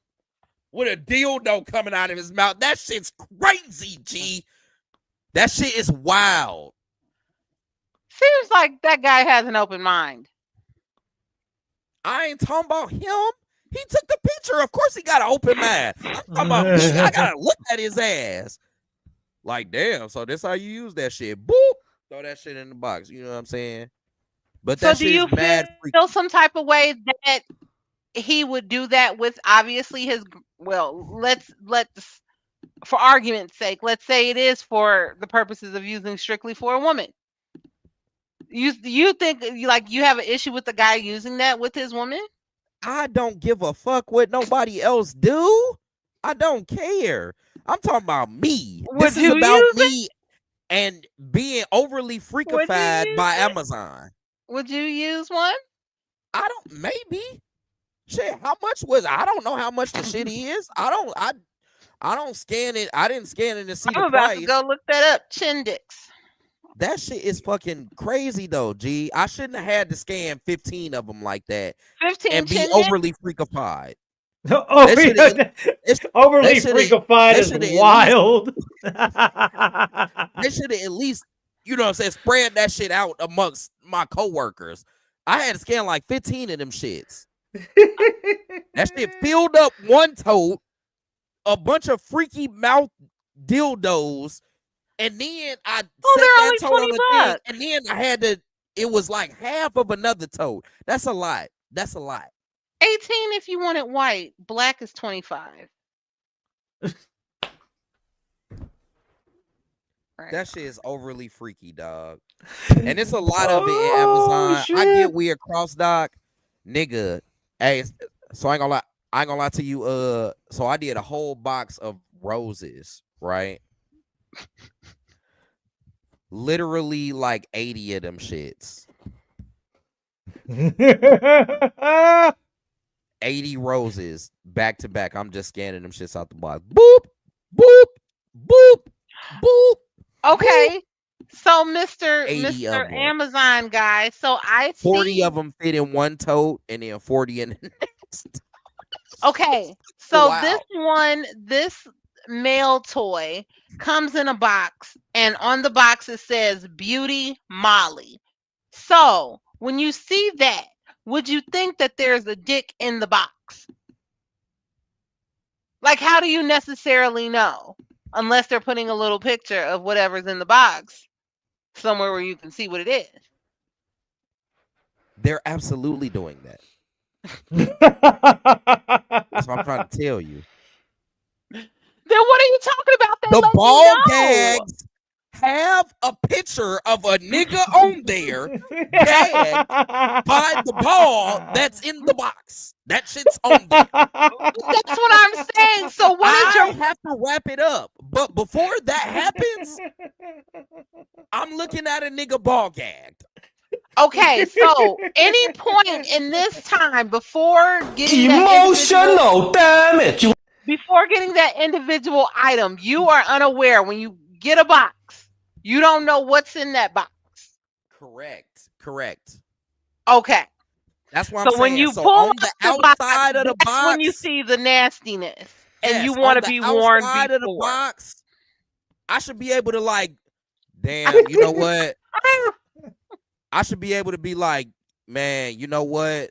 with a dildo coming out of his mouth. That shit's crazy, G. That shit is wild. Seems like that guy has an open mind. I ain't talking about him. He took the picture. Of course he got an open mind. I'm talking about me. I gotta look at his ass. Like, damn, so this how you use that shit. Boop. Throw that shit in the box. You know what I'm saying? But So that do shit you is mad freaky. feel some type of way that he would do that with obviously his let's for argument's sake, let's say it is for the purposes of using strictly for a woman. You think like you have an issue with the guy using that with his woman? I don't give a fuck what nobody else do. I don't care. I'm talking about me. This is about me and being overly freakified by Amazon. Would you use one? I don't. Maybe. Shit. How much was? I don't know how much the shit is. I don't scan it. I didn't scan it to see I'm the about price. to go look that up. Chindex. That shit is fucking crazy though, G. I shouldn't have had to scan 15 of them like that 15 and be Chindex? overly freakified. Overly freakified is wild. They should have at least, you know what I'm saying, spread that shit out amongst my coworkers. I had to scan like 15 of them shits. That shit filled up one tote, a bunch of freaky mouth dildos, And then I set Oh, that they're only tote on the thing, $20. and then I had to. It was like half of another tote. That's a lot. That's a lot. 18 if you want it white. Black is 25. Right. That shit is overly freaky, dog. And it's a lot of it in Amazon. shit. I get we across dock, nigga. Hey, so I ain't gonna lie to you. So I did a whole box of roses, right? Literally like 80 of them shits. 80 roses back to back. I'm just scanning them shits out the box. Boop, boop, boop, boop. Okay. So 80 of Mr. 'em. Amazon guy. So I 40 see. of them fit in one tote, and then 40 in the next. Okay. So Wow. this male toy comes in a box, and on the box it says Beauty Molly. So when you see that, would you think that there's a dick in the box? Like, how do you necessarily know? Unless they're putting a little picture of whatever's in the box somewhere where you can see what it is. They're absolutely doing that. That's what I'm trying to tell you. Then what are you talking about? They The let ball you know. gags have a picture of a nigga on there gagged by the ball that's in the box. That shit's on there. That's what I'm saying. So what is I your have to wrap it up. But before that happens, I'm looking at a nigga ball gagged. okay? So any point in this time before getting Emotional damage. before getting that individual item, you are unaware when you get a box. You don't know what's in that box. Correct. Okay. That's what I'm So saying. when you So pull on the out the box, outside of the that's box, when you see the nastiness, and you yes, want on to the be warned outside of the before. box, I should be able to like, damn, you know what? I should be able to be like, man, you know what?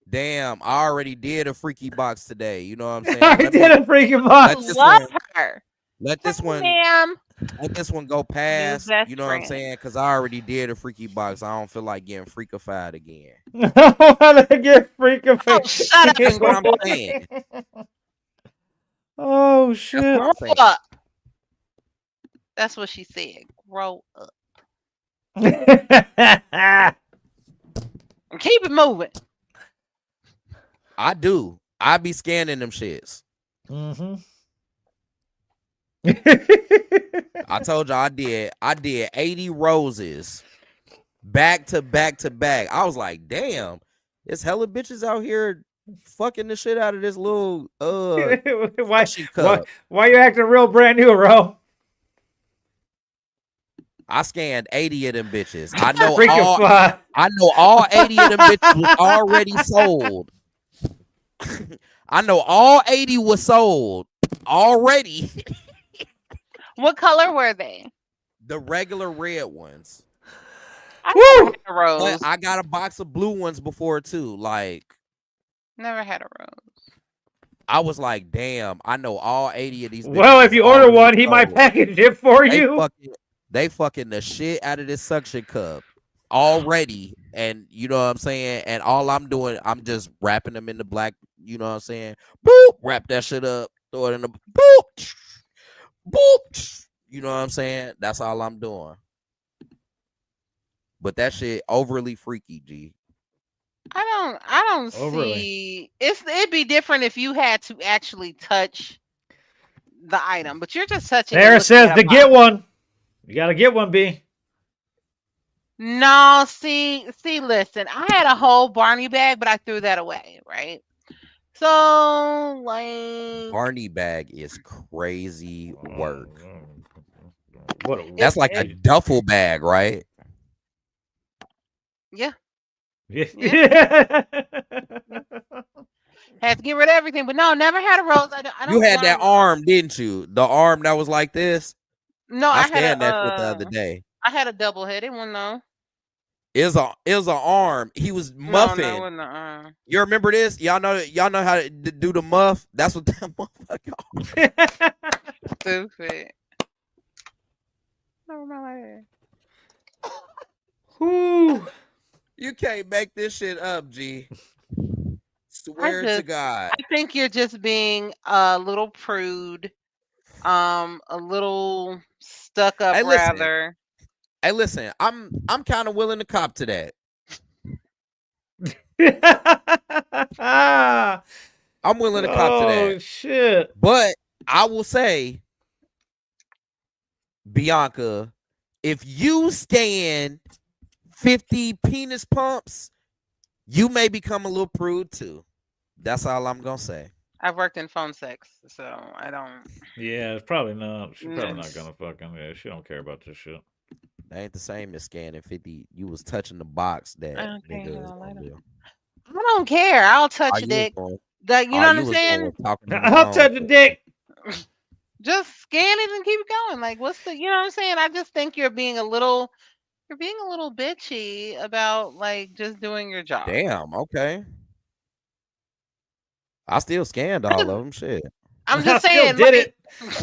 Damn, I already did a freaky box today. You know what I'm saying? I did a freaking I box. love her. Let this Hey, one ma'am. go past. best You know what I'm friend. saying? Because I already did a freaky box. I don't feel like getting freakified again. I want to get freaking Oh, shut up That's and what I'm grow saying. Oh That's shit. what I'm saying. up. That's what she said. Grow up. And keep it moving. I do. I be scanning them shits. Mm-hmm. I told you I did 80 roses back to back to back. I was like, damn, there's hella bitches out here fucking the shit out of this little why cup. why you acting real brand new, bro? I scanned 80 of them bitches. I know Freaking all 80 of them bitches was already sold. I know all 80 was sold already. What color were they? The regular red ones. I Woo! never had a rose. But I got a box of blue ones before too. Like, Never had a rose. I was like, damn, I know all 80 of these bitches. Well, if you order already one, he might sold. package it for you. They fucking the shit out of this suction cup already. And you know what I'm saying? And all I'm doing, I'm just wrapping them in the black, you know what I'm saying? Boop, wrap that shit up, throw it in the boop, boop. You know what I'm saying? That's all I'm doing. But that shit overly freaky, G. I don't see it'd be different if you had to actually touch the item, but you're just touching. Sarah says to get one. You gotta get one, B. No, see, listen, I had a whole Barney bag, but I threw that away, right? So, like, Barney bag is crazy work. That's like a duffel bag, right? Yeah. Yeah. Had to get rid of everything, but no, never had a rose. I don't You had that arm, didn't you? The arm that was like this. No, I had scanned that shit the other day. I had a double-headed one though. It was an arm. He was muffing. No, it wasn't an arm. You remember this? Y'all know how to do the muff? That's what that motherfucker. Stupid. Over my leg. Whew. You can't make this shit up, G. Swear to God. I think you're just being a little prude, a little stuck up, Hey, listen. rather. Hey, listen. I'm kind of willing to cop to that. I'm willing to cop to that. Oh shit. But I will say, Bianca, if you scan 50 penis pumps, you may become a little prude too. That's all I'm gonna say. I've worked in phone sex, so I don't. Yeah, it's probably not. She's probably not Yes. gonna fucking. Yeah, she don't care about this shit. That ain't the same as scanning 50. You was touching the box that Okay, nigga was I'll gonna let do. I don't care. I'll touch All your you was dick. doing, Like, you know all what you I'm was doing saying? was talking on the I'll phone. touch the dick. Just scan it and keep it going. Like, what's the, you know what I'm saying? I just think you're being a little bitchy about like just doing your job. Damn, okay. I still scanned all of them. Shit. I'm I just still saying, did like, it.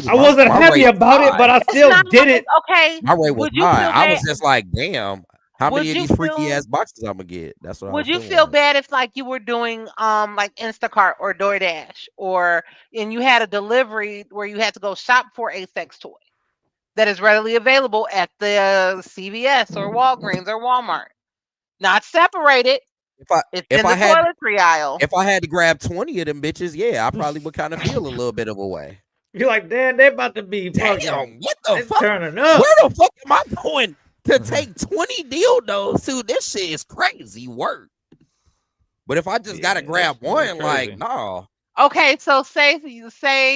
I wasn't my happy rate about was it, but I it's still not did like, it. okay, My rate was would you high. feel I bad? was just like, damn, how Would many of you these freaky feel ass boxes I'm gonna get? That's what I would was you doing. feel bad if like you were doing like Instacart or DoorDash or and you had a delivery where you had to go shop for a sex toy that is readily available at the CVS or Walgreens or Walmart? Not separated. It's If in the I had toiletry aisle. if I had to grab 20 of them bitches, yeah, I probably would kind of feel a little bit of a way. You're like, damn, they about to be Damn, fucking. what the They fuck? turning up. Where the fuck am I going to take 20 dildos to? This shit is crazy work. But if I just gotta Yeah, grab that's one, like, crazy. no. Okay, so say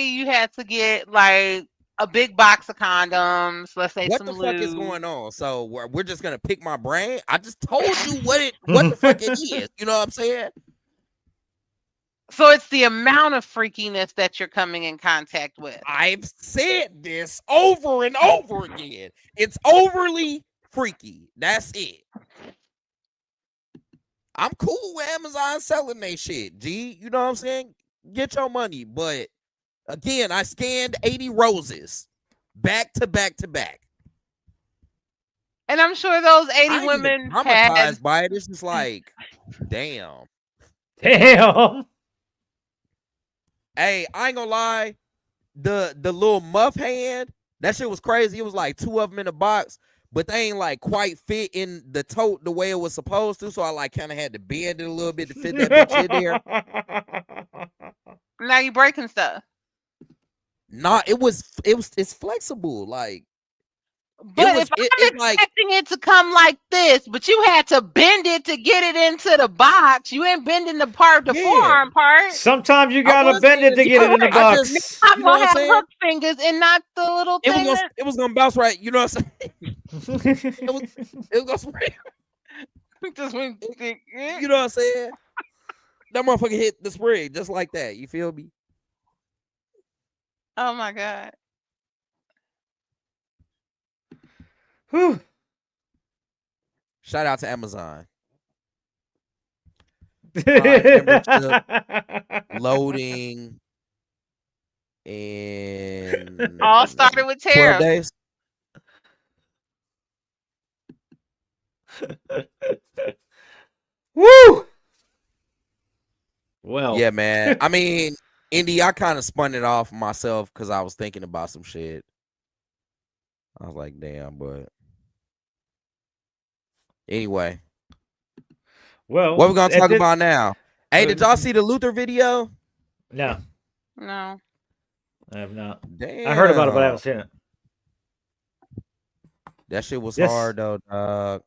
you had to get like a big box of condoms, let's say What some the fuck is lube. going on? So we're just gonna pick my brain. I just told you what the fuck it is. You know what I'm saying? So it's the amount of freakiness that you're coming in contact with. I've said this over and over again. It's overly freaky. That's it. I'm cool with Amazon selling they shit, G. You know what I'm saying? Get your money. But again, I scanned 80 roses back to back to back. And I'm sure those 80 I ain't even women had traumatized by it. It's just like, damn. Damn. Hey, I ain't gonna lie. The little muff hand, that shit was crazy. It was like two of them in a box, but they ain't like quite fit in the tote the way it was supposed to. So I like kind of had to bend it a little bit to fit that bitch in there. now you breaking stuff. Nah, it's flexible. Like But was if I'm it's like expecting it to come like this, but you had to bend it to get it into the box, you ain't bending the yeah. forearm part. Sometimes you I gotta was bend it to bending get it in the it. I just box. I'm you know what gonna I'm have saying? hook fingers and not the little It thing. was gonna bounce right. You know what I'm saying? It was gonna spray. Just went, You know what I'm saying? That motherfucker hit the spring just like that. You feel me? oh my god. Whew. Shout out to Amazon. Prime membership loading in All started with 12 tariffs. days. Woo! Well, Yeah, man. I mean, Indy, I kind of spun it off myself because I was thinking about some shit. I was like, damn, but anyway. well, What we gonna it talk did- about now? Hey, did y'all see the Luther video? No, No. I have not. Damn. I heard about it, but I haven't seen it. That shit was Yes. hard though, dog.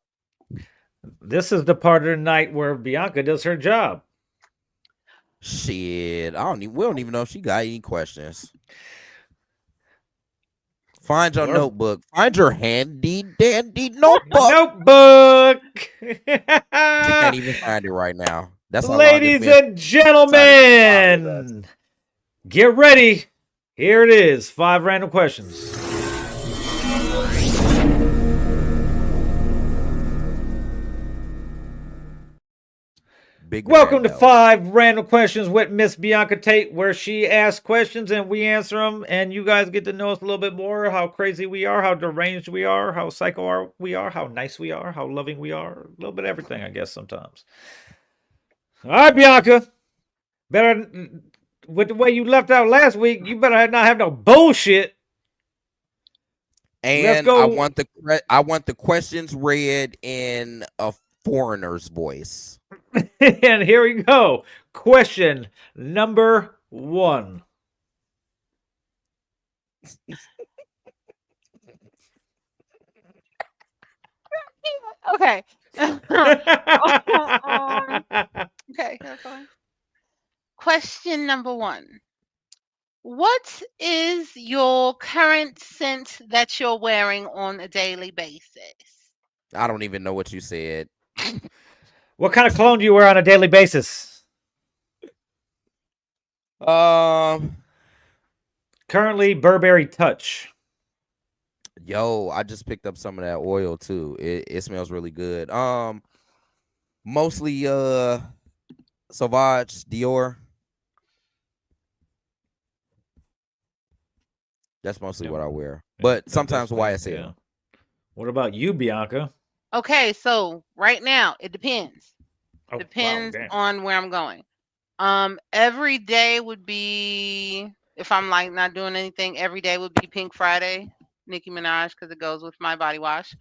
This is the part of the night where Bianca does her job. Shit. We don't even know if she got any questions. Find your notebook. Find your handy dandy notebook. Notebook. She can't even find it right now. That's how Ladies and gentlemen, get ready. Here it is. 5 random questions. Big Welcome to rando. 5 Random Questions with Miss Bianca Tate, where she asks questions and we answer them, and you guys get to know us a little bit more, how crazy we are, how deranged we are, how psycho we are, how nice we are, how loving we are, a little bit of everything, I guess, sometimes. All right, Bianca. Better, with the way you left out last week, you better not have no bullshit. Let's And go. I want the questions read in a foreigner's voice. And here we go. Question number 1. Okay. Okay, that's fine. Question number 1. What is your current scent that you're wearing on a daily basis? I don't even know what you said. What kind of cologne do you wear on a daily basis? Currently, Burberry Touch. Yo, I just picked up some of that oil too. It smells really good. Mostly Sauvage Dior. That's mostly what I wear. But sometimes YSL. Yeah. What about you, Bianca? Okay, so right now it depends. Oh, Depends wow, damn. on where I'm going. Every day would be, if I'm like not doing anything, every day would be Pink Friday, Nicki Minaj, because it goes with my body wash.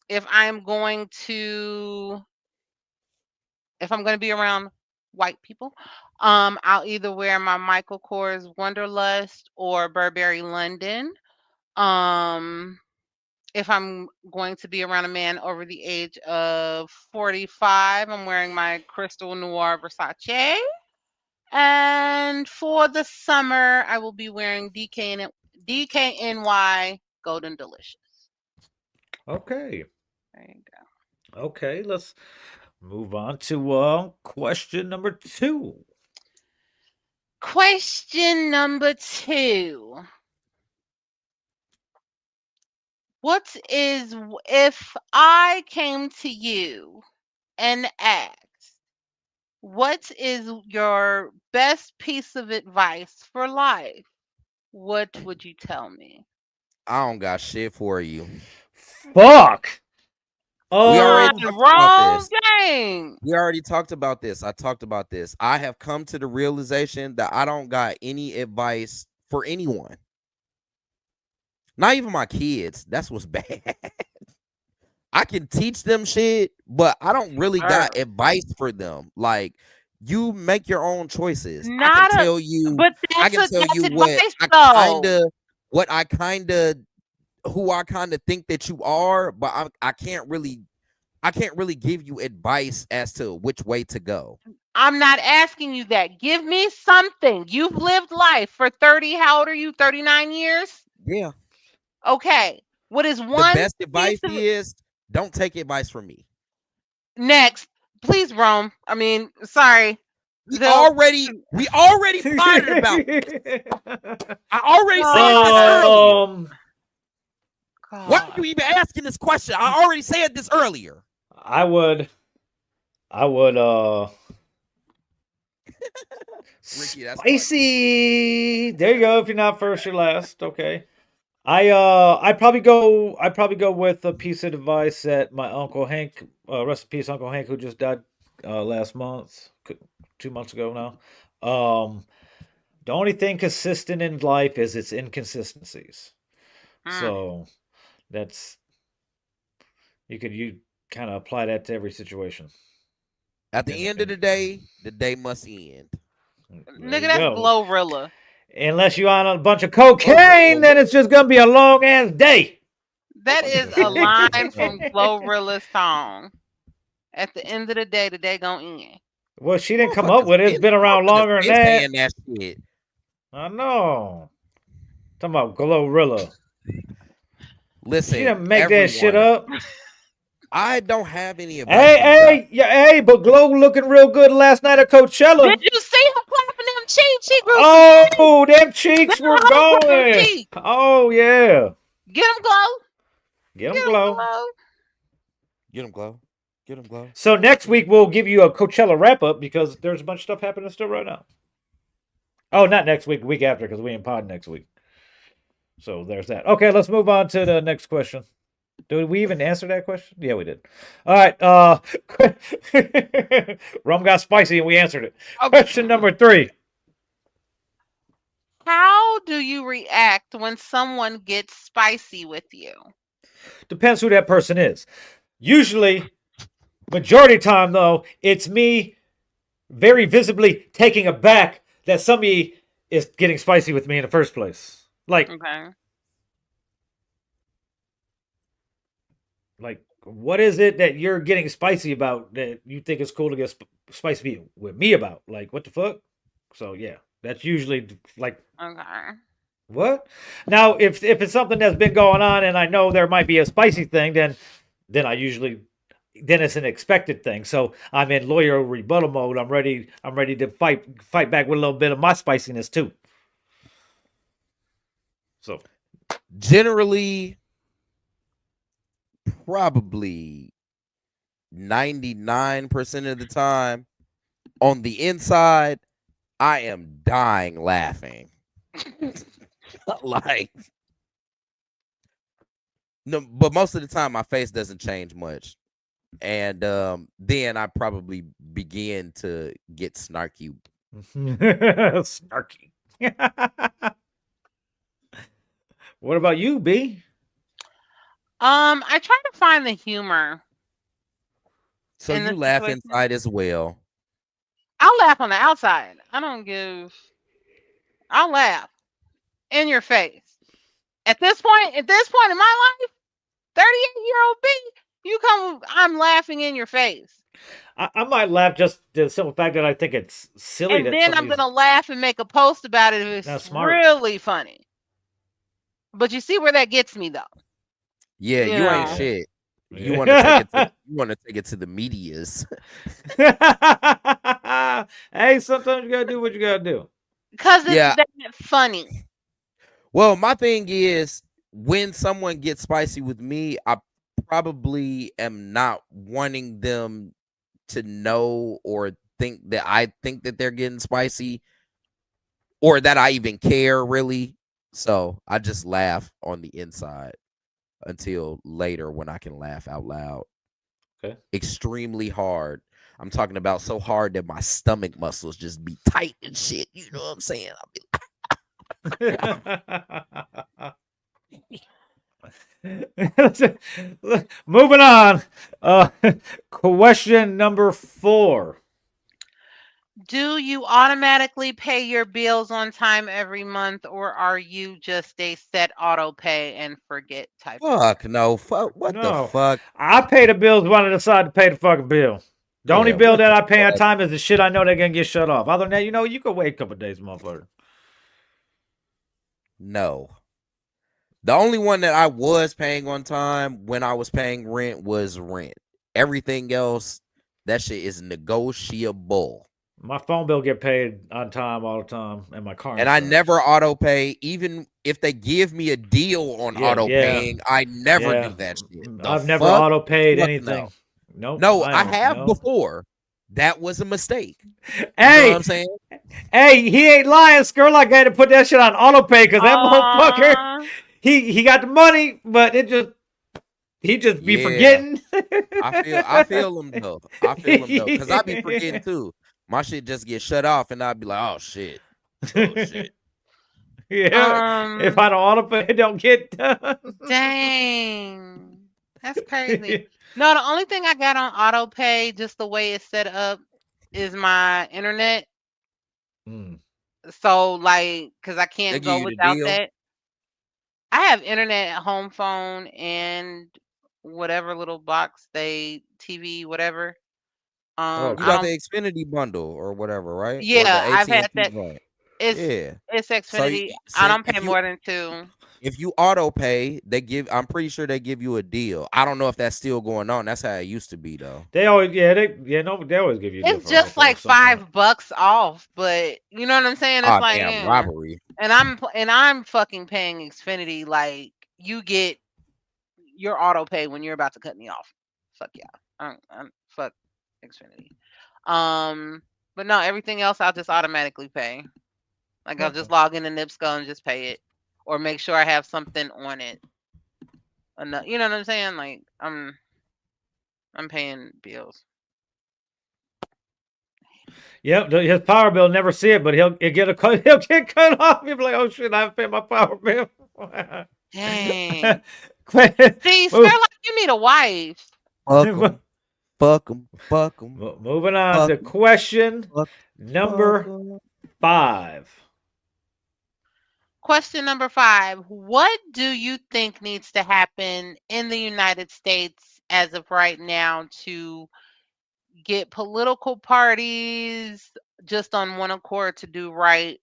If I'm going to be around white people, I'll either wear my Michael Kors Wonderlust or Burberry London. If I'm going to be around a man over the age of 45, I'm wearing my Crystal Noir Versace. And for the summer, I will be wearing DKNY Golden Delicious. Okay. There you go. Okay, let's move on to question number 2. Question number 2. If I came to you and asked, what is your best piece of advice for life? What would you tell me? I don't got shit for you. Fuck. We already talked about Wrong this. game. We already talked about this. I talked about this. I have come to the realization that I don't got any advice for anyone. Not even my kids. That's what's bad. I can teach them shit, but I don't really got advice for them. Like, you make your own choices. I can tell you what I kind of who I kind of think that you are, but I can't really give you advice as to which way to go. I'm not asking you that. Give me something. You've lived life for 30, how old are you? 39 years? Yeah. Okay. What is The one best advice piece of is don't take advice from me. Next, please, Rome. I mean, sorry. We already plotted about this. I already said this earlier. Why are you even asking this question? I already said this earlier. I would Ricky, that's spicy. There you go. If you're not first, you're last. Okay. I'd probably go with a piece of advice that my Uncle Hank, rest in peace, Uncle Hank, who just died last month, 2 months ago now. The only thing consistent in life is its inconsistencies. So that's you kind of apply that to every situation. At the end of the day must end. Nigga, that's Glorilla. Unless you're on a bunch of cocaine, then it's just gonna be a long ass day. That is a line from Glorilla's song. At the end of the day gonna end. Well, she didn't come up with it. It's been around longer than that. Saying that shit. I know. Talking about Glorilla. Listen, she didn't make that shit up. I don't have any advice. Hey, but Glow looking real good last night at Coachella. Did you see her clapping them cheeks? Oh, them cheeks were going. Oh yeah. Get them, Glow. Get them, Glow. Get them, Glow. Get him, Glow. So next week we'll give you a Coachella wrap up because there's a bunch of stuff happening still right now. Oh, not next week, week after, because we in pod next week. So there's that. Okay, let's move on to the next question. Did we even answer that question? Yeah, we did. All right. Rum got spicy and we answered it. Question number 3. How do you react when someone gets spicy with you? Depends who that person is. Usually, majority of the time though, it's me very visibly taking aback that somebody is getting spicy with me in the first place. Like, what is it that you're getting spicy about that you think is cool to get spicy with me about? Like, what the fuck? So yeah, that's usually like, what? Now, if it's something that's been going on and I know there might be a spicy thing, then it's an expected thing. So I'm in lawyer rebuttal mode. I'm ready to fight back with a little bit of my spiciness too. So generally, probably 99% of the time, on the inside, I am dying laughing. Like, no, but most of the time my face doesn't change much. And then I probably begin to get snarky. Snarky. What about you, B? I try to find the humor. So you laugh inside as well. I'll laugh on the outside. I'll laugh in your face. At this point in my life, 38-year-old B, I'm laughing in your face. I might laugh just the simple fact that I think it's silly. And then I'm gonna laugh and make a post about it if it's really funny. But you see where that gets me though. Yeah, you ain't shit. You want to take it to the medias. Hey, sometimes you gotta do what you gotta do. Because it's that funny. Well, my thing is, when someone gets spicy with me, I probably am not wanting them to know or think that they're getting spicy, or that I even care really. So I just laugh on the inside until later when I can laugh out loud. Okay. Extremely hard. I'm talking about so hard that my stomach muscles just be tight and shit. You know what I'm saying? Moving on. Question number 4. Do you automatically pay your bills on time every month, or are you just a set auto pay and forget type? Fuck no. Fuck what the fuck? I pay the bills when I decide to pay the fucking bill. The only bill that I pay on time is the shit I know they're gonna get shut off. Other than that, you can wait a couple days, motherfucker. No. The only one that I was paying on time when I was paying rent was rent. Everything else, that shit is negotiable. My phone bill get paid on time all the time, and my car. And I never auto pay, even if they give me a deal on auto paying. I never do that shit. I've never auto paid anything. Nope. No, I have before. That was a mistake. Hey, you know what I'm saying? Hey, he ain't lying, Skurlock had to put that shit on auto pay because that motherfucker, he got the money, but he just be forgetting. I feel him though. Because I be forgetting too. My shit just get shut off, and I'd be like, "Oh shit, Yeah, if I don't auto pay, it don't get done. Dang, that's crazy. No, the only thing I got on auto pay, just the way it's set up, is my internet. So because I can't go without that. I have internet, home phone, and whatever little box TV, whatever. You got the Xfinity bundle or whatever, right? Yeah, I've had that. Joint. It's Xfinity. I don't pay more than 2. If you auto pay, I'm pretty sure they give you a deal. I don't know if that's still going on. That's how it used to be though. They always they always give you a deal. It's just like $5 off, but you know what I'm saying? It's like damn, robbery. And I'm fucking paying Xfinity like you get your auto pay when you're about to cut me off. Fuck yeah. Fuck Xfinity. But no, everything else I'll just automatically pay. Like I'll just log into NIPSCO and just pay it, or make sure I have something on it. You know what I'm saying? Like I'm paying bills. Yep, his power bill never see it, but he'll get a cut. He'll get cut off. He'll be like, "Oh shit, I haven't paid my power bill." Dang. Move- See, Spurlock, you need a wife. Fuck them. Moving on to question number 5. Question number 5. What do you think needs to happen in the United States as of right now to get political parties just on one accord to do right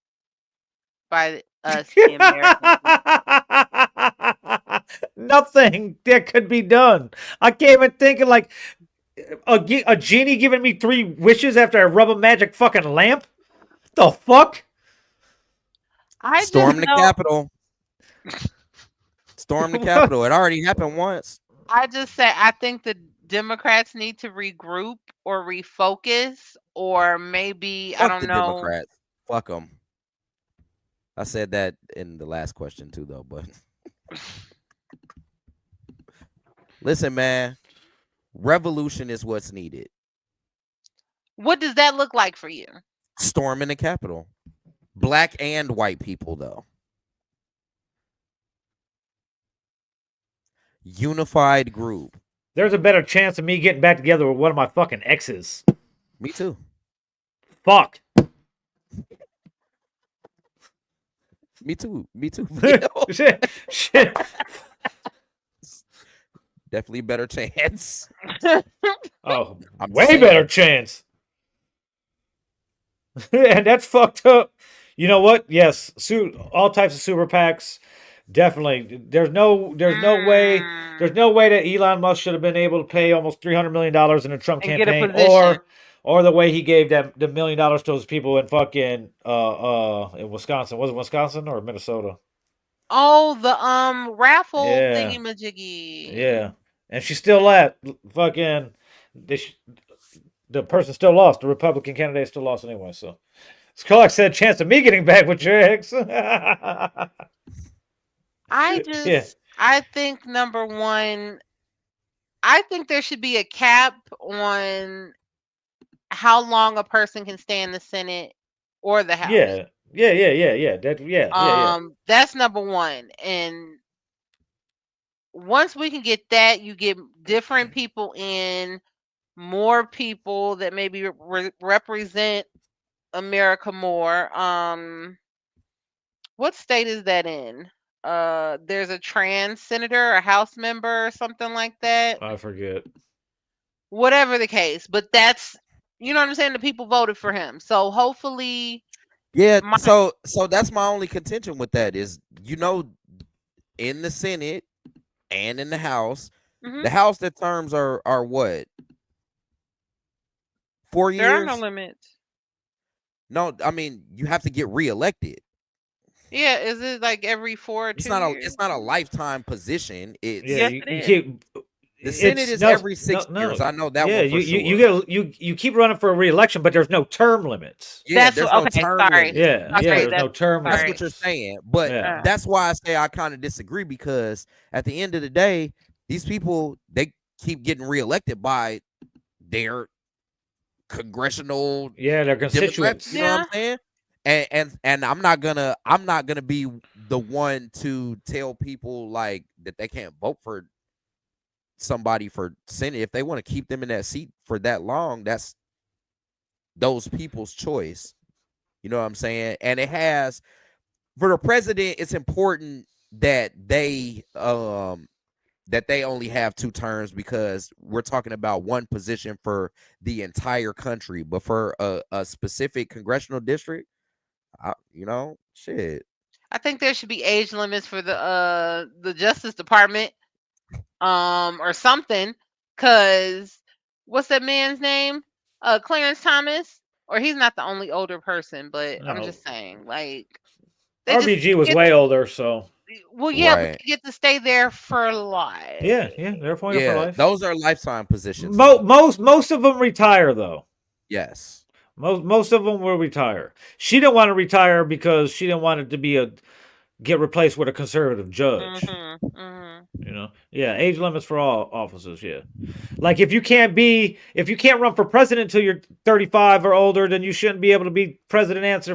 by us, the American people? Nothing that could be done. I can't even think of like a genie giving me 3 wishes after I rub a magic fucking lamp. The fuck? I Storm just the know, Capitol. Storm the Capitol. It already happened once. I just say I think the Democrats need to regroup or refocus, or maybe I Fuck don't the know. Democrats. Fuck them. I said that in the last question too, though. But listen, man, revolution is what's needed. What does that look like for you? Storming the Capitol. Black and white people, though. Unified group. There's a better chance of me getting back together with one of my fucking exes. Me too. Fuck. Me too. Shit. Definitely better chance. Oh, I'm way saying. better chance. And that's fucked up. You know what? Yes, all types of super PACs. Definitely. There's no way that Elon Musk should have been able to pay almost $300 million in a Trump And get a campaign, position. or the way he gave them the $1 million to those people in fucking in Wisconsin. Was it Wisconsin or Minnesota? Oh, the raffle Yeah. thingy-majiggy. Yeah. And she's still fucking the person still lost. The Republican candidate still lost anyway. So, as Clark said, chance of me getting back with your ex. I think number 1, I think there should be a cap on how long a person can stay in the Senate or the House. Yeah. That's number 1. And once we can get that, you get different people in, more people that maybe represent America more. What state is that in? There's a trans senator, a House member, or something like that. I forget. Whatever the case, but that's, you know what I'm saying, the people voted for him. So hopefully, Yeah, so that's my only contention with that is, in the Senate and in the House, the House, the terms are what? 4 years? There are no limits. No, I mean, you have to get reelected. Yeah, is it like every 4 or 2 years? It's not a lifetime position. It's the Senate is every 6 years. I know that one for sure. You keep running for a re-election, but there's no term limits. Yeah, there's no term limits. There's no term limits. That's what you're saying. But that's why I say I kind of disagree, because at the end of the day, these people, they keep getting reelected by their congressional their constituents. Democrats, you know what I'm saying? And I'm not gonna be the one to tell people like that they can't vote for somebody for Senate. If they want to keep them in that seat for that long, that's those people's choice. You know what I'm saying? And it has, for the president, it's important that they only have 2 terms, because we're talking about one position for the entire country. But for a specific congressional district, shit. I think there should be age limits for the Justice Department, or something. Cause what's that man's name? Clarence Thomas. Or he's not the only older person, but I'm just saying, like, RBG was way older, so Well, yeah, but Right. you get to stay there for life. Yeah, they're appointed for Yeah, life. those are lifetime positions. though. Most of them retire though. Yes. Most of them will retire. She didn't want to retire because she didn't want it to be get replaced with a conservative judge. You know, yeah, age limits for all offices. Yeah, like if you can't run for president until you're 35 or older, then you shouldn't be able to be president after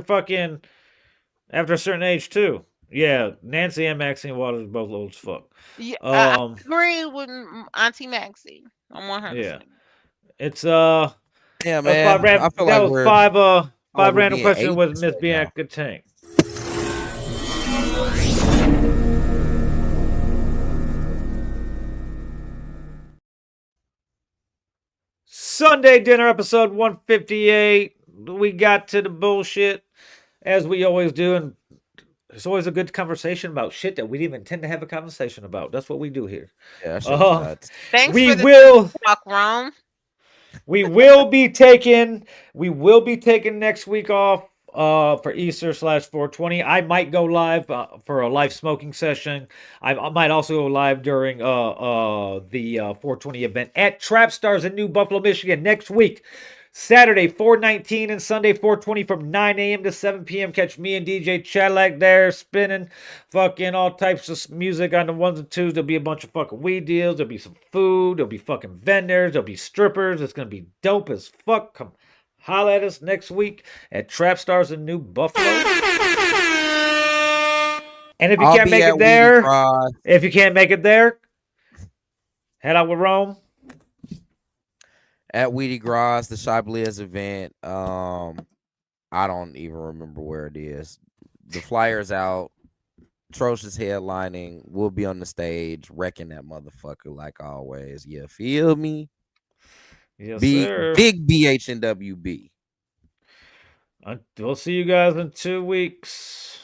a certain age too. Yeah, Nancy and Maxine Waters are both old as fuck. Yeah, I Um, agree with Auntie Maxie on 100%. yeah, it's Yeah, that was man. I feel that like was we're five we're random being questions with ageist Miss right now. Bianca Tank. Sunday dinner episode 158. We got to the bullshit as we always do, and it's always a good conversation about shit that we didn't even intend to have a conversation about. That's what we do here. Yeah, that shit was nuts. Thanks We for the will talk, Rome. we will be taking next week off for Easter /420. I might go live for a live smoking session. I might also go live during the 420 event at Trap Stars in New Buffalo, Michigan next week. Saturday 419 and Sunday 420 from 9 a.m. to 7 p.m. Catch me and DJ Cadillac there spinning fucking all types of music on the ones and twos. There'll be a bunch of fucking weed deals. There'll be some food. There'll be fucking vendors. There'll be strippers. It's going to be dope as fuck. Come holla at us next week at Trap Stars in New Buffalo. And if you I'll can't be make at it there, Weedy Cross. head out with Rome. At Weedy Gross, the Shy Bliss event. I don't even remember where it is. The flyer's out. Atrocious headlining. We'll be on the stage wrecking that motherfucker like always. You feel me? Yes, sir. Big BHNWB. We'll see you guys in 2 weeks.